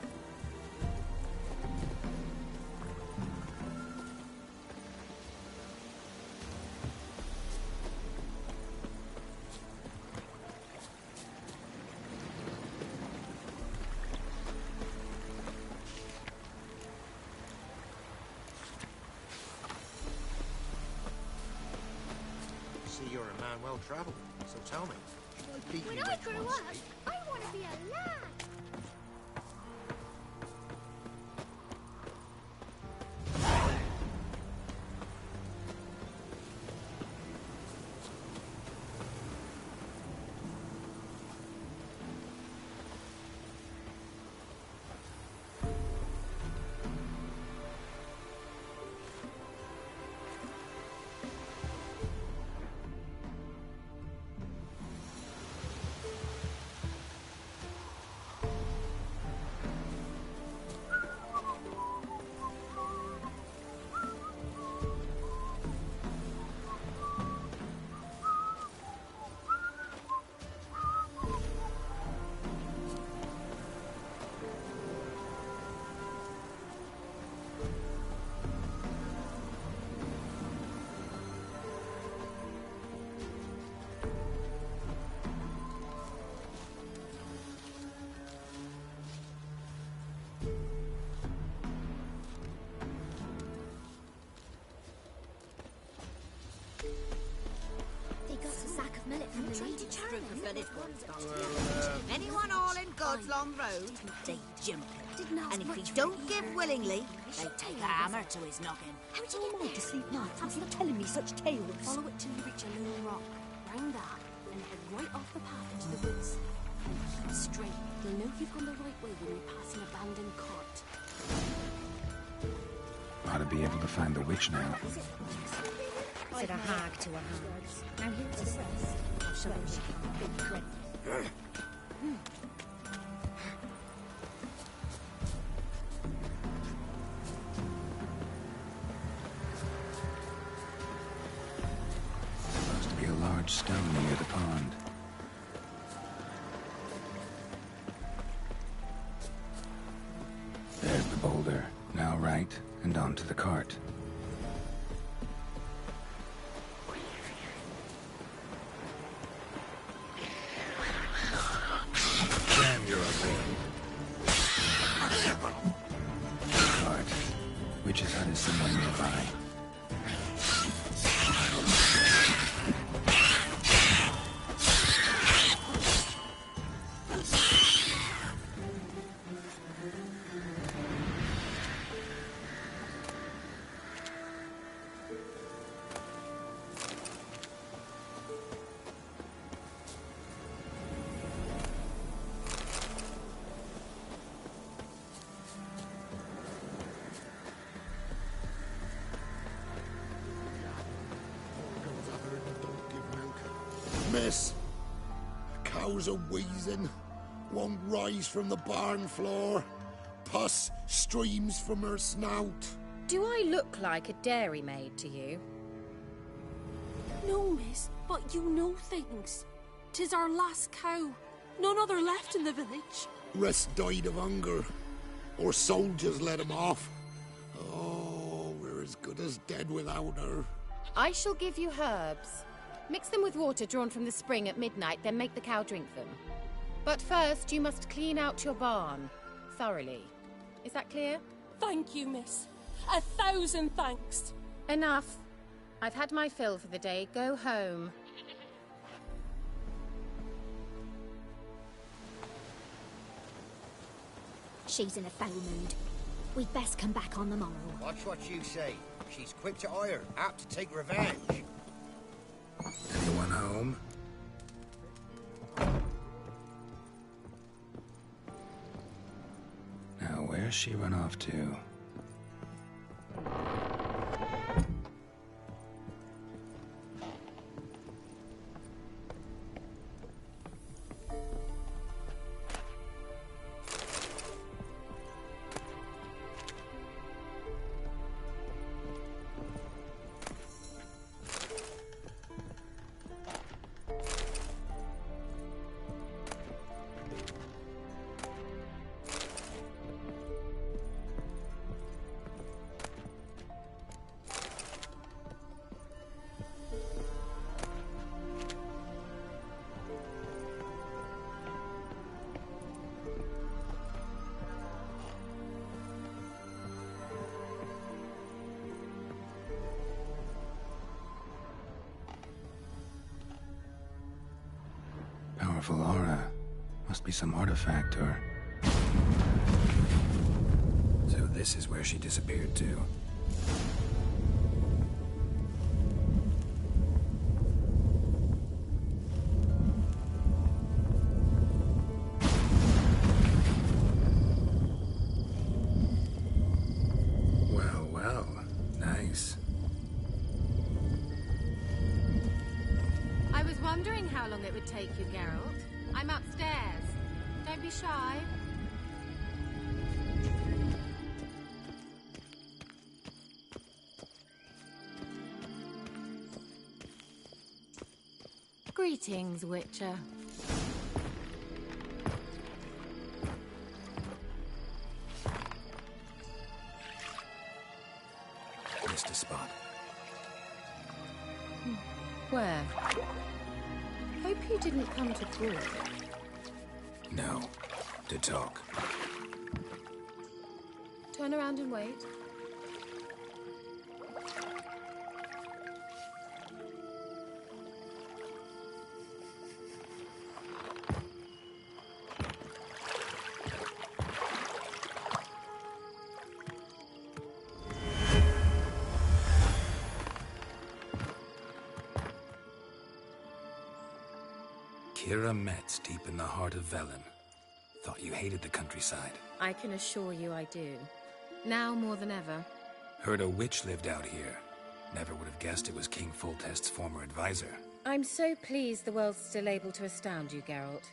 See, you're a man well travelled, so tell me, should I beat When you I with grow one up, steak? I want to be a lad. Group of village boys. Anyone all in God's Long Road, they jump him. And if he don't give willingly, they take a hammer to his noggin. How do you mind to sleep nights and keep telling me such tales? Follow it till you reach a little rock. Round that, and head right off the path into the woods. And keep straight. You'll know you've gone the right way when you pass an abandoned cart. Ought to be able to find the witch now. Said a hag to a hag. Now here's a sense. I'll show you she can't be dreadful. Supposed to be a large stone near the pond. There's the boulder. Now right, and onto the cart. Damn, you're a pain. Cart. Witch's hut is somewhere nearby. Miss, the cows are wheezing, won't rise from the barn floor. Pus streams from her snout. Do I look like a dairymaid to you? No, miss, but you know things. 'Tis our last cow. None other left in the village. Rest died of hunger, or soldiers let him off. Oh, we're as good as dead without her. I shall give you herbs. Mix them with water drawn from the spring at midnight, then make the cow drink them. But first, you must clean out your barn thoroughly. Is that clear? Thank you, miss. 1,000 thanks. Enough. I've had my fill for the day. Go home. She's in a foul mood. We'd best come back on the morrow. Watch what you say. She's quick to ire, apt to take revenge. Anyone home? Now, where's she run off to? Powerful aura. Must be some artifact or... So this is where she disappeared to. Well, well. Nice. I was wondering how long it would take you, Geralt. I'm upstairs. Don't be shy. Greetings, Witcher. Missed a spot. Where? Hope you didn't come to talk. No. To talk. Turn around and wait. Kira Metz, deep in the heart of Velen. Thought you hated the countryside. I can assure you I do. Now more than ever. Heard a witch lived out here. Never would have guessed it was King Foltest's former advisor. I'm so pleased the world's still able to astound you, Geralt.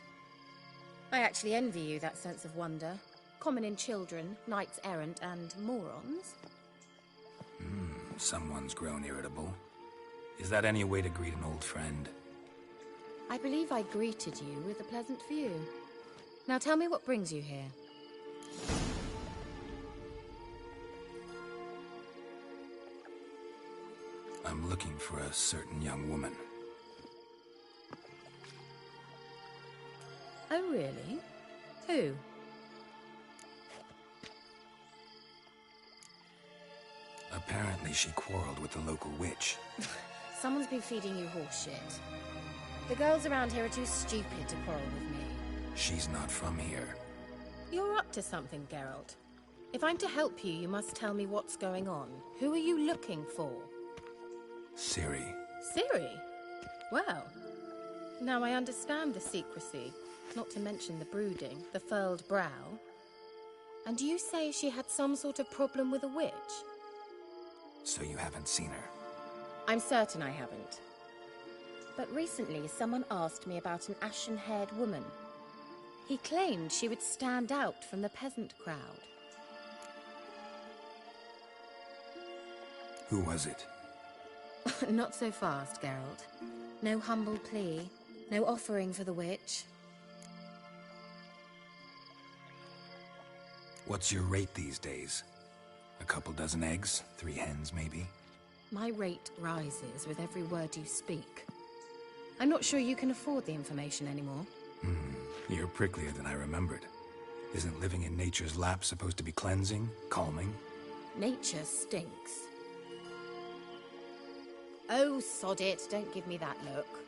I actually envy you that sense of wonder. Common in children, knights errant, and morons. Someone's grown irritable. Is that any way to greet an old friend? I believe I greeted you with a pleasant view. Now tell me what brings you here. I'm looking for a certain young woman. Oh, really? Who? Apparently she quarreled with the local witch. Someone's been feeding you horseshit. The girls around here are too stupid to quarrel with me. She's not from here. You're up to something, Geralt. If I'm to help you, you must tell me what's going on. Who are you looking for? Ciri. Ciri? Well, now I understand the secrecy, not to mention the brooding, the furled brow. And you say she had some sort of problem with a witch? So you haven't seen her? I'm certain I haven't. But recently, someone asked me about an ashen-haired woman. He claimed she would stand out from the peasant crowd. Who was it? Not so fast, Geralt. No humble plea, no offering for the witch. What's your rate these days? A couple dozen eggs? 3 hens, maybe? My rate rises with every word you speak. I'm not sure you can afford the information anymore. You're pricklier than I remembered. Isn't living in nature's lap supposed to be cleansing, calming? Nature stinks. Oh, sod it, don't give me that look.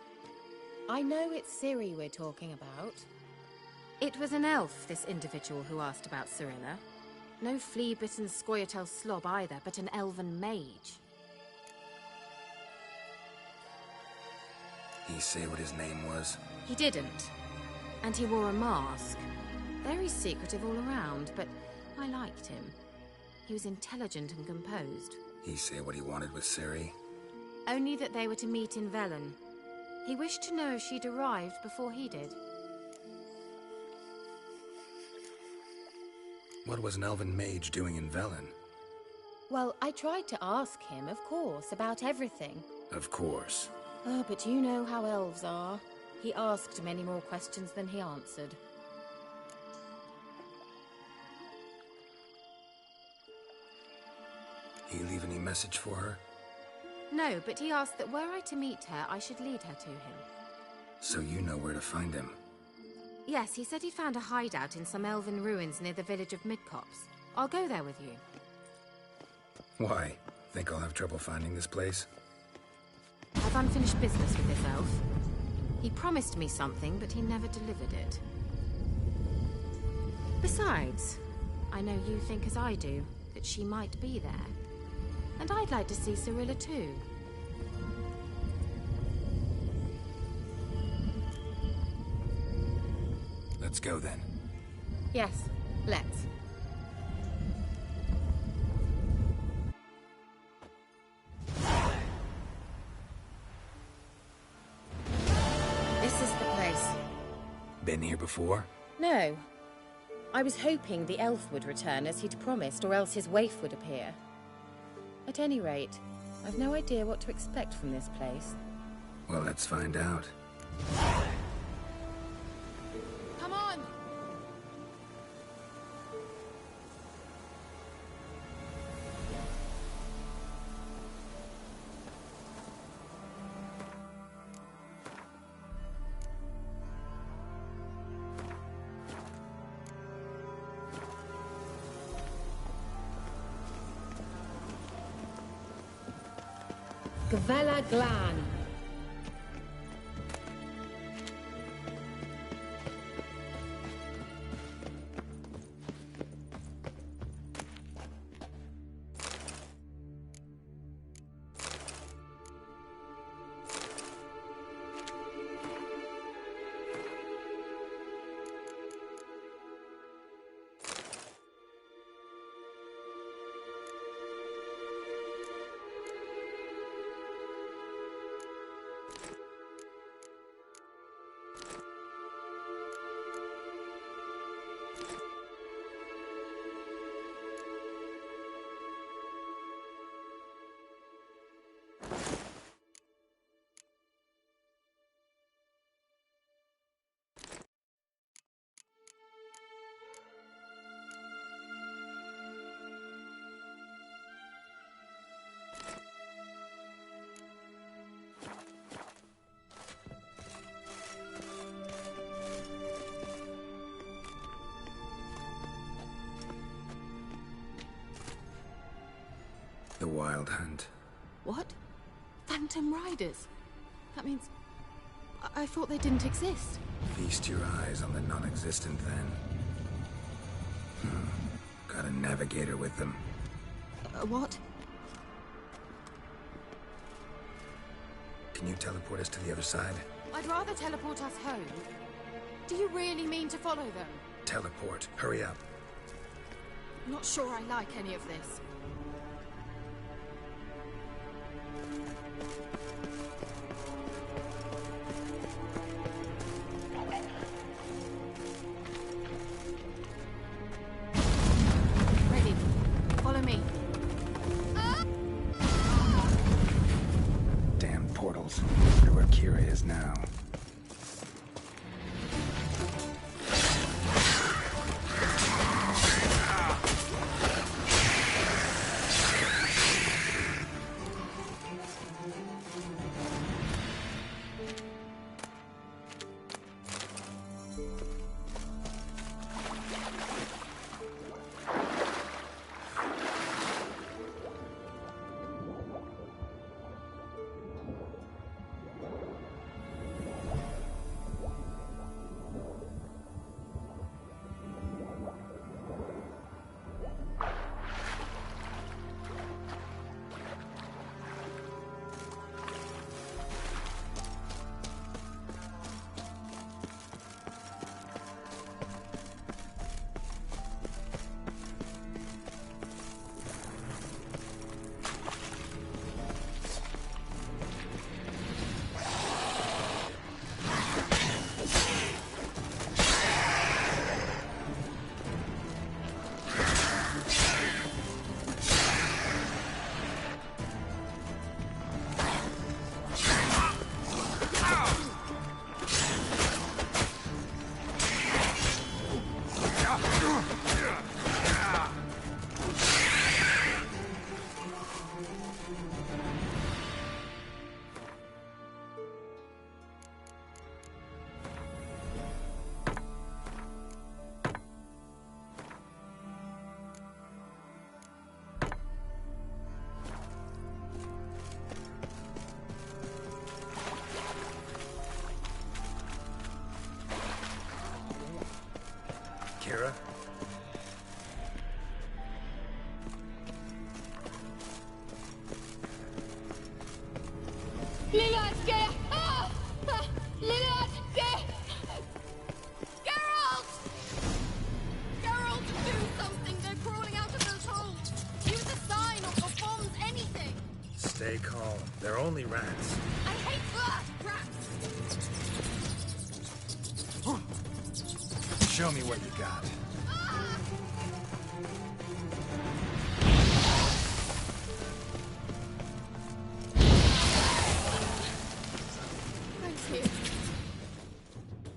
I know it's Ciri we're talking about. It was an elf, this individual who asked about Cirilla. No flea-bitten Scoia'tael slob either, but an elven mage. He say what his name was? He didn't. And he wore a mask. Very secretive all around, but I liked him. He was intelligent and composed. He say what he wanted with Ciri? Only that they were to meet in Velen. He wished to know if she'd arrived before he did. What was an elven mage doing in Velen? Well, I tried to ask him, of course, about everything. Of course. Oh, but you know how elves are. He asked many more questions than he answered. He leave any message for her? No, but he asked that were I to meet her, I should lead her to him. So you know where to find him? Yes, he said he'd found a hideout in some elven ruins near the village of Midcopse. I'll go there with you. Why? Think I'll have trouble finding this place? I've unfinished business with this elf. He promised me something, but he never delivered it. Besides, I know you think as I do, that she might be there. And I'd like to see Cirilla too. Let's go then. Yes, let's. This is the place. Been here before? No. I was hoping the elf would return as he'd promised, or else his waif would appear. At any rate, I've no idea what to expect from this place. Well, let's find out. Come on! Gvella Glan. The Wild Hunt. What? Phantom Riders? That means... I thought they didn't exist. Feast your eyes on the non-existent, then. Got a navigator with them. What? Can you teleport us to the other side? I'd rather teleport us home. Do you really mean to follow them? Teleport. Hurry up. Not sure I like any of this. Ready. Follow me. Damn portals. Wonder where Kira is now. Kira? Lilad, get! Ah! Lilad, get! Geralt! Geralt, do something! They're crawling out of those holes! Use a sign or bombs, anything! Stay calm. They're only rats. I hate rats! Show me what you got.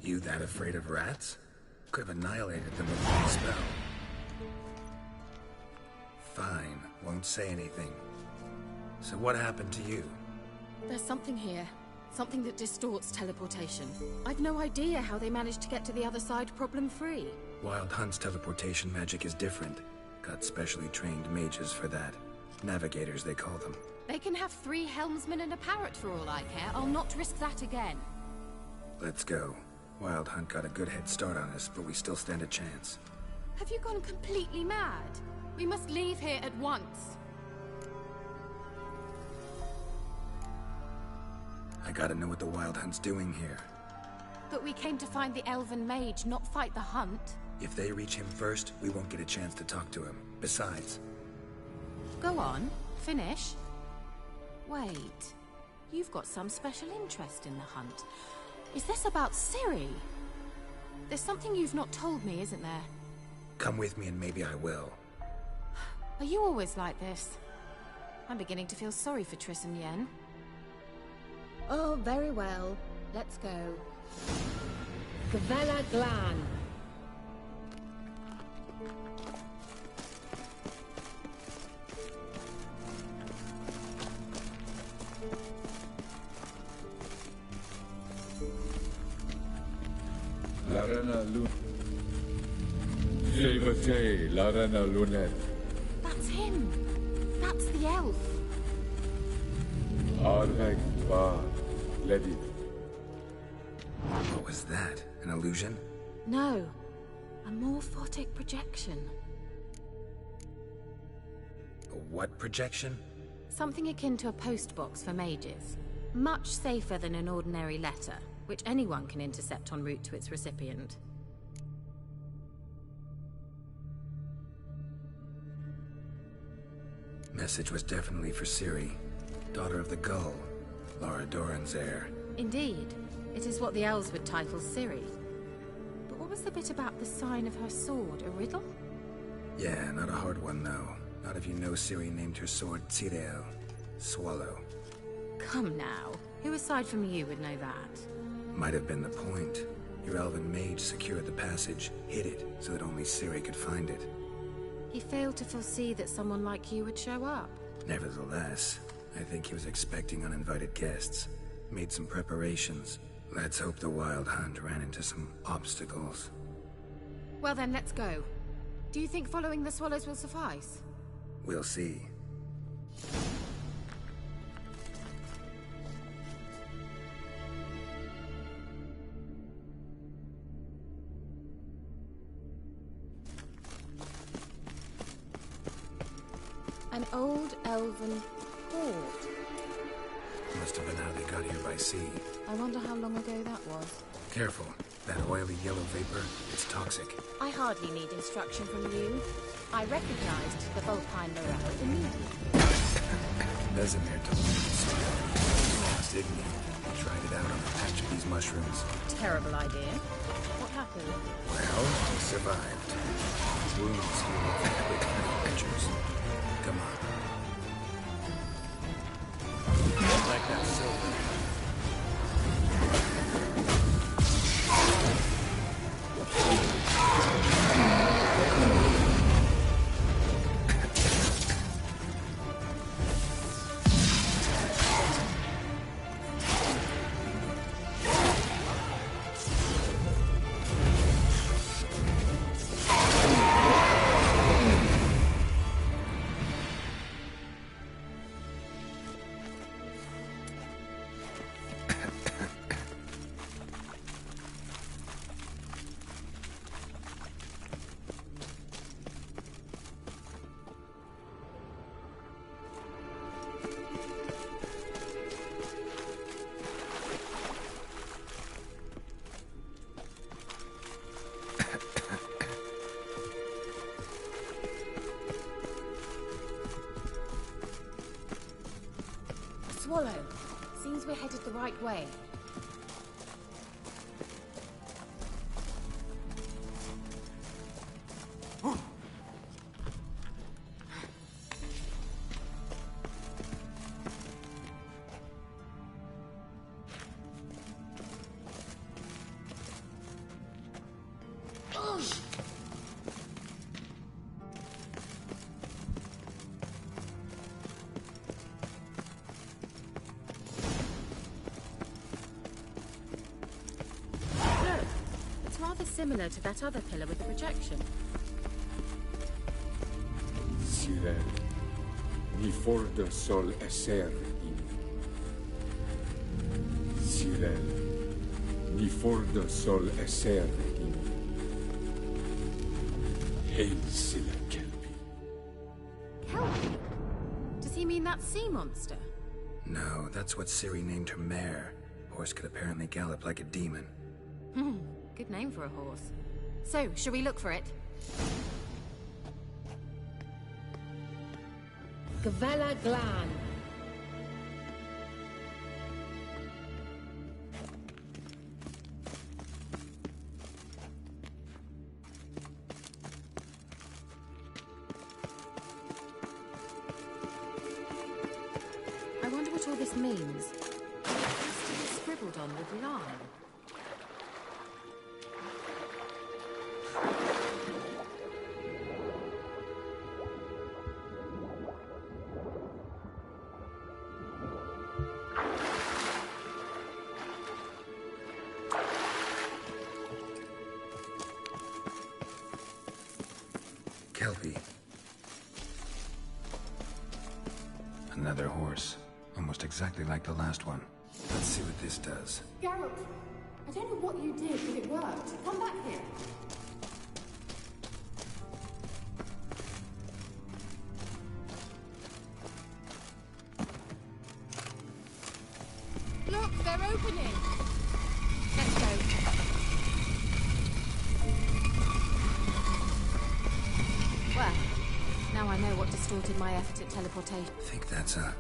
You that afraid of rats? Could have annihilated them with one spell. Fine, won't say anything. So what happened to you? There's something here. Something that distorts teleportation. I've no idea how they managed to get to the other side problem-free. Wild Hunt's teleportation magic is different. Got specially trained mages for that. Navigators, they call them. They can have 3 helmsmen and a parrot for all I care. I'll not risk that again. Let's go. Wild Hunt got a good head start on us, but we still stand a chance. Have you gone completely mad? We must leave here at once. I gotta know what the Wild Hunt's doing here. But we came to find the Elven Mage, not fight the hunt. If they reach him first, we won't get a chance to talk to him. Besides... Go on. Finish. Wait. You've got some special interest in the hunt. Is this about Ciri? There's something you've not told me, isn't there? Come with me and maybe I will. Are you always like this? I'm beginning to feel sorry for Triss and Yen. Oh, very well. Let's go. Gavella Glan. Larena Lun. Jevate, Larena Lunet. That's him. That's the elf. What was that? An illusion? No. A morphotic projection. A what projection? Something akin to a postbox for mages. Much safer than an ordinary letter, which anyone can intercept en route to its recipient. Message was definitely for Ciri, daughter of the Gull, Lara Doran's heir. Indeed. It is what the elves would title Ciri. But what was the bit about the sign of her sword? A riddle? Yeah, not a hard one though. Not if you know Ciri named her sword Tirel, Swallow. Come now. Who aside from you would know that? Might have been the point. Your elven mage secured the passage, hid it, so that only Ciri could find it. He failed to foresee that someone like you would show up. Nevertheless, I think he was expecting uninvited guests. Made some preparations. Let's hope the Wild Hunt ran into some obstacles. Well then, let's go. Do you think following the swallows will suffice? We'll see. An old elven port. Must have been how they got here by sea. I wonder how long ago that was. Careful. That oily yellow vapor, it's toxic. I hardly need instruction from you. I recognized the Vulpine morale immediately. Vesemir told me to see it. Lost, didn't he? He tried it out on a patch of these mushrooms. Terrible idea. What happened? Well, he survived. His wounds healed quick pictures. Come on. Like that silver. Swallow. Seems we're headed the right way. Similar to that other pillar with the projection. Ciri, ni forda sol esser in. Ciri, ni forda sol esser in. Hail Silla Kelpie. Kelpie? Does he mean that sea monster? No, that's what Ciri named her mare. Horse could apparently gallop like a demon. Good name for a horse. So, shall we look for it? Gvella Glan. I wonder what all this means. It has to be scribbled on with lime. Kelpie. Another horse. Almost exactly like the last one. Let's see what this does. Geralt, I don't know what you did, but it worked. Come back here. Look, they're opening. Let's go. Well, now I know what distorted my effort at teleportation. I think that's a...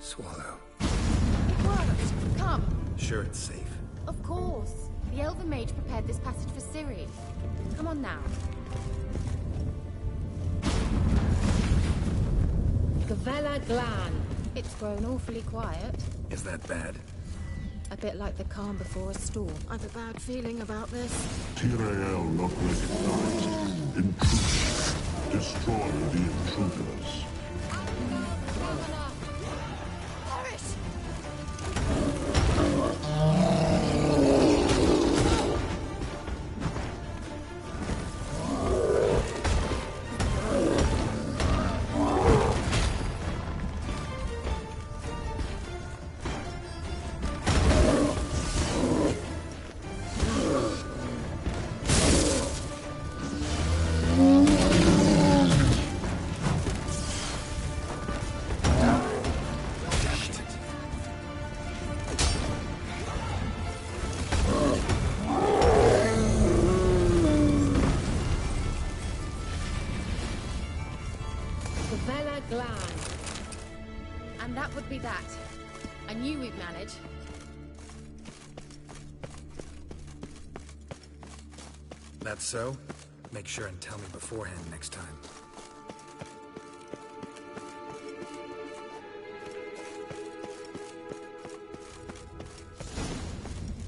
swallow. It worked. Come. Sure it's safe. Of course. The Elven Mage prepared this passage for Ciri. Come on now. Gavella Glan. It's grown awfully quiet. Is that bad? A bit like the calm before a storm. I've a bad feeling about this. Tyrael not recognized. Intruders. Destroy the intruders. And that would be that. I knew we'd manage. That's so? Make sure and tell me beforehand next time.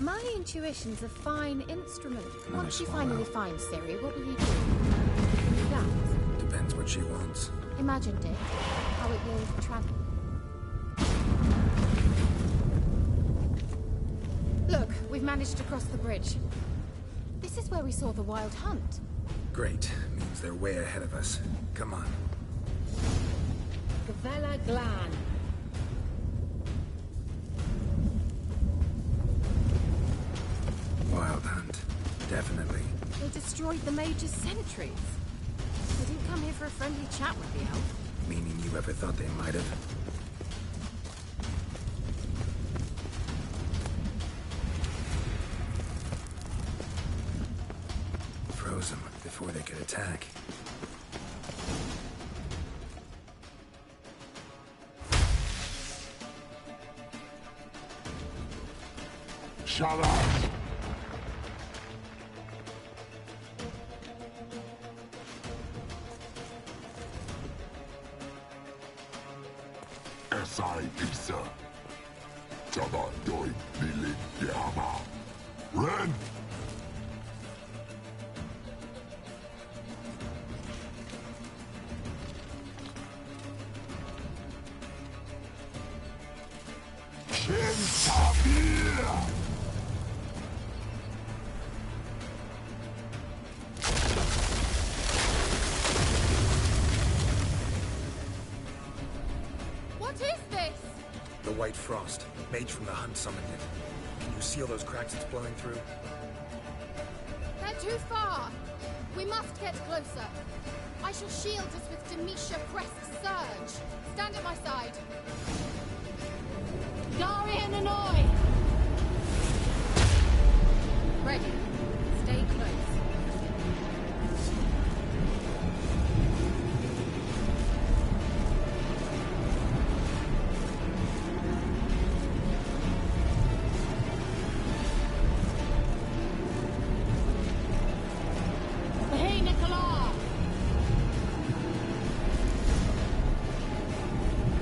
My intuition's a fine instrument. Another Once you swallow. finally find Ciri, what will you do? Plans? Depends what she wants. Imagined it. How it will travel. Look, we've managed to cross the bridge. This is where we saw the Wild Hunt. Great. Means they're way ahead of us. Come on. Gavella Glan. Wild Hunt. Definitely. They destroyed the Mage's sentries. They didn't come here for a friendly chat with the elf. Meaning you ever thought they might have? Froze them before they could attack. Shut up! Esai Pisa. Jabba Doi Bilin Yama. Ren! Shin Tabir! What is this? The White Frost. Mage from the Hunt summoned it. Can you seal those cracks it's blowing through? They're too far. We must get closer. I shall shield us with Demetia Crest's surge. Stand at my side. Darian Annoy! Ready. Stay close. Hey, Nicola!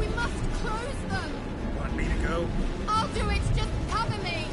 We must close them! Want me to go? I'll do it! Just cover me!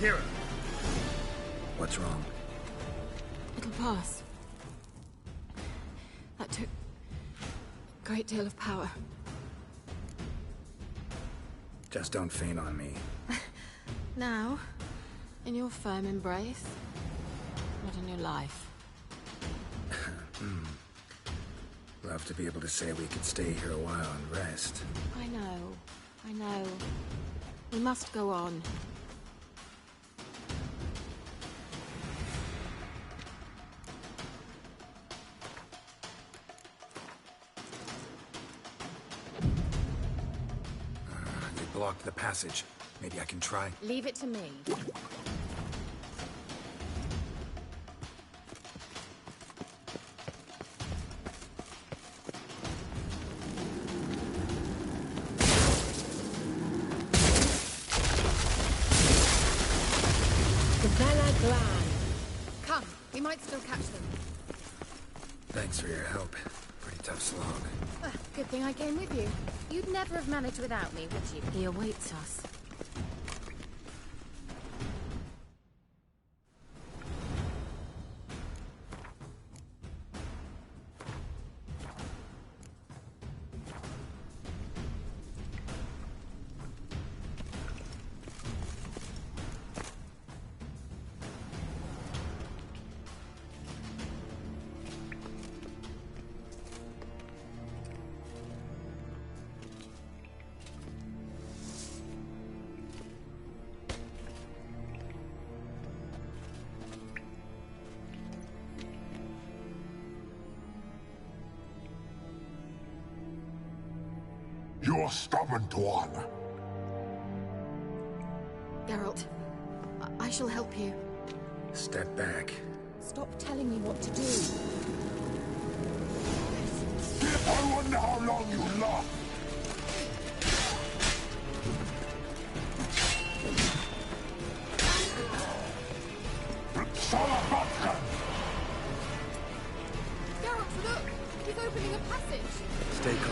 Kira! What's wrong? It'll pass. That took a great deal of power. Just don't faint on me. Now, in your firm embrace, not in your life. Love to be able to say we could stay here a while and rest. I know. We must go on. They blocked the passage. Maybe I can try. Leave it to me. Come, we might still catch them. Thanks for your help. Pretty tough slog. Good thing I came with you. You'd never have managed without me, would you? He awaits us. You stubborn one. Geralt, I shall help you. Step back. Stop telling me what to do. I wonder how long you last. Geralt, look! He's opening a passage! Stay calm.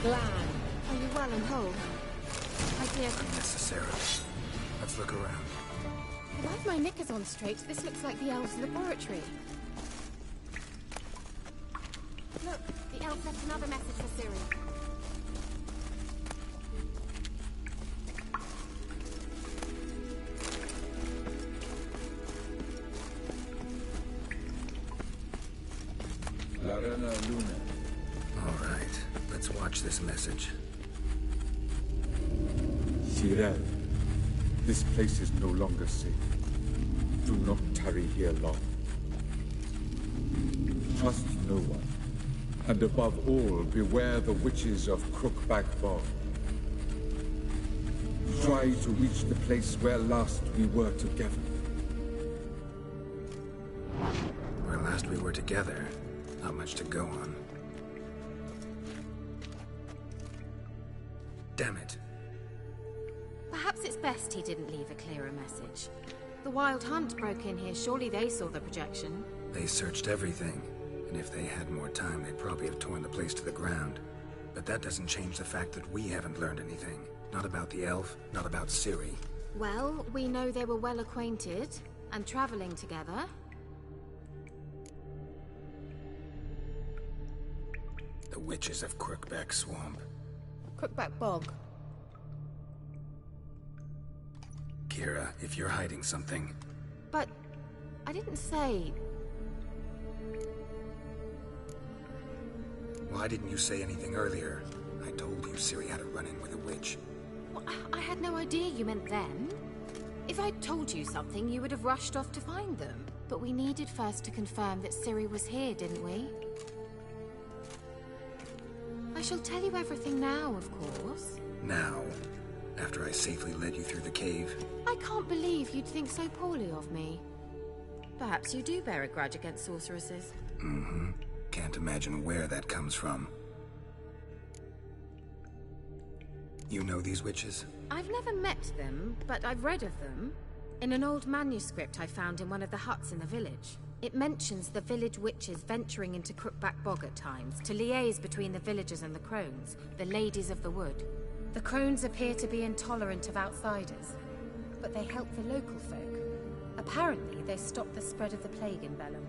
Are you well and whole? My dear... Unnecessarily. Let's look around. If I've my knickers on straight, this looks like the elves' laboratory. Look, the elf left another message for Ciri. La Arena Luna. All right, let's watch this message. Cyril, this place is no longer safe. Do not tarry here long. Trust no one. And above all, beware the witches of Crookback Bog. Try to reach the place where last we were together. Where last we were together, not much to go on. Damn it. Perhaps it's best he didn't leave a clearer message. The Wild Hunt broke in here. Surely they saw the projection. They searched everything, and if they had more time, they'd probably have torn the place to the ground. But that doesn't change the fact that we haven't learned anything. Not about the elf, not about Ciri. Well, we know they were well acquainted and traveling together. The witches of Crookback Swamp. Crookback Bog. Kira, if you're hiding something... But I didn't say... Why didn't you say anything earlier? I told you Ciri had a run-in with a witch. Well, I had no idea you meant then. If I'd told you something, you would have rushed off to find them. But we needed first to confirm that Ciri was here, didn't we? I shall tell you everything now, of course. Now? After I safely led you through the cave? I can't believe you'd think so poorly of me. Perhaps you do bear a grudge against sorceresses. Mm-hmm. Can't imagine where that comes from. You know these witches? I've never met them, but I've read of them. In an old manuscript I found in one of the huts in the village. It mentions the village witches venturing into Crookback Bog at times to liaise between the villagers and the crones, the ladies of the wood. The crones appear to be intolerant of outsiders, but they help the local folk. Apparently, they stopped the spread of the plague in Vellum.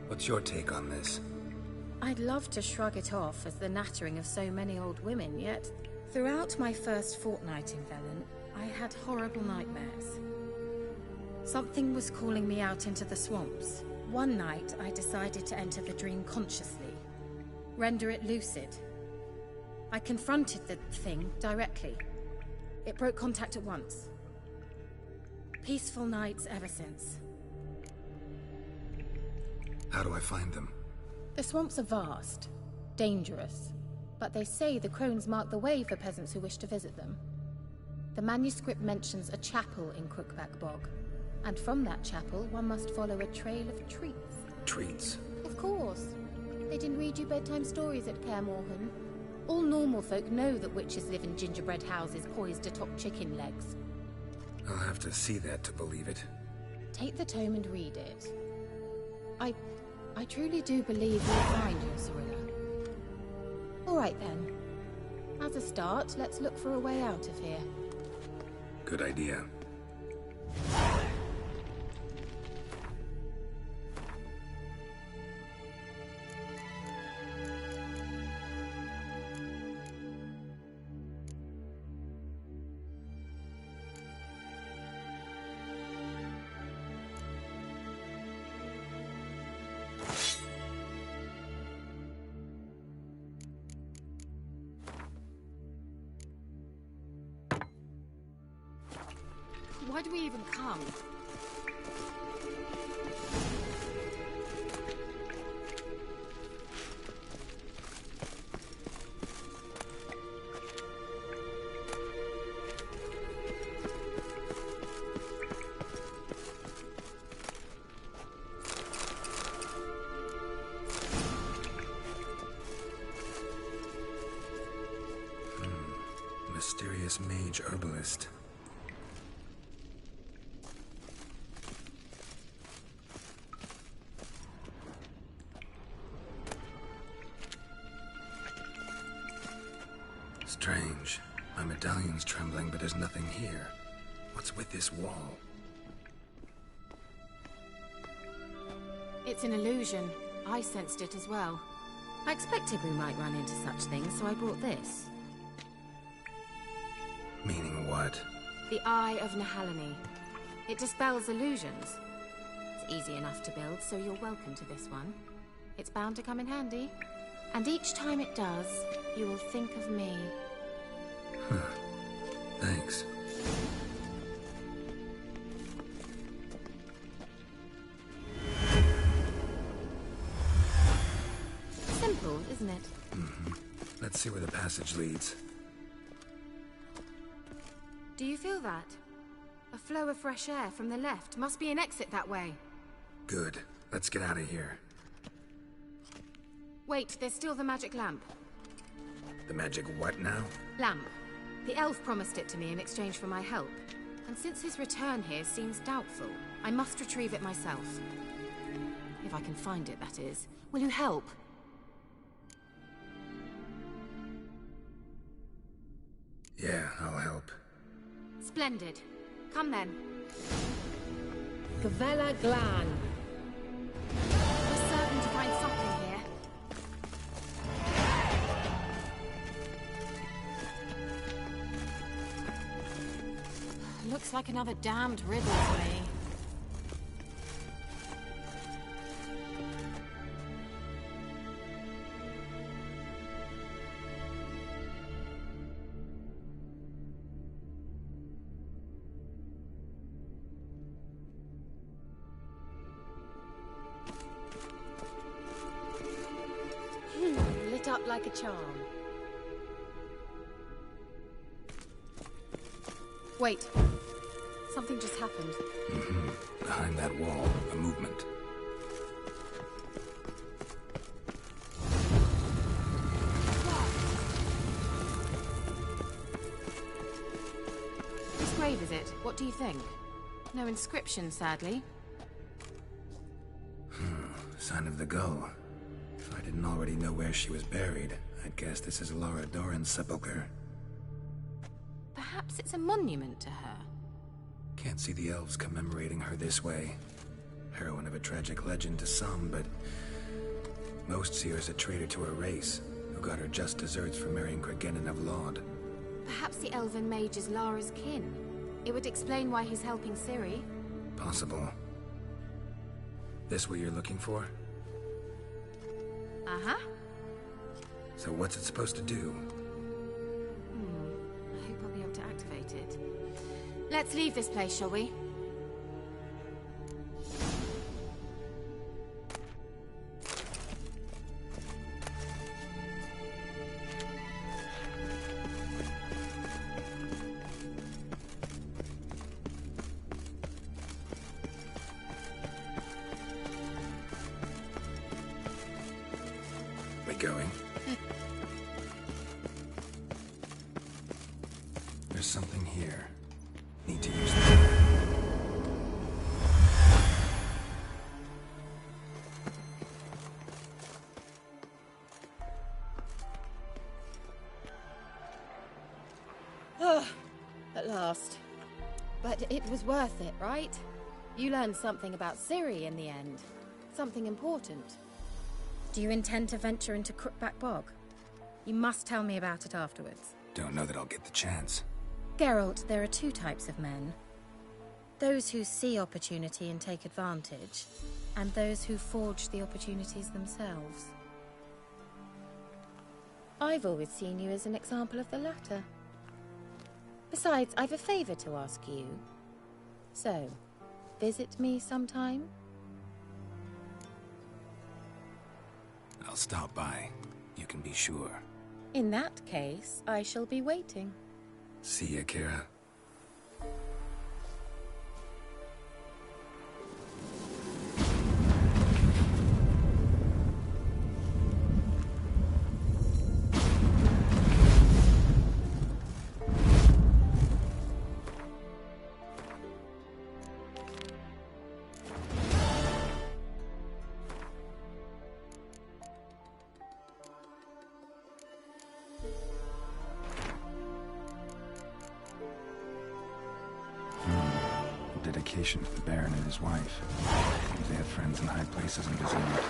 What's your take on this? I'd love to shrug it off as the nattering of so many old women, yet throughout my first fortnight in Velen, I had horrible nightmares. Something was calling me out into the swamps. One night, I decided to enter the dream consciously, render it lucid. I confronted the thing directly. It broke contact at once. Peaceful nights ever since. How do I find them? The swamps are vast, dangerous, but they say the crones mark the way for peasants who wish to visit them. The manuscript mentions a chapel in Crookback Bog, and from that chapel one must follow a trail of treats. Treats? Of course. They didn't read you bedtime stories at Kaer Morhen. All normal folk know that witches live in gingerbread houses poised atop chicken legs. I'll have to see that to believe it. Take the tome and read it. I truly do believe you'll find your Cirilla. All right then. As a start, let's look for a way out of here. Good idea. Why do we even come? Mysterious mage herbalist. Strange. My medallion's trembling, but there's nothing here. What's with this wall? It's an illusion. I sensed it as well. I expected we might run into such things, so I brought this. Meaning what? The Eye of Nehaleni. It dispels illusions. easy enough to build, so you're welcome to this one. It's bound to come in handy. And each time it does, you will think of me. Thanks. Simple, isn't it? Let's see where the passage leads. Do you feel that? A flow of fresh air from the left. Must be an exit that way. Good. Let's get out of here. Wait, there's still the magic lamp. The magic what now? Lamp. The elf promised it to me in exchange for my help. And since his return here seems doubtful, I must retrieve it myself. If I can find it, that is. Will you help? Yeah, I'll help. Splendid. Come then. Gavella Glan. We're certain to find something here. Looks like another damned riddle to me. Lit up like a charm. Wait. Something just happened. Behind that wall, a movement. Whose grave is it? What do you think? No inscription, sadly. Sign of the gull. If I didn't already know where she was buried, I'd guess this is Laura Doran's sepulcher. Perhaps it's a monument to her. Can't see the elves commemorating her this way. Heroine of a tragic legend to some, but most see her as a traitor to her race, who got her just deserts for marrying Cregennan of Laud. Perhaps the elven mage is Lara's kin. It would explain why he's helping Ciri. Possible. This what you're looking for? Uh-huh. So what's it supposed to do? I hope I'll be able to activate it. Let's leave this place, shall we? We going? There's something here. Need to use it. At last. But it was worth it, right? You learned something about Ciri in the end. Something important. Do you intend to venture into Crookback Bog? You must tell me about it afterwards. Don't know that I'll get the chance. Geralt, there are two types of men. Those who see opportunity and take advantage, and those who forge the opportunities themselves. I've always seen you as an example of the latter. Besides, I've a favor to ask you. So, visit me sometime? I'll stop by. You can be sure. In that case, I shall be waiting. See ya, Kira. Dedication to the Baron and his wife. They had friends in high places in Vizima.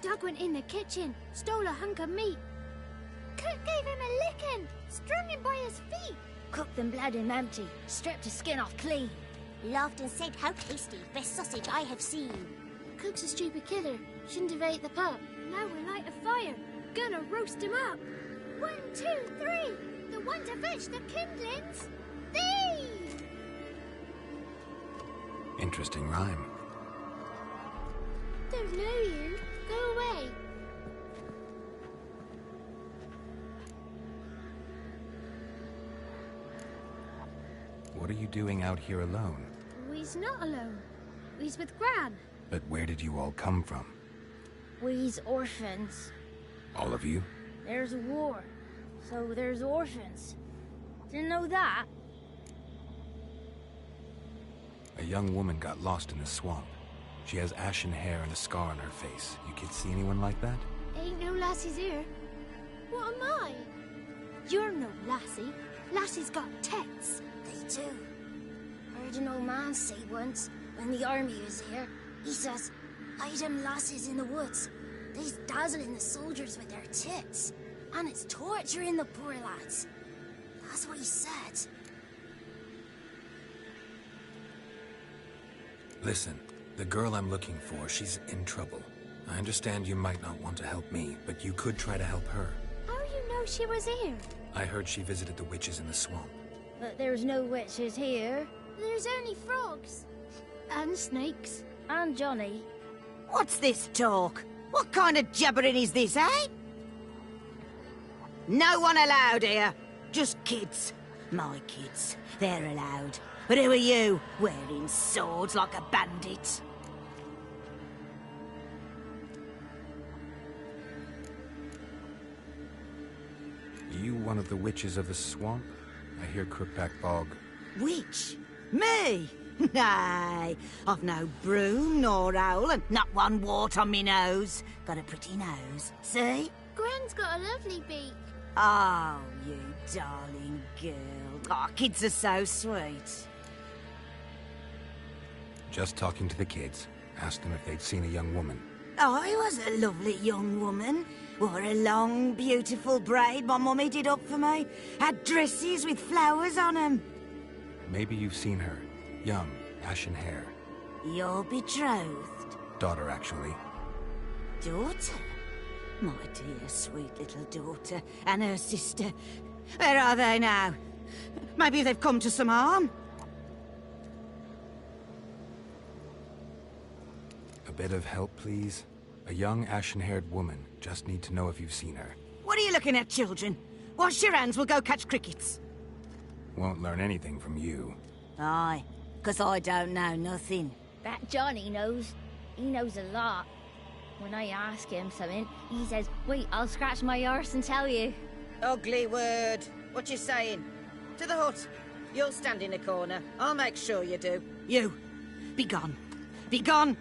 Doug went in the kitchen, stole a hunk of meat. Cook gave him a licking, strung him by his feet. Cooked them blood and empty, stripped his skin off clean. Laughed and said, "How tasty, best sausage I have seen." Cook's a stupid killer, shouldn't have ate the pup. Now we light a fire, gonna roast him up. 1, 2, 3, the one to fetch the kindlings. Thee! Interesting rhyme. Don't know you. Go away. What are you doing out here alone? We's not alone. We's with Gran. But where did you all come from? We's orphans. All of you? There's a war, so there's orphans. Didn't know that? A young woman got lost in the swamp. She has ashen hair and a scar on her face. You kids see anyone like that? Ain't no lassies here. What am I? You're no lassie. Lassie's got tits. They do. Heard an old man say once, when the army was here, he says, "Hide them lasses in the woods. They's dazzling the soldiers with their tits. And it's torturing the poor lads." That's what he said. Listen, the girl I'm looking for, she's in trouble. I understand you might not want to help me, but you could try to help her. How you know she was here? I heard she visited the witches in the swamp. But there's no witches here. There's only frogs. And snakes. And Johnny. What's this talk? What kind of jabbering is this, eh? No one allowed here. Just kids. My kids. They're allowed. But who are you, wearing swords like a bandit? You one of the witches of the swamp? I hear Crookback Bog. Witch? Me? Nay, I've no broom nor owl and not one wart on me nose. Got a pretty nose, see? Gwen's got a lovely beak. Oh, you darling girl. Oh, kids are so sweet. Just talking to the kids. Asked them if they'd seen a young woman. I was a lovely young woman. Wore a long, beautiful braid my mummy did up for me. Had dresses with flowers on them. Maybe you've seen her. Young, ashen hair. You're betrothed? Daughter, actually. Daughter? My dear, sweet little daughter. And her sister. Where are they now? Maybe they've come to some harm? A bit of help, please? A young, ashen-haired woman. Just need to know if you've seen her. What are you looking at, children? Wash your hands, we'll go catch crickets. Won't learn anything from you. Aye, 'cause I don't know nothing. That Johnny knows. He knows a lot. When I ask him something, he says, "Wait, I'll scratch my arse and tell you." Ugly word. What you saying? To the hut. You'll stand in a corner. I'll make sure you do. You, be gone. Be gone!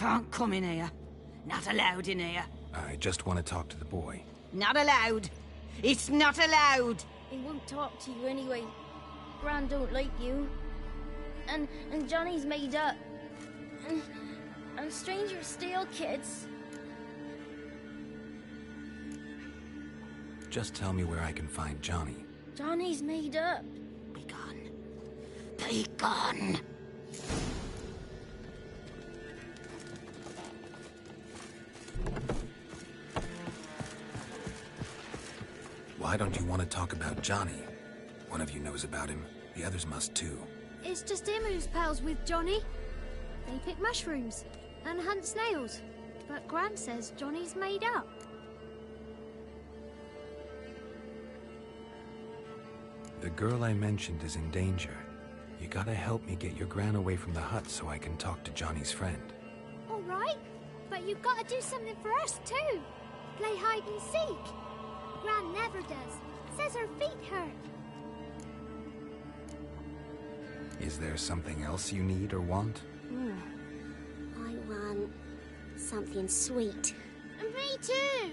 can't come in here. Not allowed in here. I just want to talk to the boy. Not allowed. It's not allowed. He won't talk to you anyway. Gran don't like you. And Johnny's made up. And strangers steal kids. Just tell me where I can find Johnny. Johnny's made up. Be gone. Be gone. Why don't you want to talk about Johnny? One of you knows about him. The others must too. It's just him who's pals with Johnny. They pick mushrooms and hunt snails. But Gran says Johnny's made up. The girl I mentioned is in danger. You gotta help me get your gran away from the hut so I can talk to Johnny's friend. All right, but you've got to do something for us too. Play hide and seek. Gran never does. Says her feet hurt. Is there something else you need or want? I want something sweet. Me too.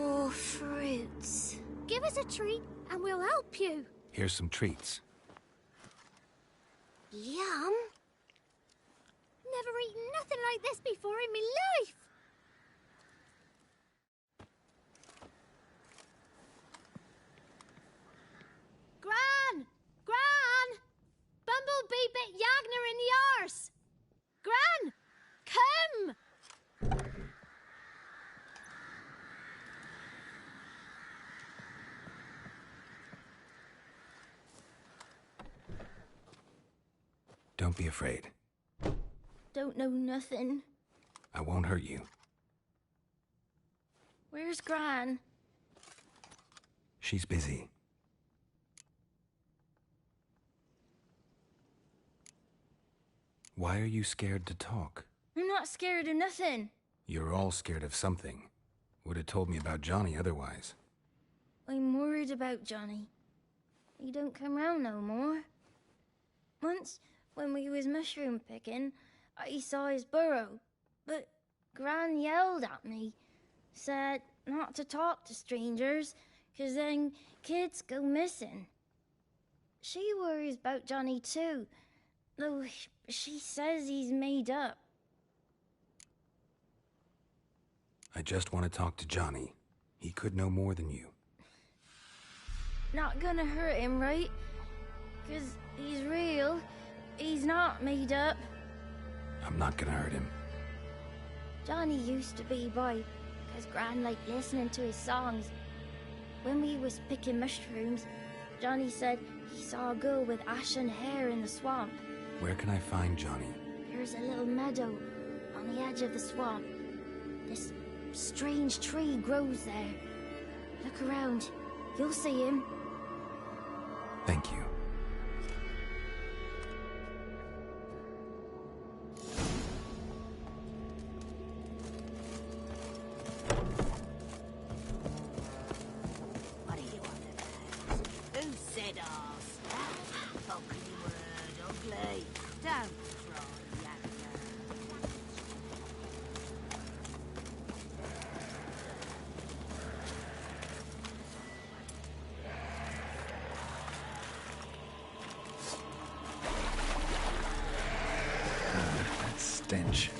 Or fruits. Give us a treat and we'll help you. Here's some treats. Yum. Never eaten nothing like this before in my life. Gran! Gran! Bumblebee bit Yagner in the arse! Gran! Come! Don't be afraid. Don't know nothing. I won't hurt you. Where's Gran? She's busy. Why are you scared to talk? I'm not scared of nothing. You're all scared of something. Would have told me about Johnny otherwise. I'm worried about Johnny. He don't come round no more. Once, when we was mushroom picking, I saw his burrow, but Gran yelled at me, said not to talk to strangers, 'cause then kids go missing. She worries about Johnny too, though she says he's made up. I just want to talk to Johnny. He could know more than you. Not gonna hurt him, right? 'Cause he's real. He's not made up. I'm not gonna hurt him. Johnny used to be boy, 'cause Gran liked listening to his songs. When we was picking mushrooms, Johnny said he saw a girl with ashen hair in the swamp. Where can I find Johnny? There's a little meadow on the edge of the swamp. This strange tree grows there. Look around. You'll see him. Thank you. What do you want about? Who said off? Ugly word, ugly. Don't try, Yagner. That stench.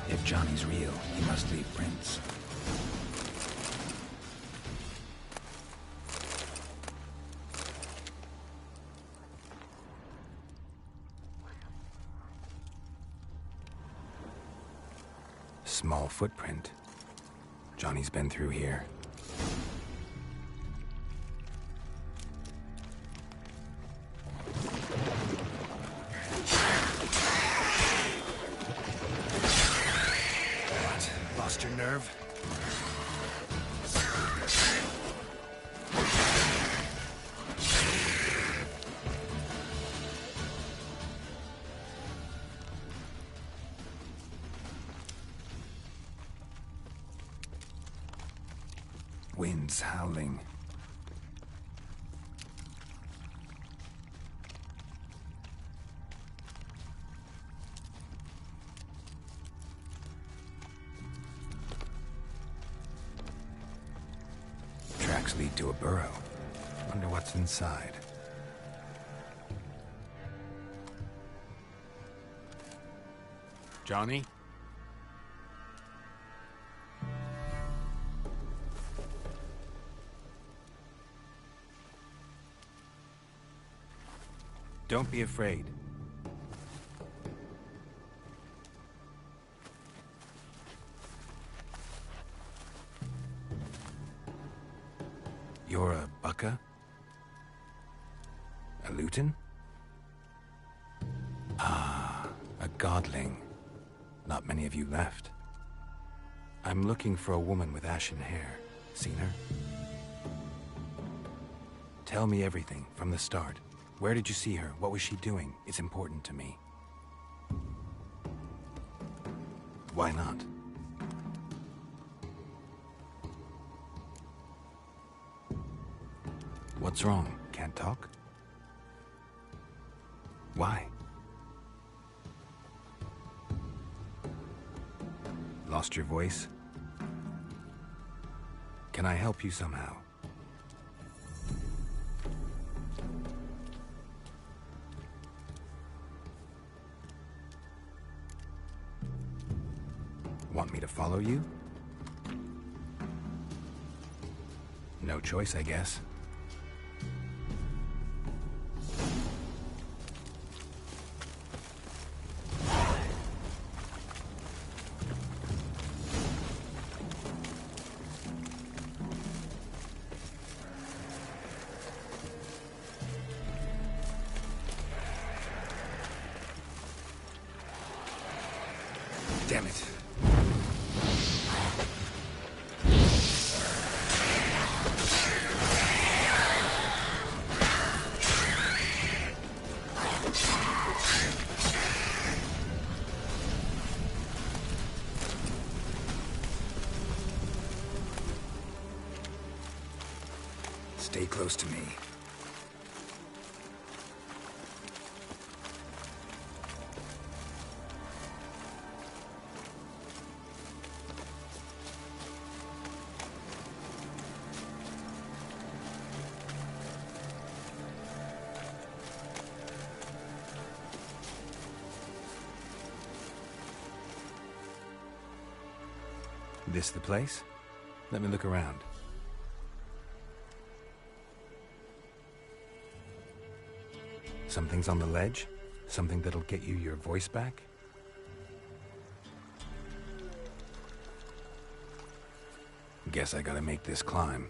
If Johnny's real, he must leave prints. Small footprint. Johnny's been through here. What? Lost your nerve? wind's howling. Tracks lead to a burrow. Wonder what's inside. Johnny? Don't be afraid. You're a Bucca? A Luton? Ah, a godling. Not many of you left. I'm looking for a woman with ashen hair. Seen her? Tell me everything from the start. Where did you see her? What was she doing? It's important to me. Why not? What's wrong? Can't talk? Why? Lost your voice? Can I help you somehow? Want me to follow you? No choice, I guess. Damn it. Stay close to me. This the place? Let me look around. Something's on the ledge? Something that'll get you your voice back? Guess I gotta make this climb.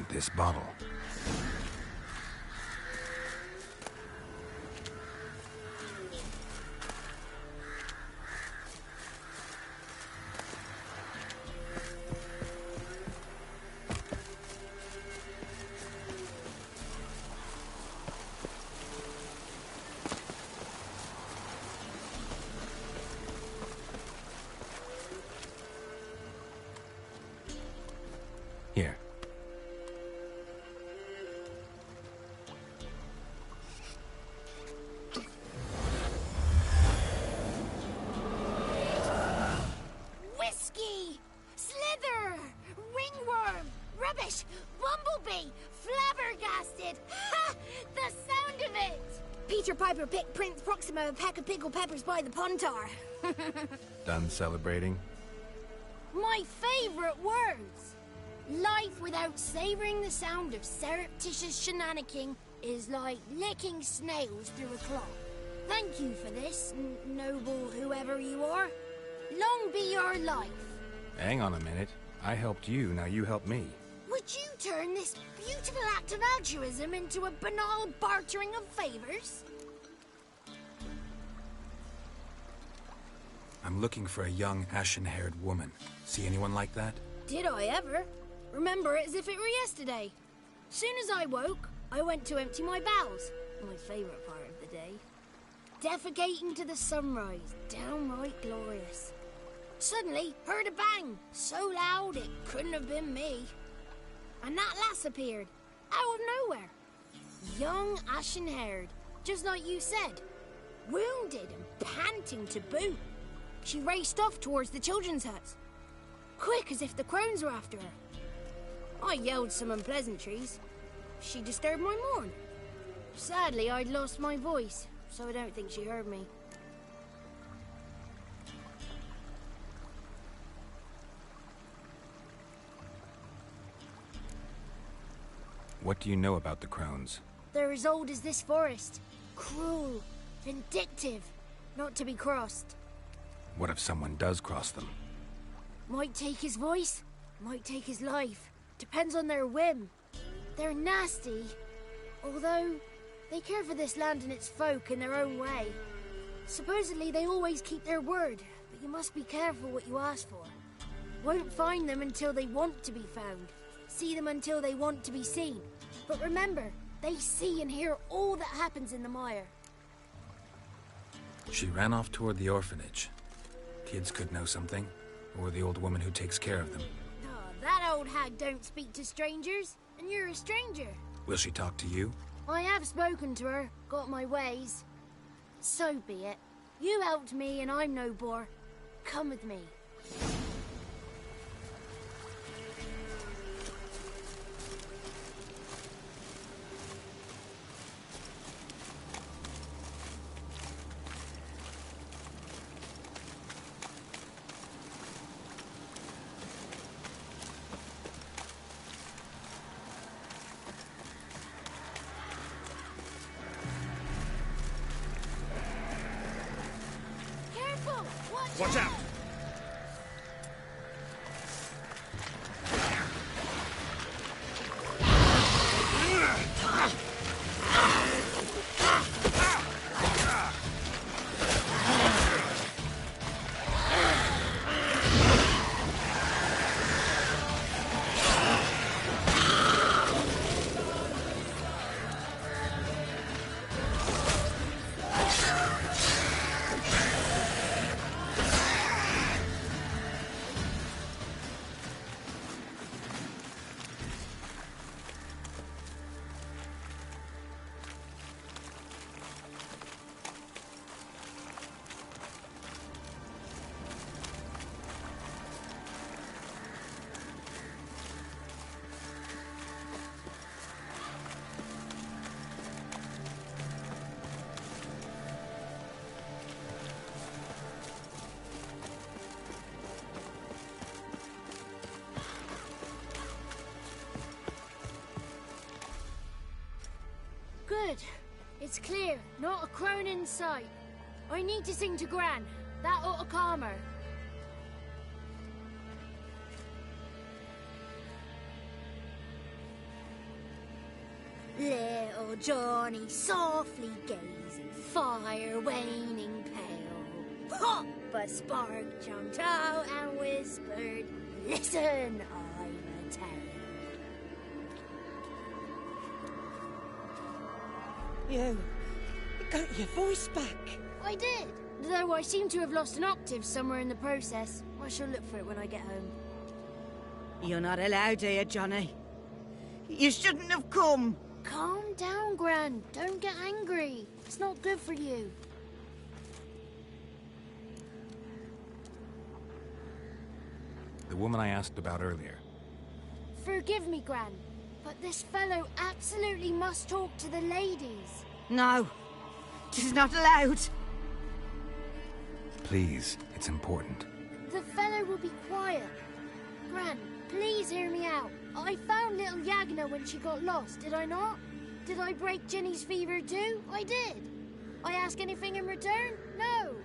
This bottle. Here. Peter Piper picked Prince Proxima a pack of pickled peppers by the Pontar. Done celebrating? My favourite words! Life without savouring the sound of surreptitious shenanigans is like licking snails through a cloth. Thank you for this, noble whoever you are. Long be your life. Hang on a minute. I helped you, now you help me. Would you turn this beautiful act of altruism into a banal bartering of favours? I'm looking for a young, ashen-haired woman. See anyone like that? Did I ever? Remember it as if it were yesterday. Soon as I woke, I went to empty my bowels. My favourite part of the day. Defecating to the sunrise, downright glorious. Suddenly, heard a bang, so loud it couldn't have been me. And that lass appeared, out of nowhere. Young, ashen-haired, just like you said. Wounded and panting to boot. She raced off towards the children's huts. Quick as if the crones were after her. I yelled some unpleasantries. She disturbed my morn. Sadly, I'd lost my voice, so I don't think she heard me. What do you know about the crones? They're as old as this forest. Cruel, vindictive, not to be crossed. What if someone does cross them? Might take his voice, might take his life. Depends on their whim. They're nasty, although they care for this land and its folk in their own way. Supposedly they always keep their word, but you must be careful what you ask for. Won't find them until they want to be found. See them until they want to be seen. But remember, they see and hear all that happens in the mire. She ran off toward the orphanage. Kids could know something, or the old woman who takes care of them. Oh, that old hag don't speak to strangers, and you're a stranger. Will she talk to you? I have spoken to her, got my ways. So be it. You helped me and I'm no bore. Come with me. Watch out! Good. It's clear. Not a crone in sight. I need to sing to Gran. That ought to calm her. Little Johnny softly gazing, fire waning pale. Pop! A spark jumped out and whispered, "Listen, I'm a tale." You got your voice back. I did, though I seem to have lost an octave somewhere in the process. I shall look for it when I get home. You're not allowed here, Johnny. You shouldn't have come. Calm down, Gran. Don't get angry. It's not good for you. The woman I asked about earlier. Forgive me, Gran, but this fellow absolutely must talk to the ladies. No. 'Tis not allowed. Please, it's important. The fellow will be quiet. Gran, please hear me out. I found little Yagna when she got lost, did I not? Did I break Jenny's fever too? I did. I ask anything in return? No.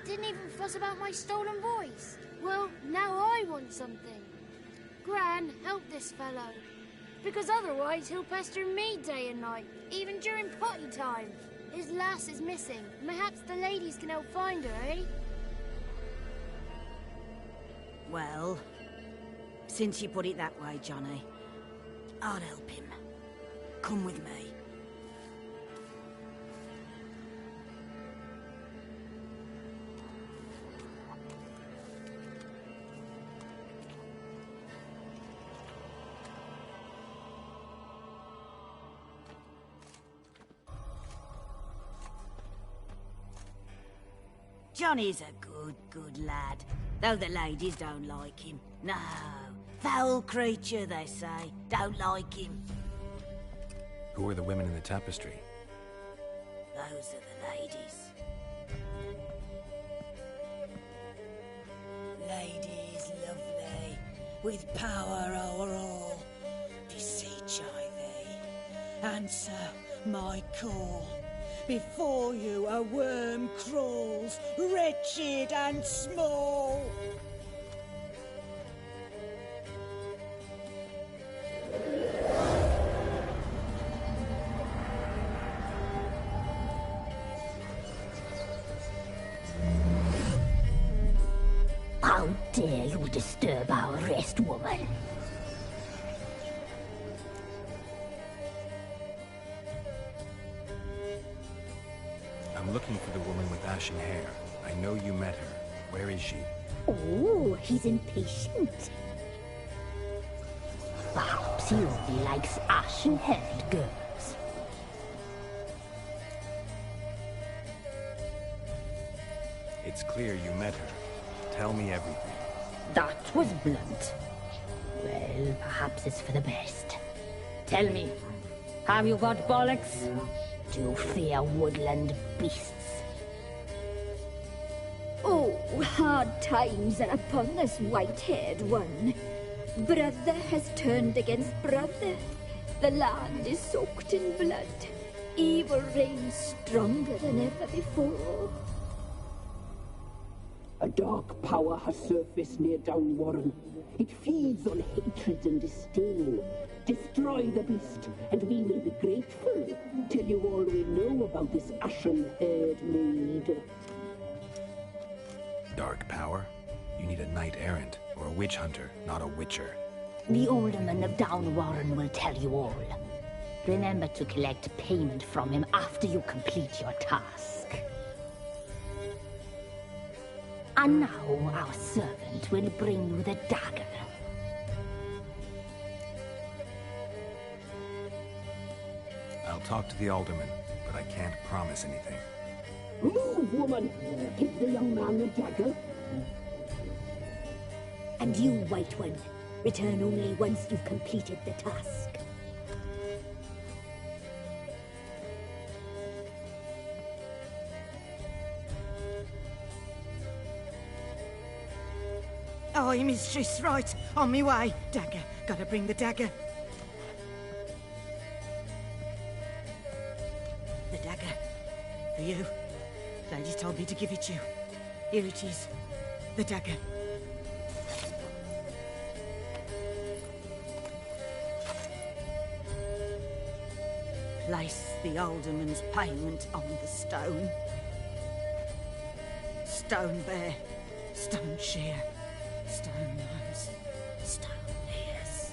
Didn't even fuss about my stolen voice. Well, now I want something. Gran, help this fellow. Because otherwise he'll pester me day and night, even during potty time. His lass is missing. Perhaps the ladies can help find her, eh? Well, since you put it that way, Johnny, I'll help him. Come with me. Johnny's a good lad, though the ladies don't like him. No, foul creature, they say. Don't like him. Who are the women in the tapestry? Those are the ladies. Ladies lovely, with power o'er all. Beseech I thee, answer my call. Before you a worm crawls, wretched and small. How dare you disturb our rest, woman? I'm looking for the woman with ashen hair. I know you met her. Where is she? Oh, he's impatient. Perhaps he only likes ashen-haired girls. It's clear you met her. Tell me everything. That was blunt. Well, perhaps it's for the best. Tell me, have you got bollocks? Do you fear woodland beasts? Oh, hard times are upon this white-haired one. Brother has turned against brother. The land is soaked in blood. Evil reigns stronger than ever before. A dark power has surfaced near Downwarren. It feeds on hatred and disdain. Destroy the beast, and we will be grateful. Tell you all we know about this ashen-haired maid. Dark power? You need a knight-errant, or a witch-hunter, not a witcher. The alderman of Downwarren will tell you all. Remember to collect payment from him after you complete your task. And now our servant will bring you the dagger. I'll talk to the alderman, but I can't promise anything. Move, woman! Give the young man the dagger. And you, White One, return only once you've completed the task. Aye, mistress, right. On me way. Dagger. Gotta bring the dagger. The dagger. For you. Lady told me to give it you. Here it is. The dagger. Place the alderman's payment on the stone. Stone bear. Stone shear. Stone nose. Stone ears.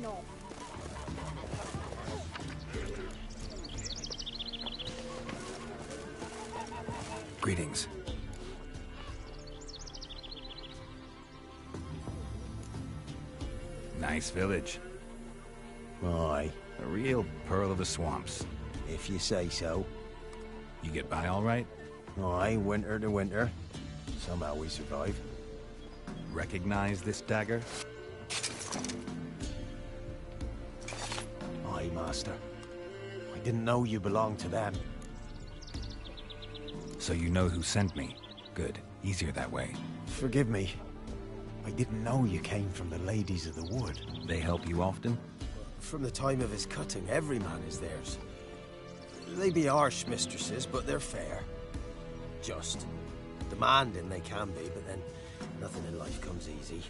No. Greetings. Nice village. Aye. A real pearl of the swamps. If you say so. You get by all right? Aye, winter to winter. Somehow we survive. Recognize this dagger? Aye, master. I didn't know you belonged to them. So you know who sent me. Good. Easier that way. Forgive me. I didn't know you came from the Ladies of the Wood. They help you often? From the time of his cutting, every man is theirs. They be harsh mistresses, but they're fair. Just. Demanding they can be, but then nothing in life comes easy.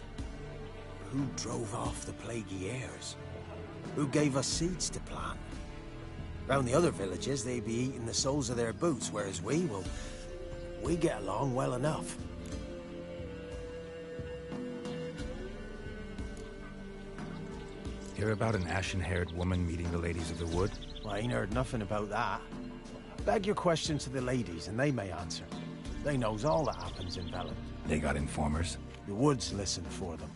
Who drove off the plaguey heirs? Who gave us seeds to plant? Round the other villages, they be eating the soles of their boots, whereas we get along well enough. Hear about an ashen-haired woman meeting the Ladies of the Wood? Well, I ain't heard nothing about that. Beg your questions to the ladies, and they may answer. They knows all that happens in Velen. They got informers? The woods listen for them.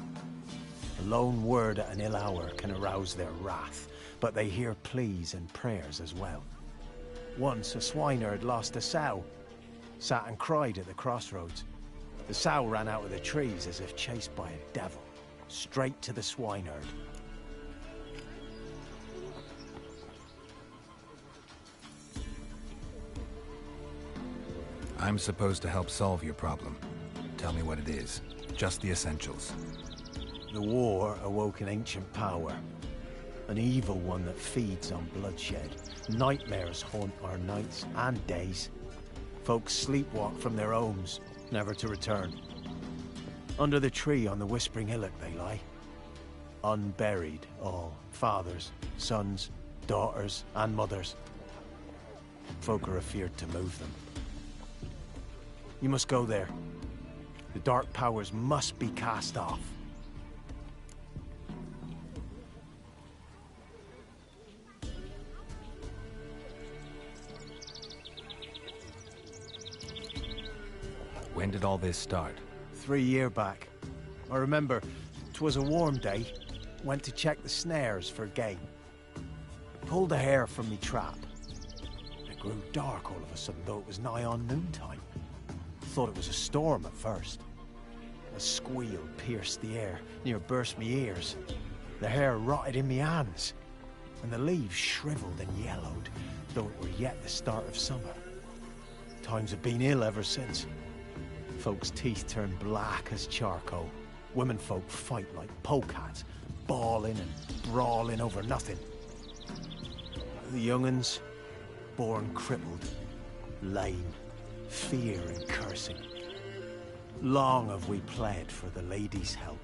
A lone word at an ill hour can arouse their wrath, but they hear pleas and prayers as well. Once a swineherd lost a sow, sat and cried at the crossroads. The sow ran out of the trees as if chased by a devil, straight to the swineherd. I'm supposed to help solve your problem. Tell me what it is. Just the essentials. The war awoke an ancient power. An evil one that feeds on bloodshed. Nightmares haunt our nights and days. Folks sleepwalk from their homes, never to return. Under the tree on the Whispering Hillock they lie. Unburied all. Fathers, sons, daughters, and mothers. Folk are afeared to move them. You must go there. The dark powers must be cast off. When did all this start? 3 years back. I remember 'twas a warm day. Went to check the snares for game. Pulled a hare from me trap. It grew dark all of a sudden, though it was nigh on noontime. Thought it was a storm at first. A squeal pierced the air, near burst me ears. The hair rotted in me hands, and the leaves shriveled and yellowed, though it were yet the start of summer. Times have been ill ever since. Folks' teeth turn black as charcoal. Womenfolk fight like polecats, bawling and brawling over nothing. The young'uns, born crippled, lame, fear and cursing. Long have we pled for the ladies' help.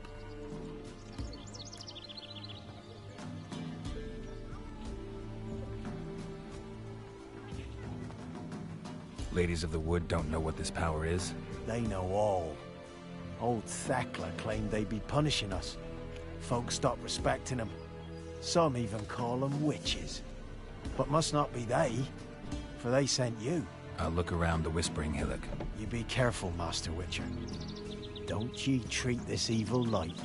Ladies of the Wood don't know what this power is? They know all. Old Thekla claimed they'd be punishing us. Folks stopped respecting them. Some even call them witches. But must not be they, for they sent you. I'll look around the Whispering Hillock. You be careful, Master Witcher. Don't ye treat this evil light.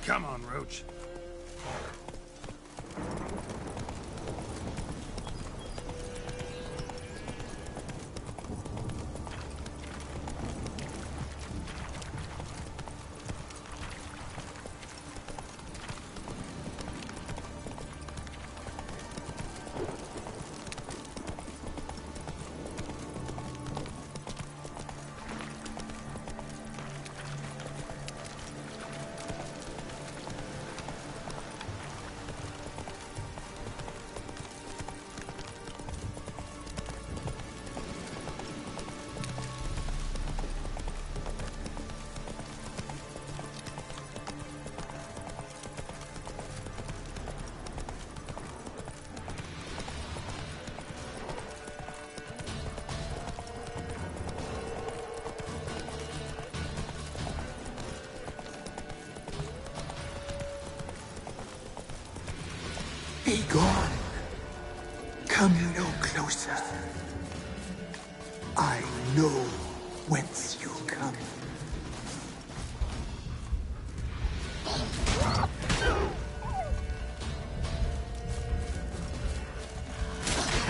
Come on, Roach. Come no closer. I know whence you come.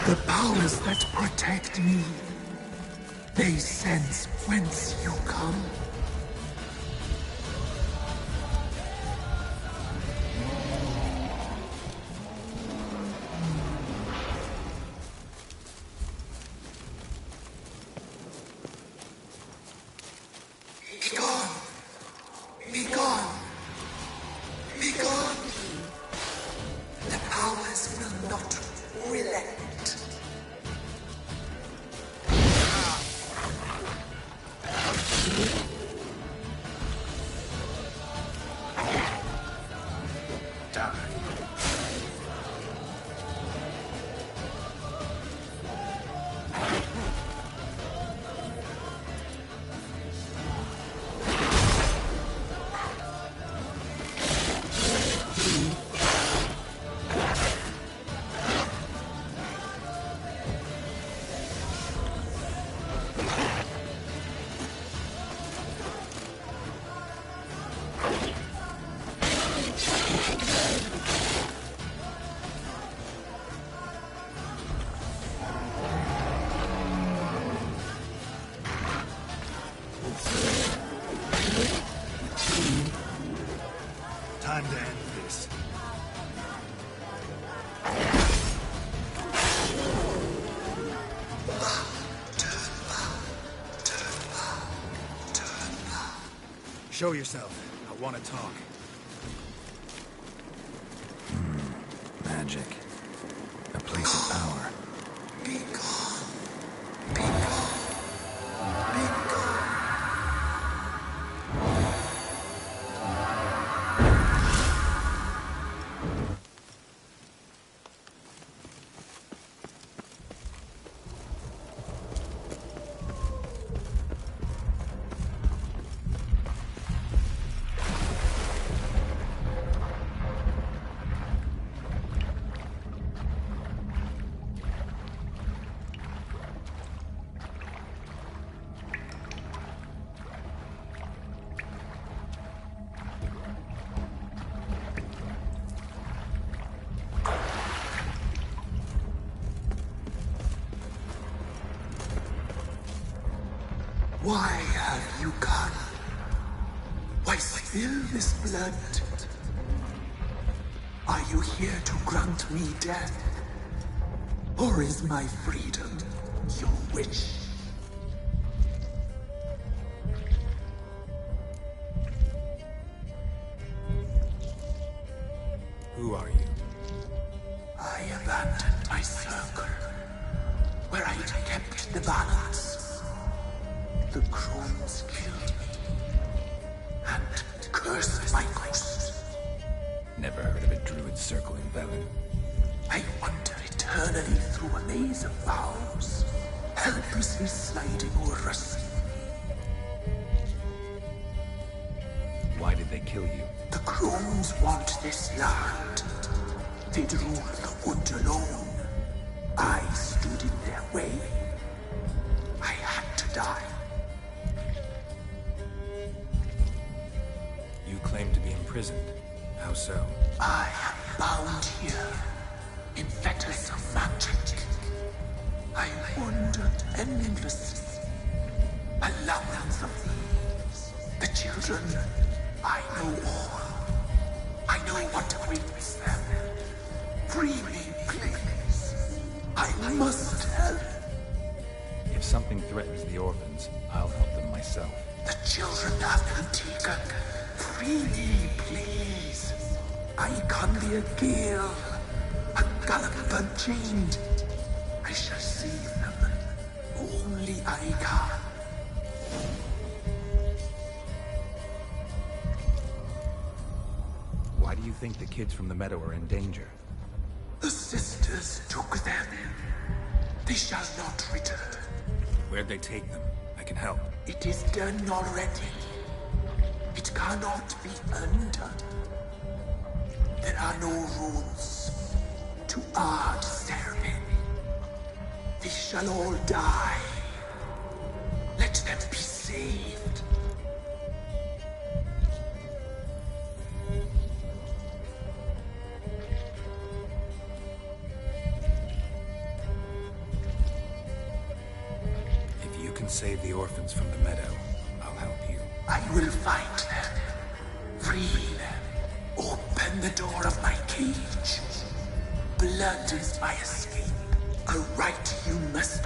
The powers that protect me, they sense whence you come. Be gone! Be gone! Be gone! The powers will not relent. Time to end this. Show yourself. I want to talk. Magic. A place of power. Be gone. Be gone. Be gone. Why have you gone? Why spill this blood? Are you here to grant me death? Or is my freedom your wish? Who are you? I abandoned my circle, where I kept the balance. The crones killed me, and cursed my ghost. Never heard of a druid circle in Velen. I wander eternally through a maze of vows, helplessly sliding over us. Why did they kill you? The crones want this land. They'd rule the wood alone. I stood in their way. I had to die. You claim to be imprisoned. How so? I am bound here, in fetters of magic. I wandered endlessly, along of these. The children, I know all. I know what awaits them. Free me, please. I must help. If something threatens the orphans, I'll help them myself. The children have been taken. Free me, please. I can be a gale, a gallop unchained. I shall save them. Only I can. Why do you think the kids from the meadow are in danger? The sisters took them. They shall not return. Where'd they take them? I can help. It is done already. It cannot be undone. There are no rules to our ceremony. shall all die. Let them be saved. If you can save the orphans from the meadow, I'll help you. I will find them. Free them. Open the door of my cage. Blood is my escape. A right you must.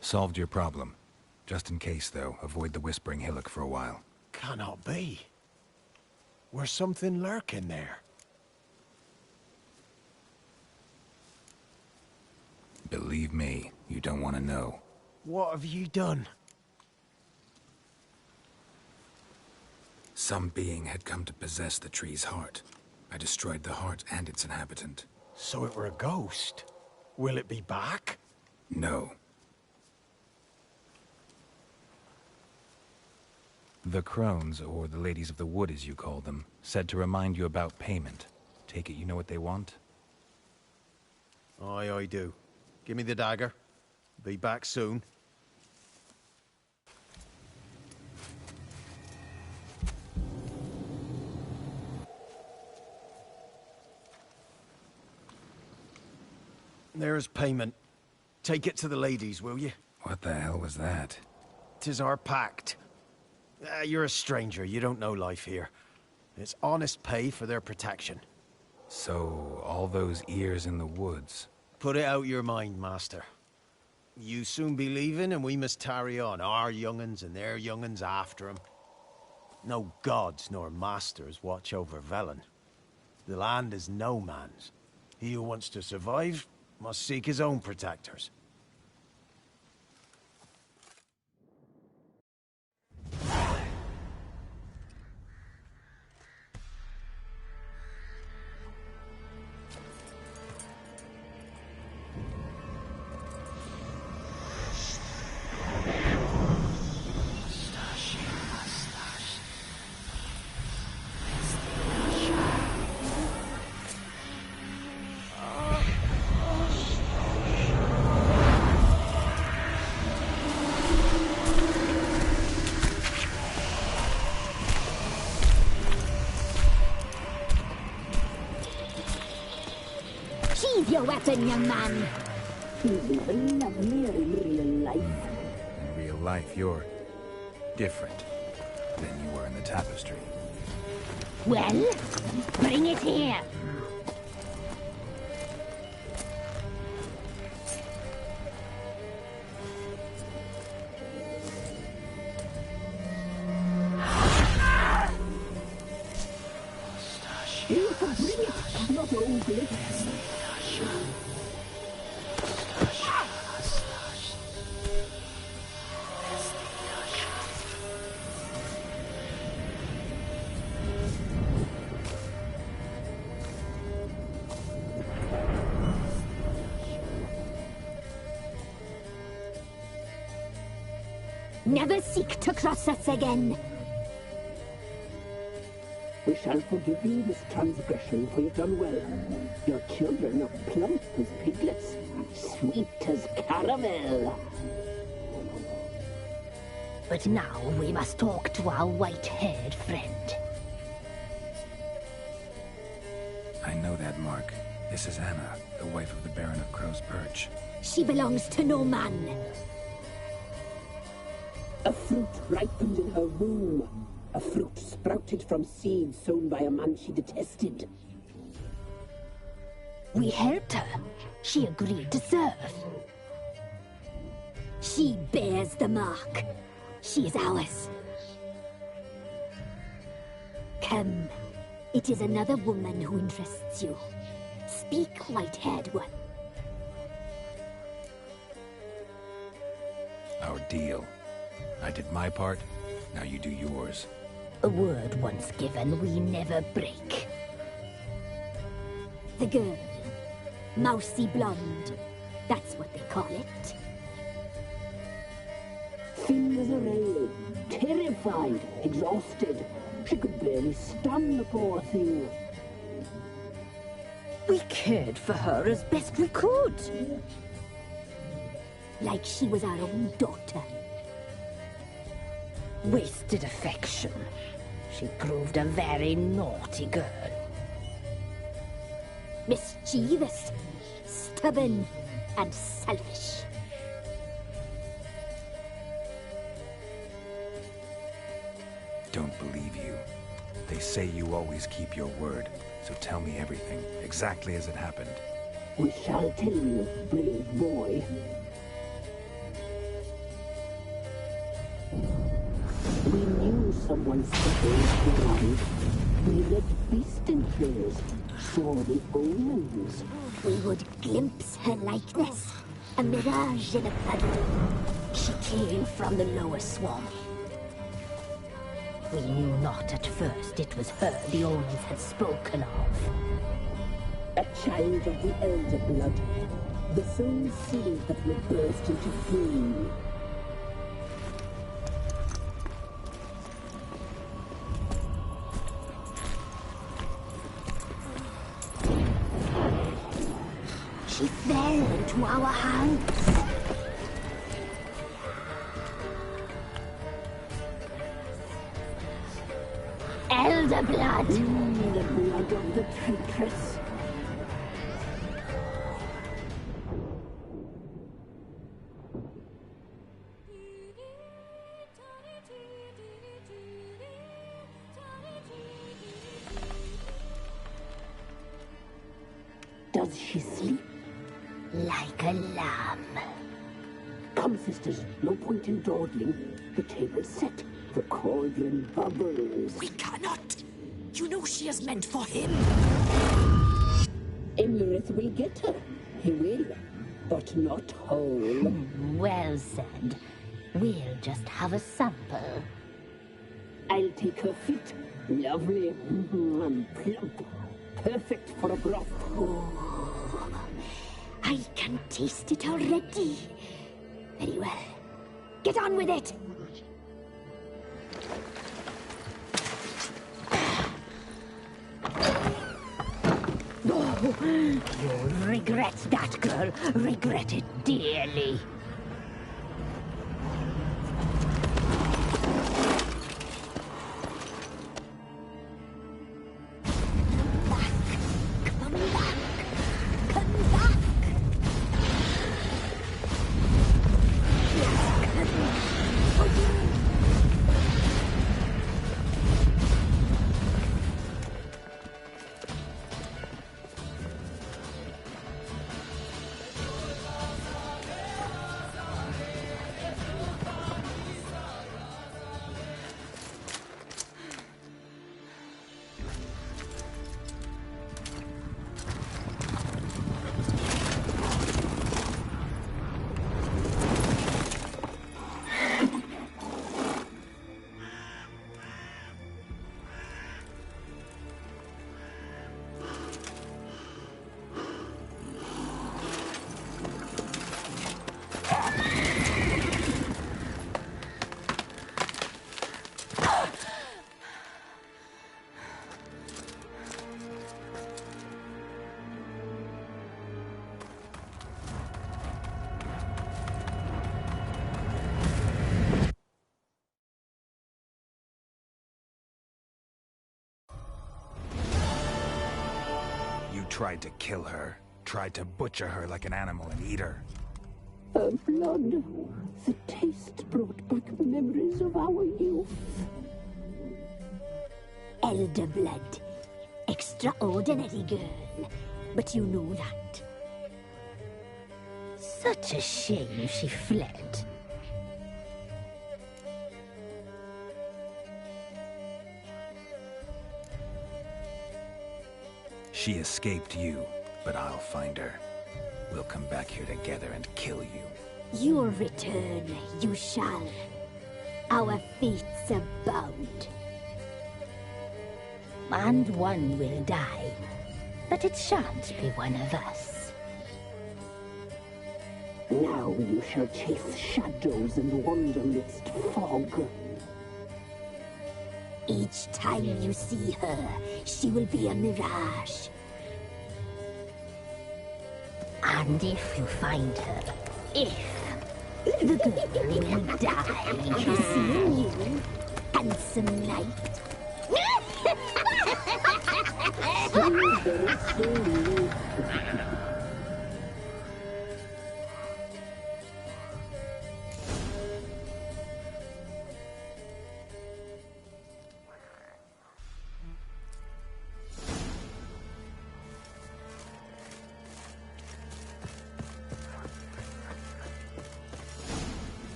Solved your problem. Just in case, though, avoid the Whispering Hillock for a while. Cannot be. Where's something lurking there? Believe me, you don't want to know. What have you done? Some being had come to possess the tree's heart. I destroyed the heart and its inhabitant. So it were a ghost. Will it be back? No. The crones, or the ladies of the wood as you call them, said to remind you about payment. Take it you know what they want? Aye, I do. Give me the dagger. Be back soon. There's payment. Take it to the ladies, will you? What the hell was that? 'Tis our pact. You're a stranger, you don't know life here. It's honest pay for their protection. So, all those ears in the woods. Put it out your mind, master. You soon be leaving and we must tarry on, our young'uns and their young'uns after 'em. No gods nor masters watch over Velen. The land is no man's. He who wants to survive must seek his own protectors. Sheathe your weapon, young man. He's even lovelier in real life. In real life, you're different than you were in the tapestry. Well, bring it here. You can bring it, not ogle it. Never seek to cross us again. We shall forgive you this transgression, for you've done well. Your children are plump as piglets, sweet as caramel. But now we must talk to our white-haired friend. I know that mark. This is Anna, the wife of the Baron of Crow's Perch. She belongs to no man. A fruit ripened in her womb. A fruit sprouted from seeds sown by a man she detested. We helped her. She agreed to serve. She bears the mark. She is ours. Come. It is another woman who interests you. Speak, white-haired one. Our deal. I did my part, now you do yours. A word once given, we never break. The girl. Mousy blonde. That's what they call it. Thin as a rail. Terrified. Exhausted. She could barely stand, the poor thing. We cared for her as best we could. Like she was our own daughter. Wasted affection. She proved a very naughty girl. Mischievous, stubborn, and selfish. Don't believe you. They say you always keep your word, so tell me everything, exactly as it happened. We shall tell you, brave boy. We knew someone special was around. We read beast enclosures, saw the omens. We would glimpse her likeness, a mirage in a puddle. She came from the lower swamp. We knew not at first it was her the omens had spoken of. A child of the elder blood, the same seed that will burst into flame. She fell into our hands. Elder blood! The blood of the traitress. Does she sleep? Like a lamb. Come, sisters, no point in dawdling. The table's set. The cauldron bubbles. We cannot! You know she is meant for him! Imlerith will get her. He will, but not whole. Well said. We'll just have a sample. I'll take her feet. Lovely and plump. Perfect for a broth. Oh, I can taste it already. Very well. Get on with it! Oh, you'll regret that, girl. Regret it dearly. tried to kill her. Tried to butcher her like an animal and eat her. Her blood. The taste brought back memories of our youth. Elder blood. Extraordinary girl. But you know that. Such a shame she fled. She escaped you, but I'll find her. We'll come back here together and kill you. Your return, you shall. Our fates are bound. And one will die, but it shan't be one of us. Now you shall chase shadows and wander midst fog. Each time you see her, she will be a mirage. And if you find her, the girl will die. Seeing you, handsome knight.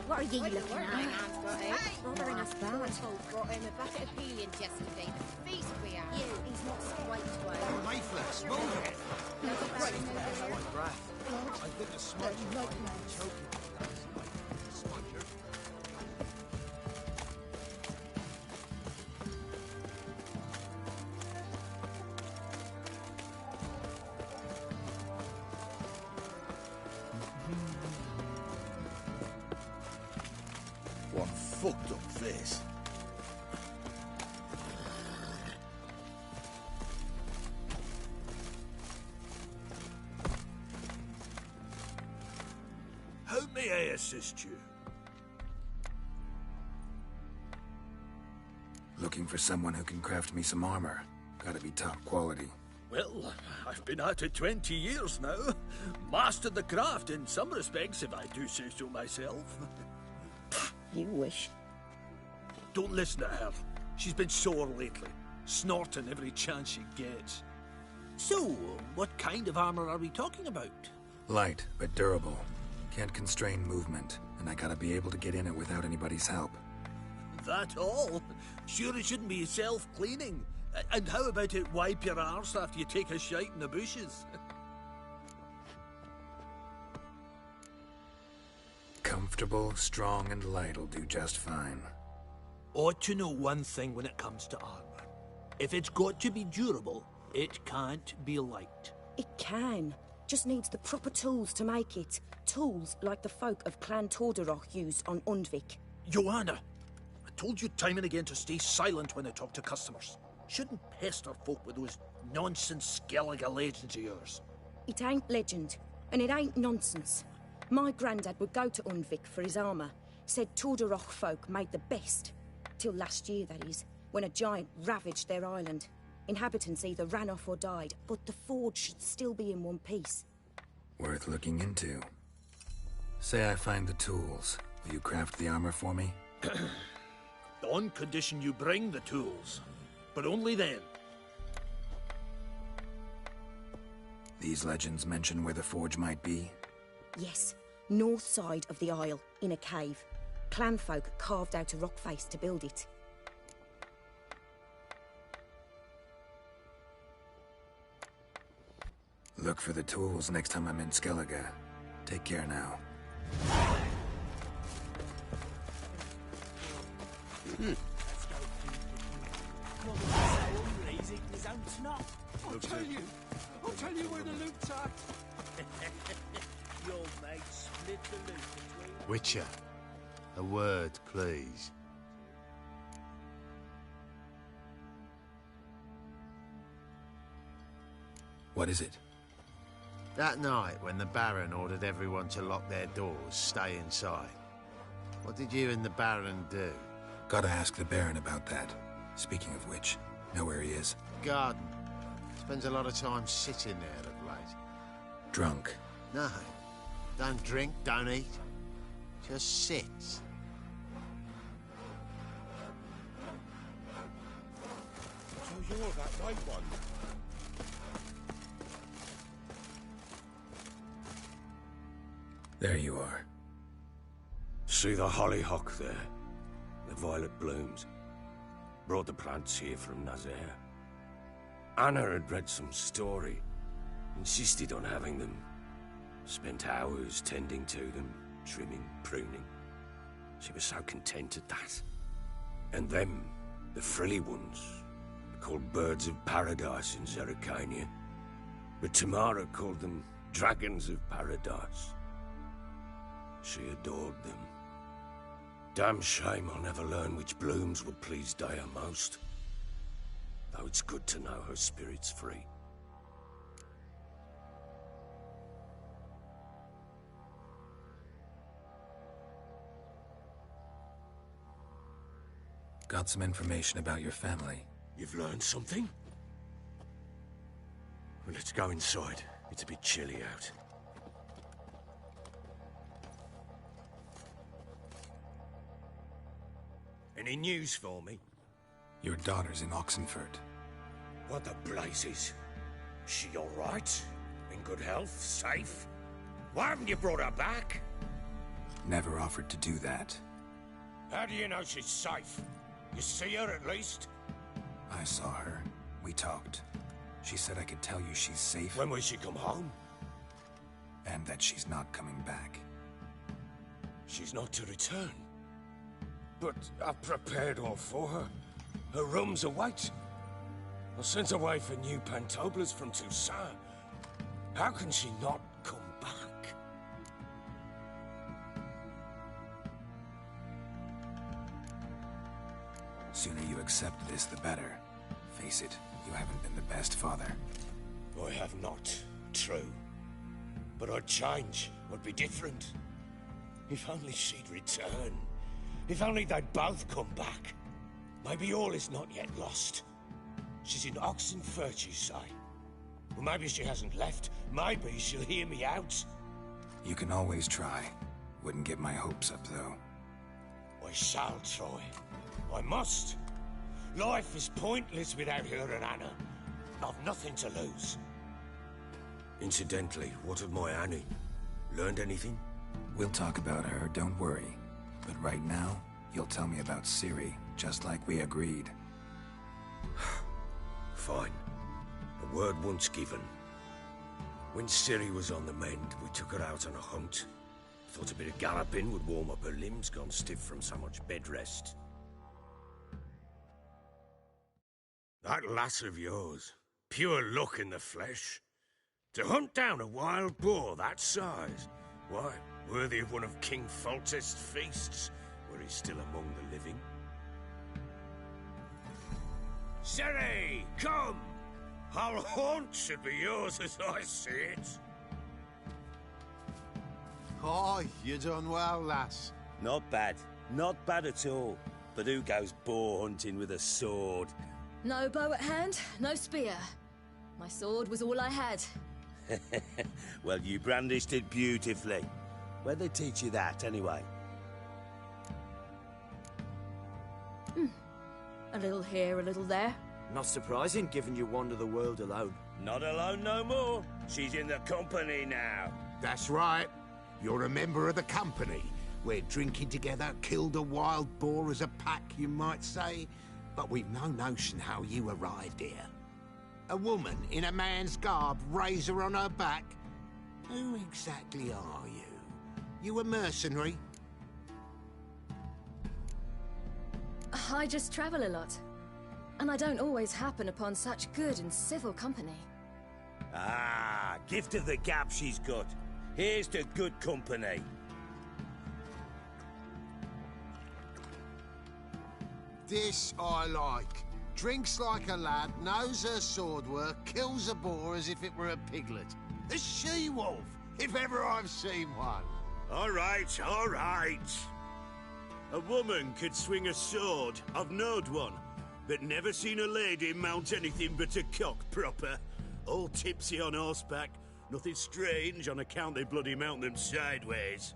What are you looking at? Bothering us about. Brought him a bucket of peelings yesterday. The feast we had. You, he's not straight way. Lifeless, move it! My breath. I've been a smudger. Choking. Smudger. What fucked up face. How may I assist you? Looking for someone who can craft me some armor. Gotta be top quality. Well, I've been at it 20 years now. Mastered the craft in some respects, if I do say so myself. You wish. Don't listen to her. She's been sore lately, snorting every chance she gets. So, what kind of armor are we talking about? Light, but durable. Can't constrain movement, and I gotta be able to get in it without anybody's help. That all? Sure it shouldn't be self-cleaning. And how about it wipe your arse after you take a shite in the bushes? Comfortable, strong, and light'll do just fine. Ought to know one thing when it comes to armor. If it's got to be durable, it can't be light. It can. Just needs the proper tools to make it. Tools like the folk of Clan Tordaroch used on Undvik. Joanna, I told you time and again to stay silent when I talk to customers. Shouldn't pester folk with those nonsense Skellige legends of yours. It ain't legend, and it ain't nonsense. My granddad would go to Undvik for his armour. Said Tordaroch folk made the best. Till last year, that is, when a giant ravaged their island. Inhabitants either ran off or died, but the forge should still be in one piece. Worth looking into. Say I find the tools. Will you craft the armor for me? On condition you bring the tools. But only then. These legends mention where the forge might be? Yes, north side of the isle, in a cave. Clanfolk carved out a rock face to build it. Look for the tools next time I'm in Skellige. Take care now. I'll tell you where the loot's at. Your mate split the loot between... Witcher, a word, please. What is it? That night when the Baron ordered everyone to lock their doors, stay inside. What did you and the Baron do? Gotta ask the Baron about that. Speaking of which, know where he is? Garden. Spends a lot of time sitting there of late. Drunk. No. Don't drink, don't eat. Just sits. So you're that white one? There you are. See the hollyhock there? The violet blooms. Brought the plants here from Nazaire. Anna had read some story. Insisted on having them. Spent hours tending to them, trimming, pruning. She was so content at that. And them, the frilly ones, called birds of paradise in Zerrikania. But Tamara called them dragons of paradise. She adored them. Damn shame I'll never learn which blooms would please Daya most. Though it's good to know her spirit's free. Got some information about your family. You've learned something? Well, let's go inside. It's a bit chilly out. Any news for me? Your daughter's in Oxenfurt. What the blazes? She all right? In good health? Safe? Why haven't you brought her back? Never offered to do that. How do you know she's safe? You see her at least? I saw her. We talked. She said I could tell you she's safe. When will she come home? And that she's not coming back. She's not to return. But I've prepared all for her. Her rooms await. I sent away for new Pantoblas from Toussaint. How can she not come back? Sooner you accept this, the better. Face it, you haven't been the best father. I have not, true. But I'd change, I'd be different. If only she'd return. If only they'd both come back. Maybe all is not yet lost. She's in Oxenfurt, you say? Well, maybe she hasn't left. Maybe she'll hear me out. You can always try. Wouldn't get my hopes up, though. I shall try. I must. Life is pointless without her and Anna. I've nothing to lose. Incidentally, what of my Annie? Learned anything? We'll talk about her, don't worry. But right now, you'll tell me about Ciri, just like we agreed. Fine. A word once given. When Ciri was on the mend, we took her out on a hunt. Thought a bit of galloping would warm up her limbs, gone stiff from so much bed rest. That lass of yours, pure luck in the flesh. To hunt down a wild boar that size, why, worthy of one of King Foltest's feasts, where he's still among the living. Ciri, come! Our haunt should be yours as I see it. Oh, you done well, lass. Not bad. Not bad at all. But who goes boar hunting with a sword? No bow at hand, no spear. My sword was all I had. Well, you brandished it beautifully. Where'd they teach you that, anyway? A little here, a little there. Not surprising, given you wander the world alone. Not alone no more. She's in the company now. That's right. You're a member of the company. We're drinking together, killed a wild boar as a pack, you might say. But we've no notion how you arrived here. A woman in a man's garb, razor on her back. Who exactly are you? You a mercenary? I just travel a lot. And I don't always happen upon such good and civil company. Ah, gift of the gab she's got. Here's to good company. This I like. Drinks like a lad, knows her sword work, kills a boar as if it were a piglet. A she-wolf, if ever I've seen one. All right, all right. A woman could swing a sword. I've knowed one. But never seen a lady mount anything but a cock proper. All tipsy on horseback. Nothing strange on account they bloody mount them sideways.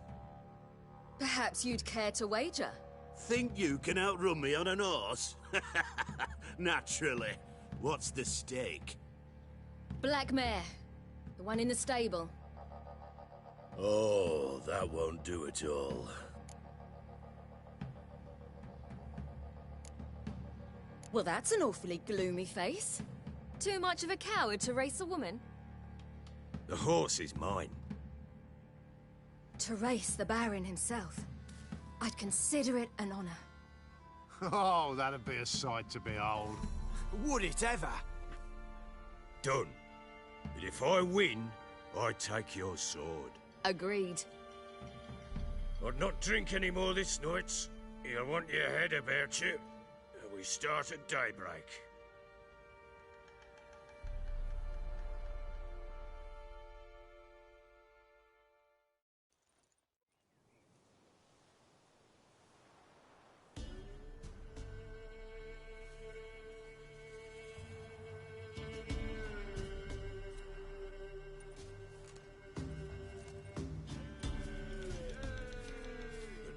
Perhaps you'd care to wager? Think you can outrun me on an horse? Naturally. What's the stake? Black mare. The one in the stable. Oh, that won't do at all. Well, that's an awfully gloomy face. Too much of a coward to race a woman? The horse is mine. To race the Baron himself, I'd consider it an honor. Oh, that'd be a sight to behold. Would it ever? Done. But if I win, I take your sword. Agreed. I'd not drink any more this night. You'll want your head about you. We start at daybreak.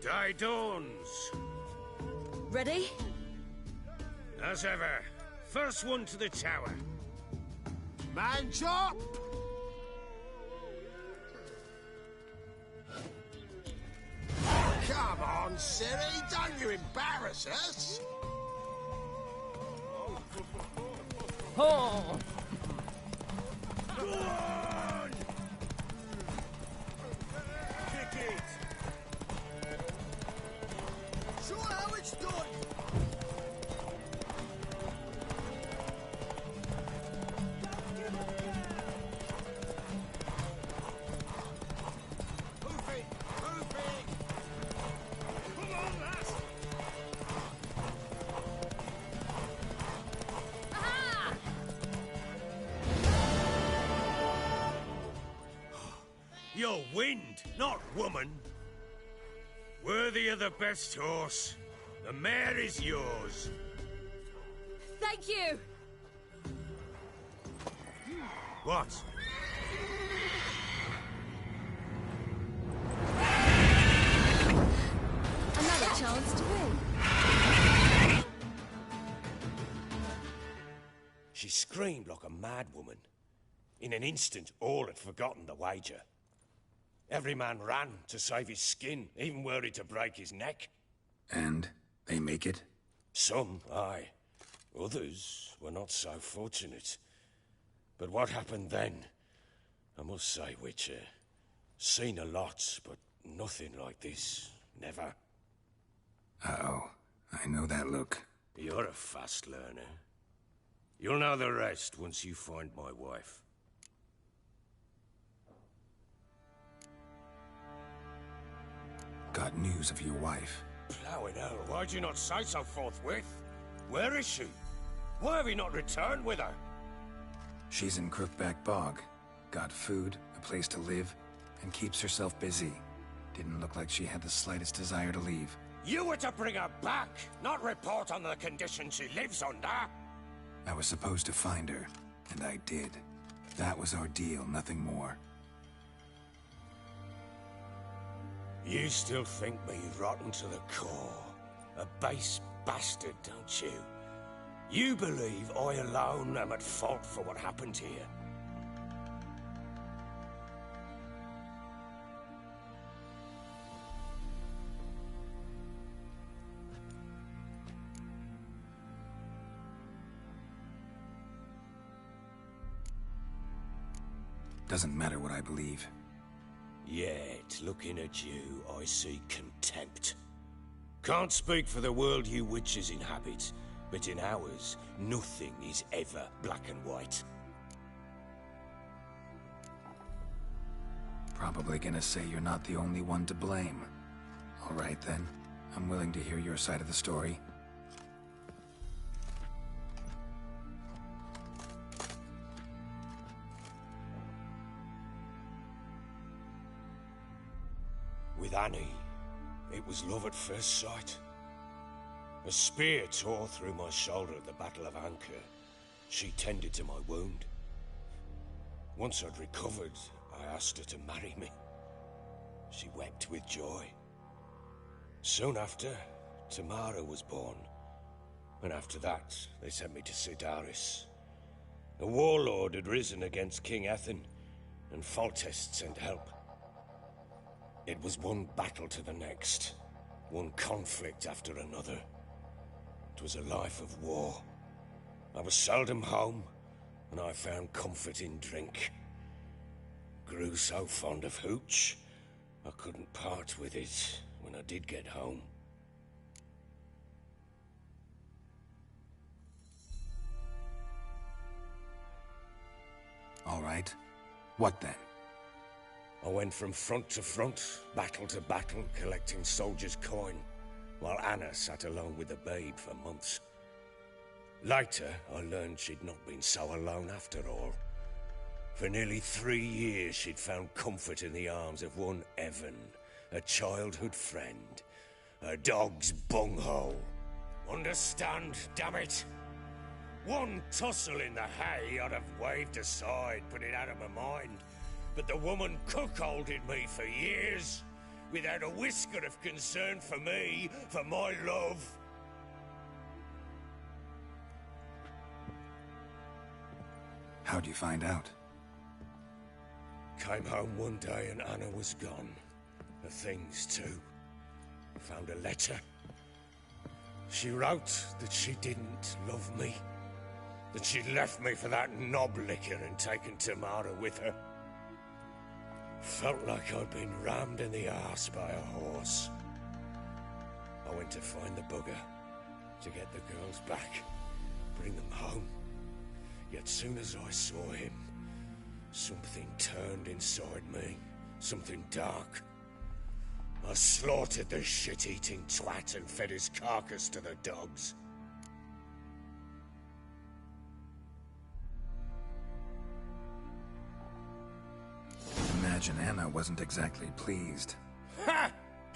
The day dawns. Ready? As ever, first one to the tower. Man chop! Come on, Siri, don't you embarrass us! Oh! Go on! Kick it! Show how it's done! You're wind, not woman. Worthy of the best horse. The mare is yours. Thank you! What? Another chance to win. She screamed like a mad woman. In an instant, all had forgotten the wager. Every man ran to save his skin, even were he to break his neck. And they make it? Some, aye. Others were not so fortunate. But what happened then? I must say, Witcher, seen a lot, but nothing like this. Never. Uh-oh. I know that look. You're a fast learner. You'll know the rest once you find my wife. Got news of your wife. Plowing hell, why'd you not say so forthwith? Where is she? Why have you not returned with her? She's in Crookback Bog. Got food, a place to live, and keeps herself busy. Didn't look like she had the slightest desire to leave. You were to bring her back, not report on the conditions she lives under. I was supposed to find her, and I did. That was our deal, nothing more. You still think me rotten to the core. A base bastard, don't you? You believe I alone am at fault for what happened here. Doesn't matter what I believe. Yet, looking at you, I see contempt. Can't speak for the world you witches inhabit, but in ours, nothing is ever black and white. Probably gonna say you're not the only one to blame. All right then, I'm willing to hear your side of the story. With Annie, it was love at first sight. A spear tore through my shoulder at the Battle of Anchor. She tended to my wound. Once I'd recovered, I asked her to marry me. She wept with joy. Soon after, Tamara was born. And after that, they sent me to Cidaris. A warlord had risen against King Ethan, and Foltest sent help. It was one battle to the next, one conflict after another. It was a life of war. I was seldom home, and I found comfort in drink. Grew so fond of hooch, I couldn't part with it when I did get home. All right. What then? I went from front to front, battle to battle, collecting soldiers' coin, while Anna sat alone with the babe for months. Later, I learned she'd not been so alone after all. For nearly 3 years, she'd found comfort in the arms of one Evan, a childhood friend, a dog's bunghole. Understand, damn it? One tussle in the hay I'd have waved aside, put it out of my mind. But the woman cuckolded me for years, without a whisker of concern for me, for my love. How'd you find out? Came home one day and Anna was gone. Her things too. Found a letter. She wrote that she didn't love me. That she'd left me for that knob licker and taken Tamara with her. Felt like I'd been rammed in the arse by a horse. I went to find the bugger, to get the girls back, bring them home. Yet soon as I saw him, something turned inside me, something dark. I slaughtered the shit-eating twat and fed his carcass to the dogs. Imagine Anna wasn't exactly pleased. Ha!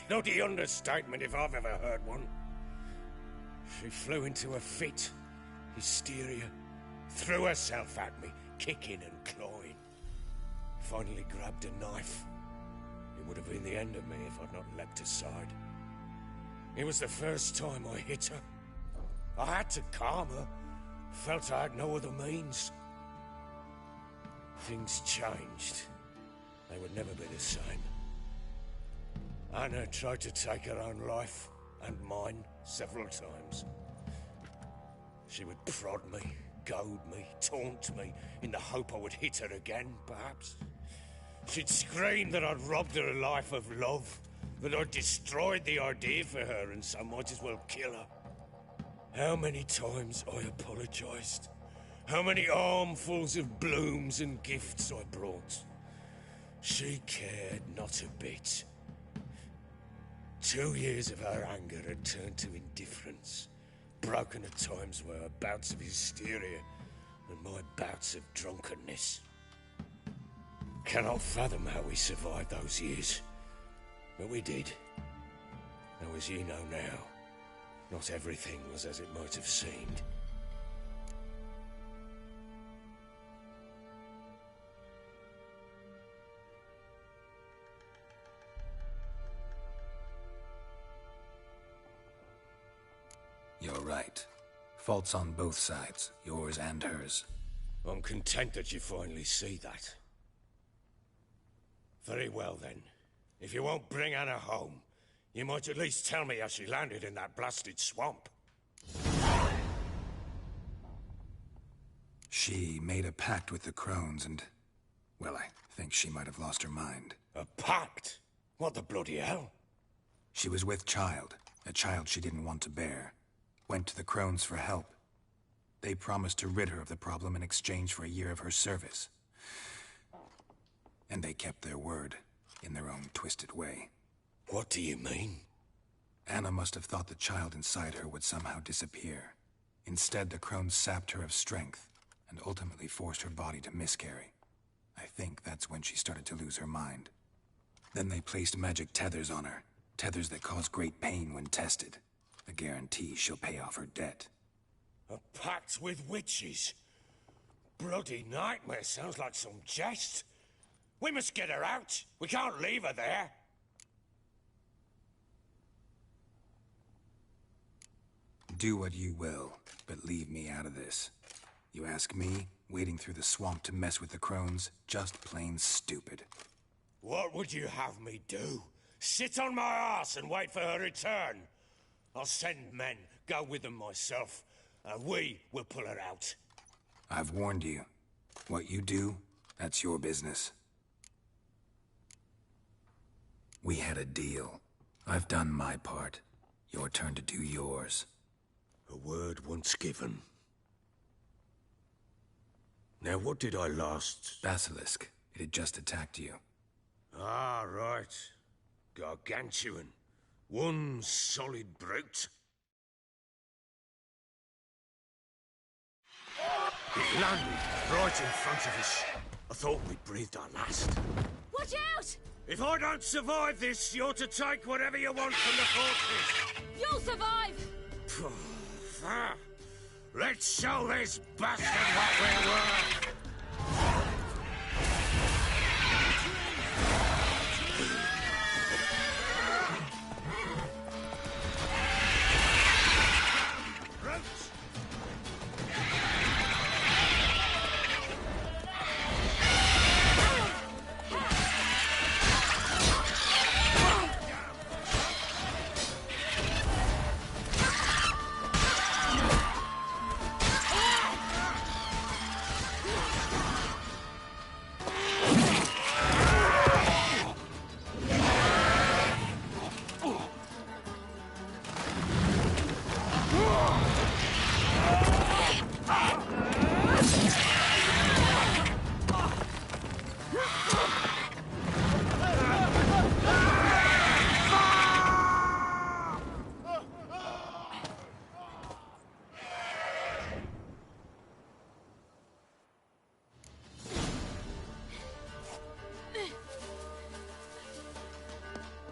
Bloody understatement if I've ever heard one. She flew into a fit, hysteria, threw herself at me, kicking and clawing. Finally grabbed a knife. It would have been the end of me if I'd not leapt aside. It was the first time I hit her. I had to calm her. Felt I had no other means. Things changed. They would never be the same. Anna tried to take her own life, and mine, several times. She would prod me, goad me, taunt me, in the hope I would hit her again, perhaps. She'd scream that I'd robbed her life of love, that I'd destroyed the idea for her, and so might as well kill her. How many times I apologized. How many armfuls of blooms and gifts I brought. She cared not a bit. 2 years of her anger had turned to indifference, broken at times by her bouts of hysteria and my bouts of drunkenness. Cannot fathom how we survived those years, but we did. Though as you know now, not everything was as it might have seemed. You're right. Faults on both sides, yours and hers. I'm content that you finally see that. Very well then. If you won't bring Anna home, you might at least tell me how she landed in that blasted swamp. She made a pact with the crones and... well, I think she might have lost her mind. A pact? What the bloody hell? She was with child. a child she didn't want to bear, went to the Crones for help. They promised to rid her of the problem in exchange for a year of her service. And they kept their word, in their own twisted way. What do you mean? Anna must have thought the child inside her would somehow disappear. Instead, the Crones sapped her of strength, and ultimately forced her body to miscarry. I think that's when she started to lose her mind. Then they placed magic tethers on her, tethers that cause great pain when tested. A guarantee she'll pay off her debt. A pact with witches? Bloody nightmare, sounds like some jest. We must get her out. We can't leave her there. Do what you will, but leave me out of this. You ask me, wading through the swamp to mess with the Crones, just plain stupid. What would you have me do? Sit on my ass and wait for her return? I'll send men, go with them myself, and we will pull her out. I've warned you. What you do, that's your business. We had a deal. I've done my part. Your turn to do yours. A word once given. Now, what did I last... Basilisk. It had just attacked you. Ah, right. Gargantuan. One solid brute. It landed right in front of us. I thought we'd breathed our last. Watch out! If I don't survive this, you're to take whatever you want from the fortress. You'll survive! Let's show this bastard what we're worth!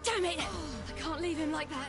Damn it! I can't leave him like that.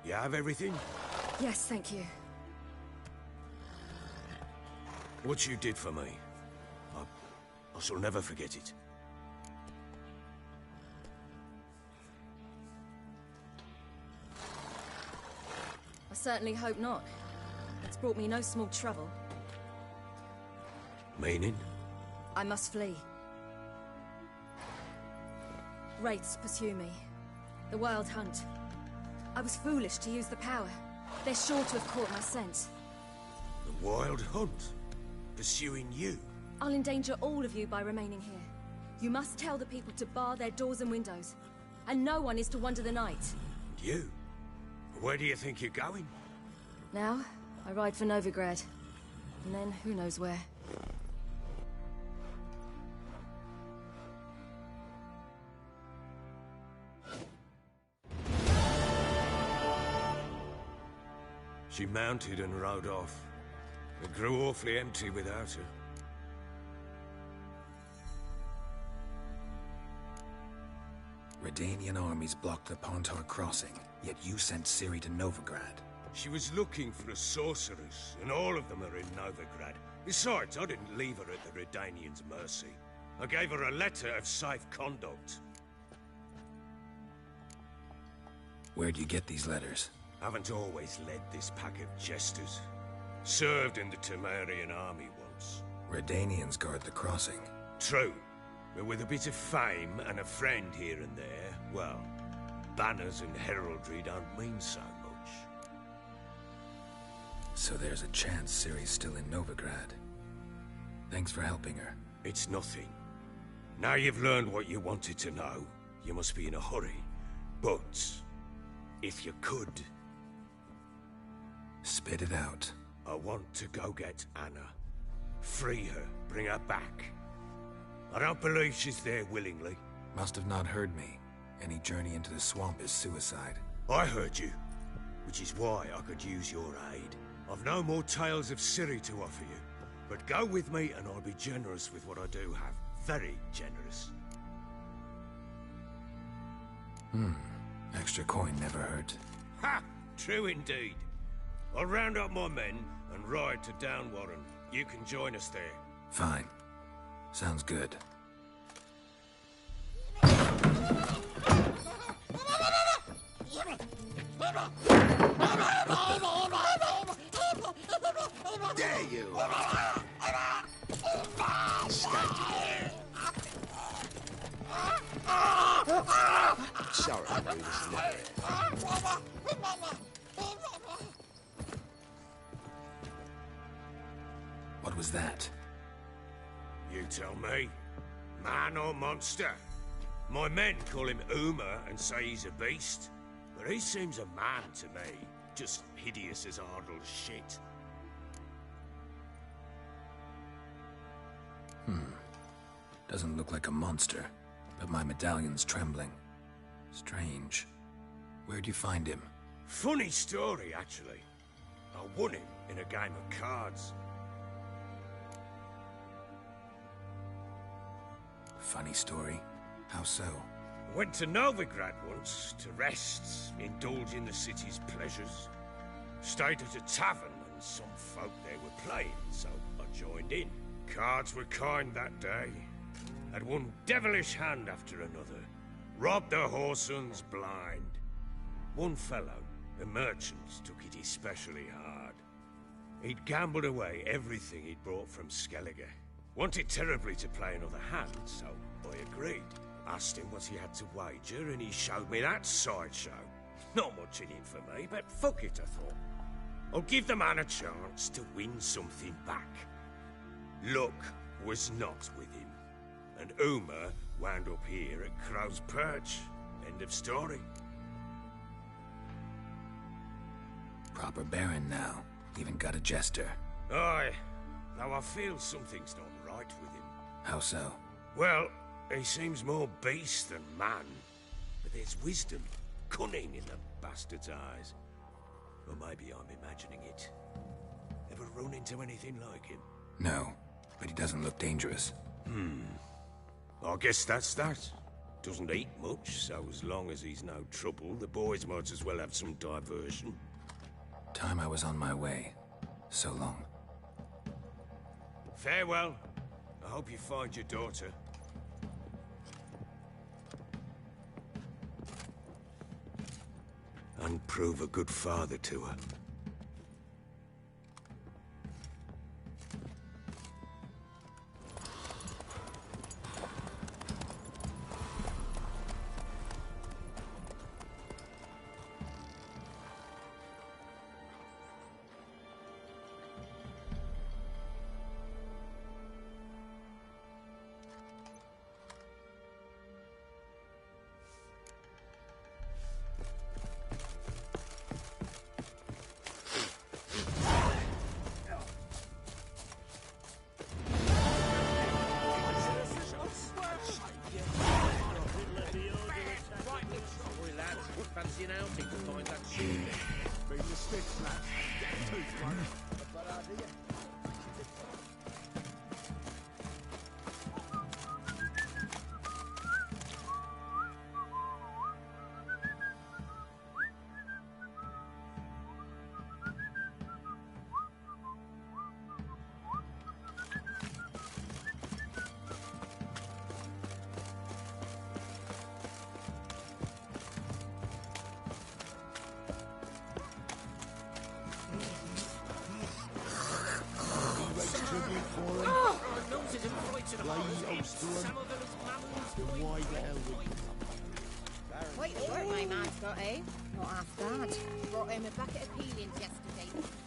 You have everything? Yes, thank you. What you did for me, I shall never forget it. I certainly hope not. It's brought me no small trouble. Meaning? I must flee. Wraiths pursue me. The Wild Hunt. I was foolish to use the power. They're sure to have caught my scent. The Wild Hunt? Pursuing you? I'll endanger all of you by remaining here. You must tell the people to bar their doors and windows. And no one is to wander the night. You? Where do you think you're going? Now, I ride for Novigrad. And then, who knows where. She mounted and rode off. It grew awfully empty without her. Redanian armies blocked the Pontar crossing, yet you sent Ciri to Novigrad. She was looking for a sorceress, and all of them are in Novigrad. Besides, I didn't leave her at the Redanians' mercy. I gave her a letter of safe conduct. Where'd you get these letters? Haven't always led this pack of jesters. Served in the Temerian army once. Redanians guard the crossing. True. But with a bit of fame and a friend here and there, well, banners and heraldry don't mean so much. So there's a chance Ciri's still in Novigrad. Thanks for helping her. It's nothing. Now you've learned what you wanted to know, you must be in a hurry. But, if you could... Spit it out. I want to go get Anna. Free her, bring her back. I don't believe she's there willingly. Must have not heard me. Any journey into the swamp is suicide. I heard you, which is why I could use your aid. I've no more tales of Ciri to offer you, but go with me and I'll be generous with what I do have. Very generous. Extra coin never hurt. Ha! True indeed. I'll round up my men and ride to Downwarren. You can join us there. Fine. Sounds good. There you are. Sorry, Bruce. What was that? You tell me. Man or monster? My men call him Uma and say he's a beast. But he seems a man to me. Just hideous as Ardle's shit. Doesn't look like a monster, but my medallion's trembling. Strange. Where'd you find him? Funny story, actually. I won him in a game of cards. Funny story? How so? Went to Novigrad once to rest, indulge in the city's pleasures. Stayed at a tavern and some folk there were playing, so I joined in. Cards were kind that day. Had one devilish hand after another. Robbed the whoresons blind. One fellow, a merchant, took it especially hard. He'd gambled away everything he'd brought from Skellige. Wanted terribly to play another hand, so I agreed. Asked him what he had to wager, and he showed me that sideshow. Not much in it for me, but fuck it, I thought. I'll give the man a chance to win something back. Luck was not with him, and Uma wound up here at Crow's Perch. End of story. Proper Baron now. Even got a jester. Aye, though I feel something's not right with him. How so? Well, he seems more beast than man. But there's wisdom, cunning in the bastard's eyes. Or maybe I'm imagining it. Ever run into anything like him? No, but he doesn't look dangerous. I guess that's that. Doesn't eat much, so as long as he's no trouble, the boys might as well have some diversion. Time I was on my way. So long. Farewell. I hope you find your daughter. And prove a good father to her. Wait, the work my man's got, eh? Not half bad. Brought him a bucket of peelings yesterday.